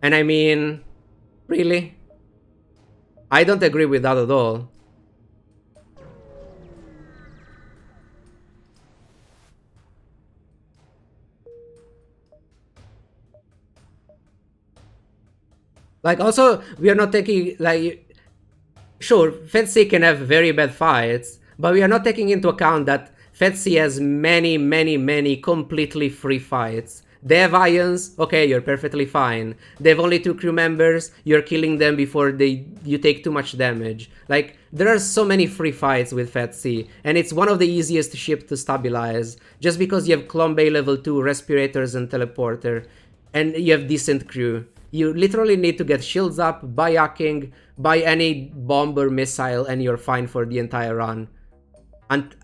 And I mean, really? I don't agree with that at all. Like, also, we are not taking, like, sure, FTC can have very bad fights, but we are not taking into account that FTC has many completely free fights They have ions, okay, you're perfectly fine. They have only 2 crew members, you're killing them before you take too much damage. Like, there are so many free fights with FTC, and it's one of the easiest ships to stabilize, just because you have Clone Bay level 2, respirators and teleporter, and you have decent crew. You literally need to get shields up, buy hacking, buy any bomb or missile, and you're fine for the entire run. And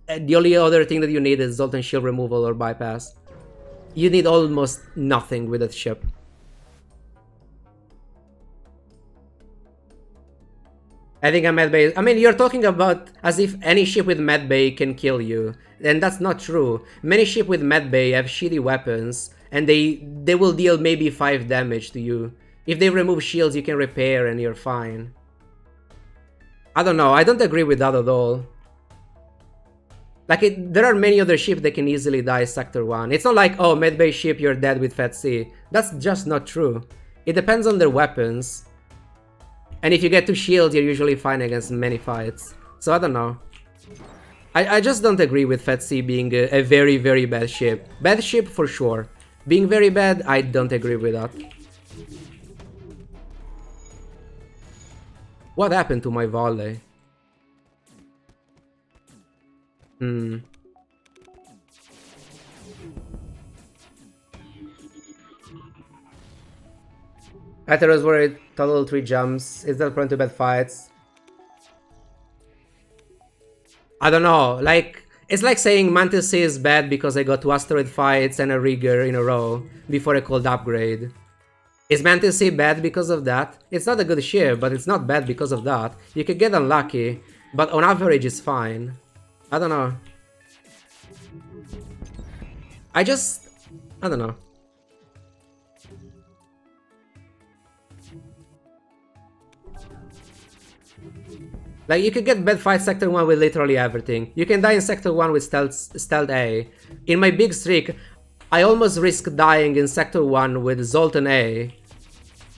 the only other thing that you need is Zoltan shield removal or bypass. You need almost nothing with that ship. I think a medbay. I mean, you're talking about as if any ship with medbay can kill you, and that's not true. Many ships with medbay have shitty weapons, and they will deal maybe 5 damage to you. If they remove shields, you can repair, and you're fine. I don't know. I don't agree with that at all. Like, there are many other ships that can easily die Sector 1. It's not like, oh, medbay ship, you're dead with FTC. That's just not true. It depends on their weapons. And if you get 2 shields, you're usually fine against many fights. So I don't know. I just don't agree with FTC being a very, very bad ship. Bad ship for sure. Being very bad, I don't agree with that. What happened to my volley? Ether was worried, total 3 jumps. Is that prone to bad fights? I don't know. Like, it's like saying Mantis C is bad because I got 2 asteroid fights and a rigger in a row before I called upgrade. Is Mantis C bad because of that? It's not a good ship, but it's not bad because of that. You could get unlucky, but on average it's fine. I don't know. I don't know. Like, you could get bad fight Sector 1 with literally everything. You can die in Sector 1 with Stealth A. In my big streak, I almost risked dying in Sector 1 with Zoltan A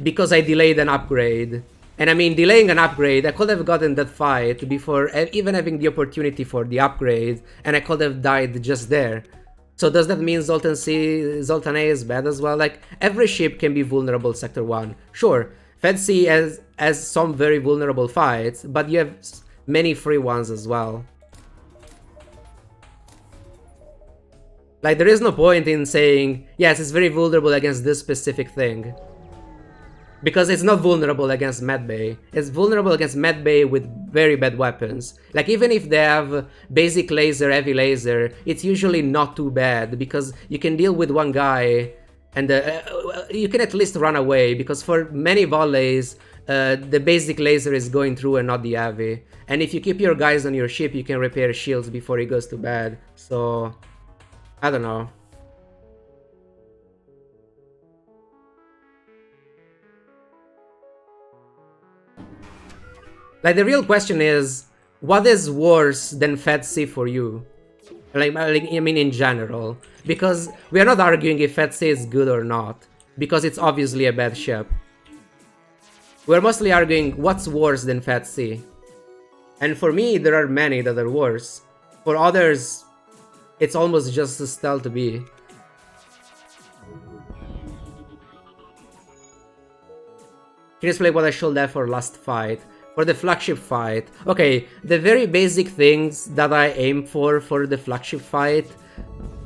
because I delayed an upgrade. And I mean, delaying an upgrade, I could have gotten that fight before even having the opportunity for the upgrade, and I could have died just there. So does that mean Zoltan A is bad as well? Like, every ship can be vulnerable Sector 1. Sure, Fed C has some very vulnerable fights, but you have many free ones as well. Like, there is no point in saying, yes, it's very vulnerable against this specific thing. Because it's not vulnerable against medbay. It's vulnerable against medbay with very bad weapons. Like, even if they have basic laser, heavy laser, it's usually not too bad because you can deal with one guy and you can at least run away, because for many volleys, the basic laser is going through and not the heavy. And if you keep your guys on your ship, you can repair shields before he goes to bed. So, I don't know. Like, the real question is, what is worse than Fed C for you? Like, I mean, in general. Because we are not arguing if Fed C is good or not, because it's obviously a bad ship. We're mostly arguing what's worse than Fed C. And for me, there are many that are worse. For others, it's almost just a stealth B. Can you explain what I should have for last fight? For the flagship fight. Okay, the very basic things that I aim for the flagship fight,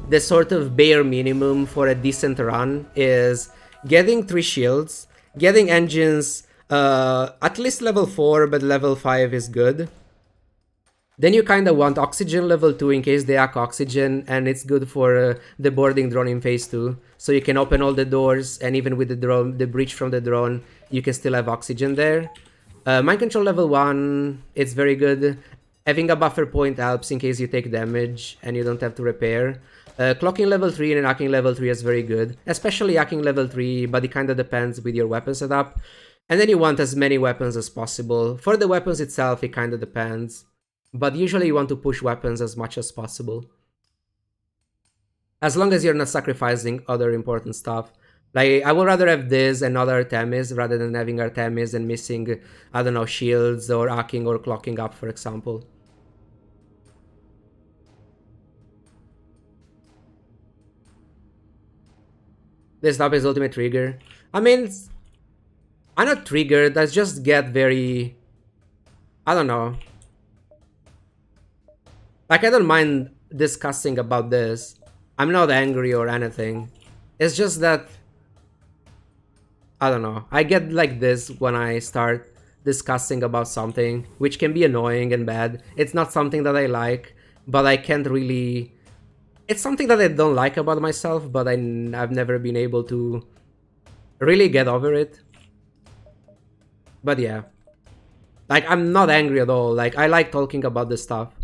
the sort of bare minimum for a decent run, is getting 3 shields, getting engines at least level 4, but level 5 is good. Then you kinda want oxygen level 2 in case they hack oxygen, and it's good for the boarding drone in phase 2. So you can open all the doors, and even with the drone, the breach from the drone, you can still have oxygen there. Mind control level 1, it's very good. Having a buffer point helps in case you take damage and you don't have to repair. Clocking level 3 and hacking level 3 is very good. Especially hacking level 3, but it kinda depends with your weapon setup. And then you want as many weapons as possible. For the weapons itself, it kinda depends. But usually you want to push weapons as much as possible. As long as you're not sacrificing other important stuff. Like, I would rather have this and not Artemis rather than having Artemis and missing, I don't know, shields or hacking or clocking up, for example. This stop his ultimate trigger. I mean, I'm not triggered, I just get very... I don't know. Like, I don't mind discussing about this. I'm not angry or anything. It's just that... I don't know. I get like this when I start discussing about something, which can be annoying and bad. It's not something that I like, but I can't really... It's something that I don't like about myself, but I've never been able to really get over it. But yeah. Like, I'm not angry at all. Like, I like talking about this stuff.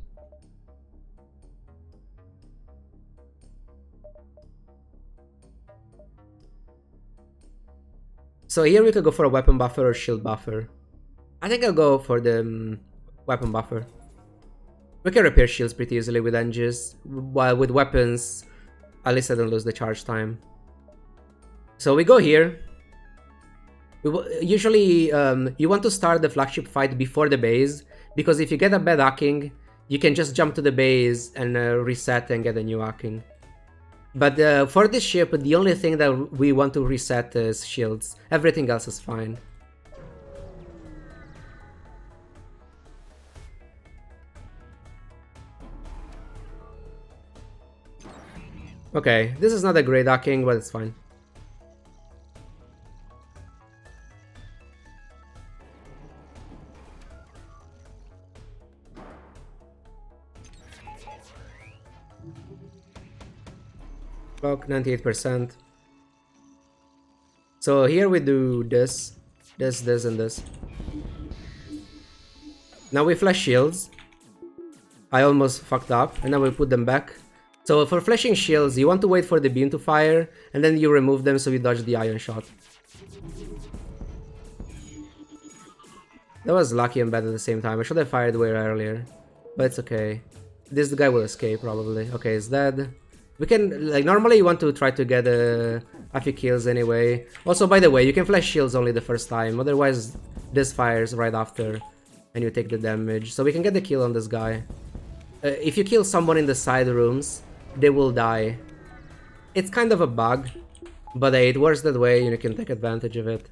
So here we could go for a weapon buffer or shield buffer. I think I'll go for the weapon buffer. We can repair shields pretty easily with enges, while with weapons, at least I don't lose the charge time. So we go here. Usually, you want to start the flagship fight before the base, because if you get a bad hacking, you can just jump to the base and reset and get a new hacking. But for this ship, the only thing that we want to reset is shields. Everything else is fine. Okay, this is not a great hacking, but it's fine. Clock 98%. So here we do this, and this. Now we flash shields. I almost fucked up, and now we put them back. So for flashing shields, you want to wait for the beam to fire, and then you remove them so you dodge the ion shot. That was lucky and bad at the same time. I should have fired way earlier, but it's okay. This guy will escape probably. Okay, he's dead. We can, like, normally you want to try to get a few kills anyway. Also, by the way, you can flash shields only the first time, otherwise this fires right after and you take the damage. So we can get the kill on this guy. If you kill someone in the side rooms, they will die. It's kind of a bug, but it works that way and you can take advantage of it.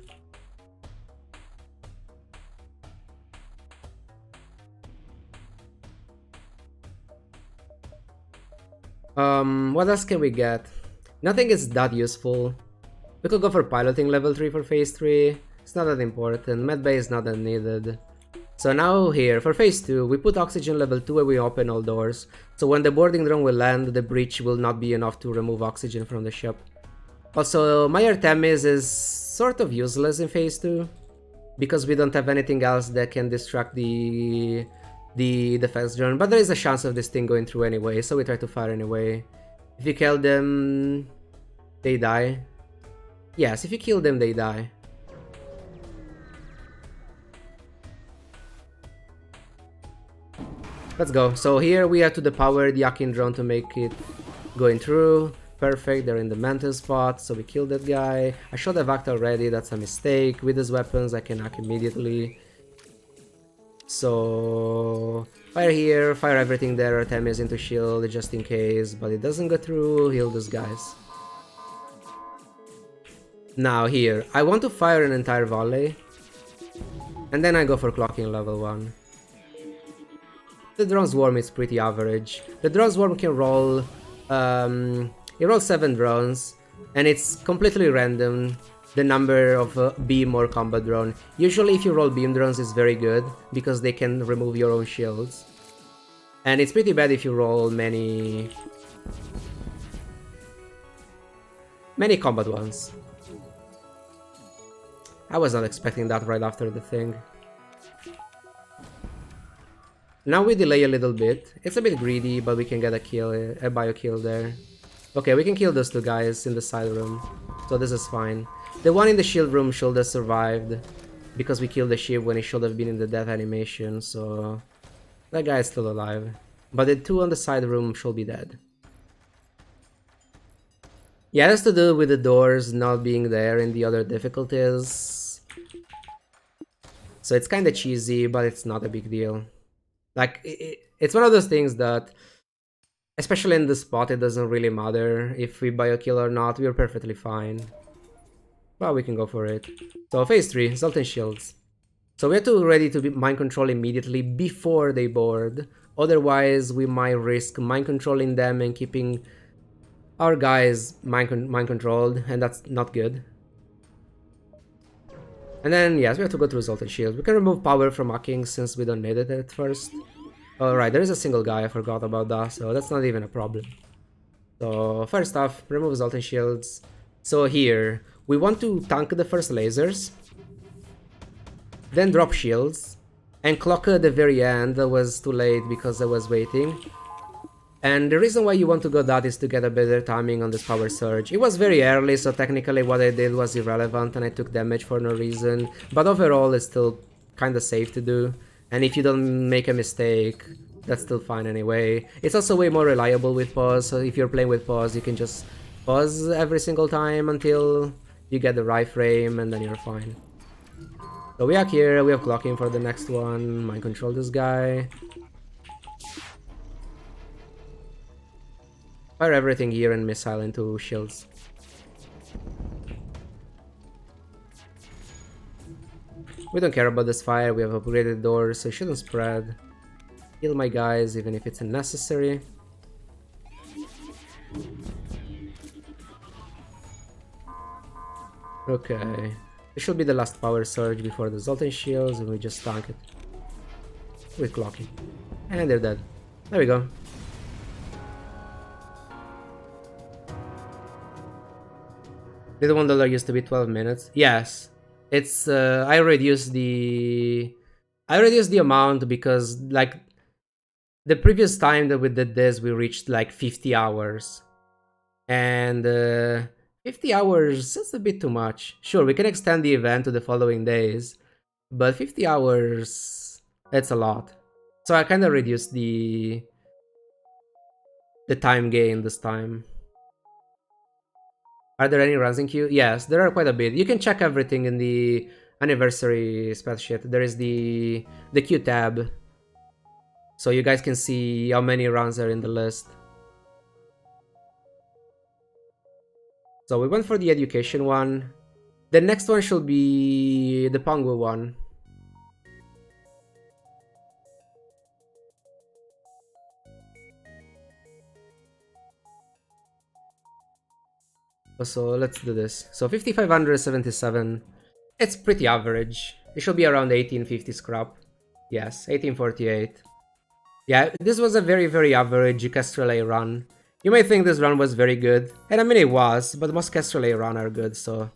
What else can we get? Nothing is that useful. We could go for piloting level 3 for phase 3. It's not that important. Medbay is not that needed. So now here, for phase 2, we put oxygen level 2 and we open all doors. So when the boarding drone will land, the breach will not be enough to remove oxygen from the ship. Also, my Artemis is sort of useless in phase 2, because we don't have anything else that can distract the defense drone. But there is a chance of this thing going through anyway, so we try to fire anyway. If you kill them, they die. Yes, if you kill them, they die. Let's go. So here we have to depower the Yakin drone to make it going through. Perfect, they're in the mantle spot, so we killed that guy. I should have hacked already, that's a mistake. With these weapons I can hack immediately. So fire here, fire everything there, Artemis into shield just in case, but it doesn't go through, heal those guys. Now here, I want to fire an entire volley, and then I go for clocking level 1. The drone swarm is pretty average. The drone swarm can roll, it rolls 7 drones, and it's completely random, the number of beam or combat drone. Usually if you roll beam drones it's very good, because they can remove your own shields. And it's pretty bad if you roll many combat ones. I was not expecting that right after the thing. Now we delay a little bit. It's a bit greedy, but we can get a kill, a bio kill there. Okay, we can kill those 2 guys in the side room, so this is fine. The one in the shield room should have survived, because we killed the ship when he should have been in the death animation, so that guy is still alive. But the 2 on the side room should be dead. Yeah, it has to do with the doors not being there in the other difficulties. So it's kinda cheesy, but it's not a big deal. Like, it's one of those things that Especially in this spot, it doesn't really matter if we buy a kill or not, we're perfectly fine. Well, we can go for it. So phase 3, Zoltan Shields. So we have to ready to be mind control immediately before they board. Otherwise, we might risk mind controlling them and keeping our guys mind controlled, and that's not good. And then, yes, we have to go through Zoltan Shield. We can remove power from hacking since we don't need it at first. Alright, there is a single guy, I forgot about that, so that's not even a problem. So, first off, remove Zoltan Shields. So here, we want to tank the first lasers, then drop shields, and clock at the very end. That was too late because I was waiting. And the reason why you want to go that is to get a better timing on this power surge. It was very early, so technically what I did was irrelevant and I took damage for no reason. But overall, it's still kinda safe to do. And if you don't make a mistake, that's still fine anyway. It's also way more reliable with pause, so if you're playing with pause, you can just pause every single time until you get the right frame and then you're fine. So we are here, we have clocking for the next one, mind control this guy. Fire everything here and missile into shields. We don't care about this fire, we have upgraded doors, so it shouldn't spread. Heal my guys even if it's unnecessary. Okay. This should be the last power surge before the Zoltan shields and we just tank it. With clocking. And they're dead. There we go. Did $1 used to be 12 minutes? Yes. It's I reduced the amount because like the previous time that we did this we reached like 50 hours. And 50 hours, that's a bit too much. Sure, we can extend the event to the following days, but 50 hours, that's a lot. So I kind of reduced the time gain this time. Are there any runs in queue? Yes, there are quite a bit. You can check everything in the anniversary spreadsheet. There is the queue tab, so you guys can see how many runs are in the list. So we went for the education one. The next one should be the Pangu one. So let's do this. So 5577. It's pretty average. It should be around 1850 scrap. Yes, 1848. Yeah, this was a very, very average Kestrel A run. You may think this run was very good, and I mean it was, but most Kestrel A run are good, so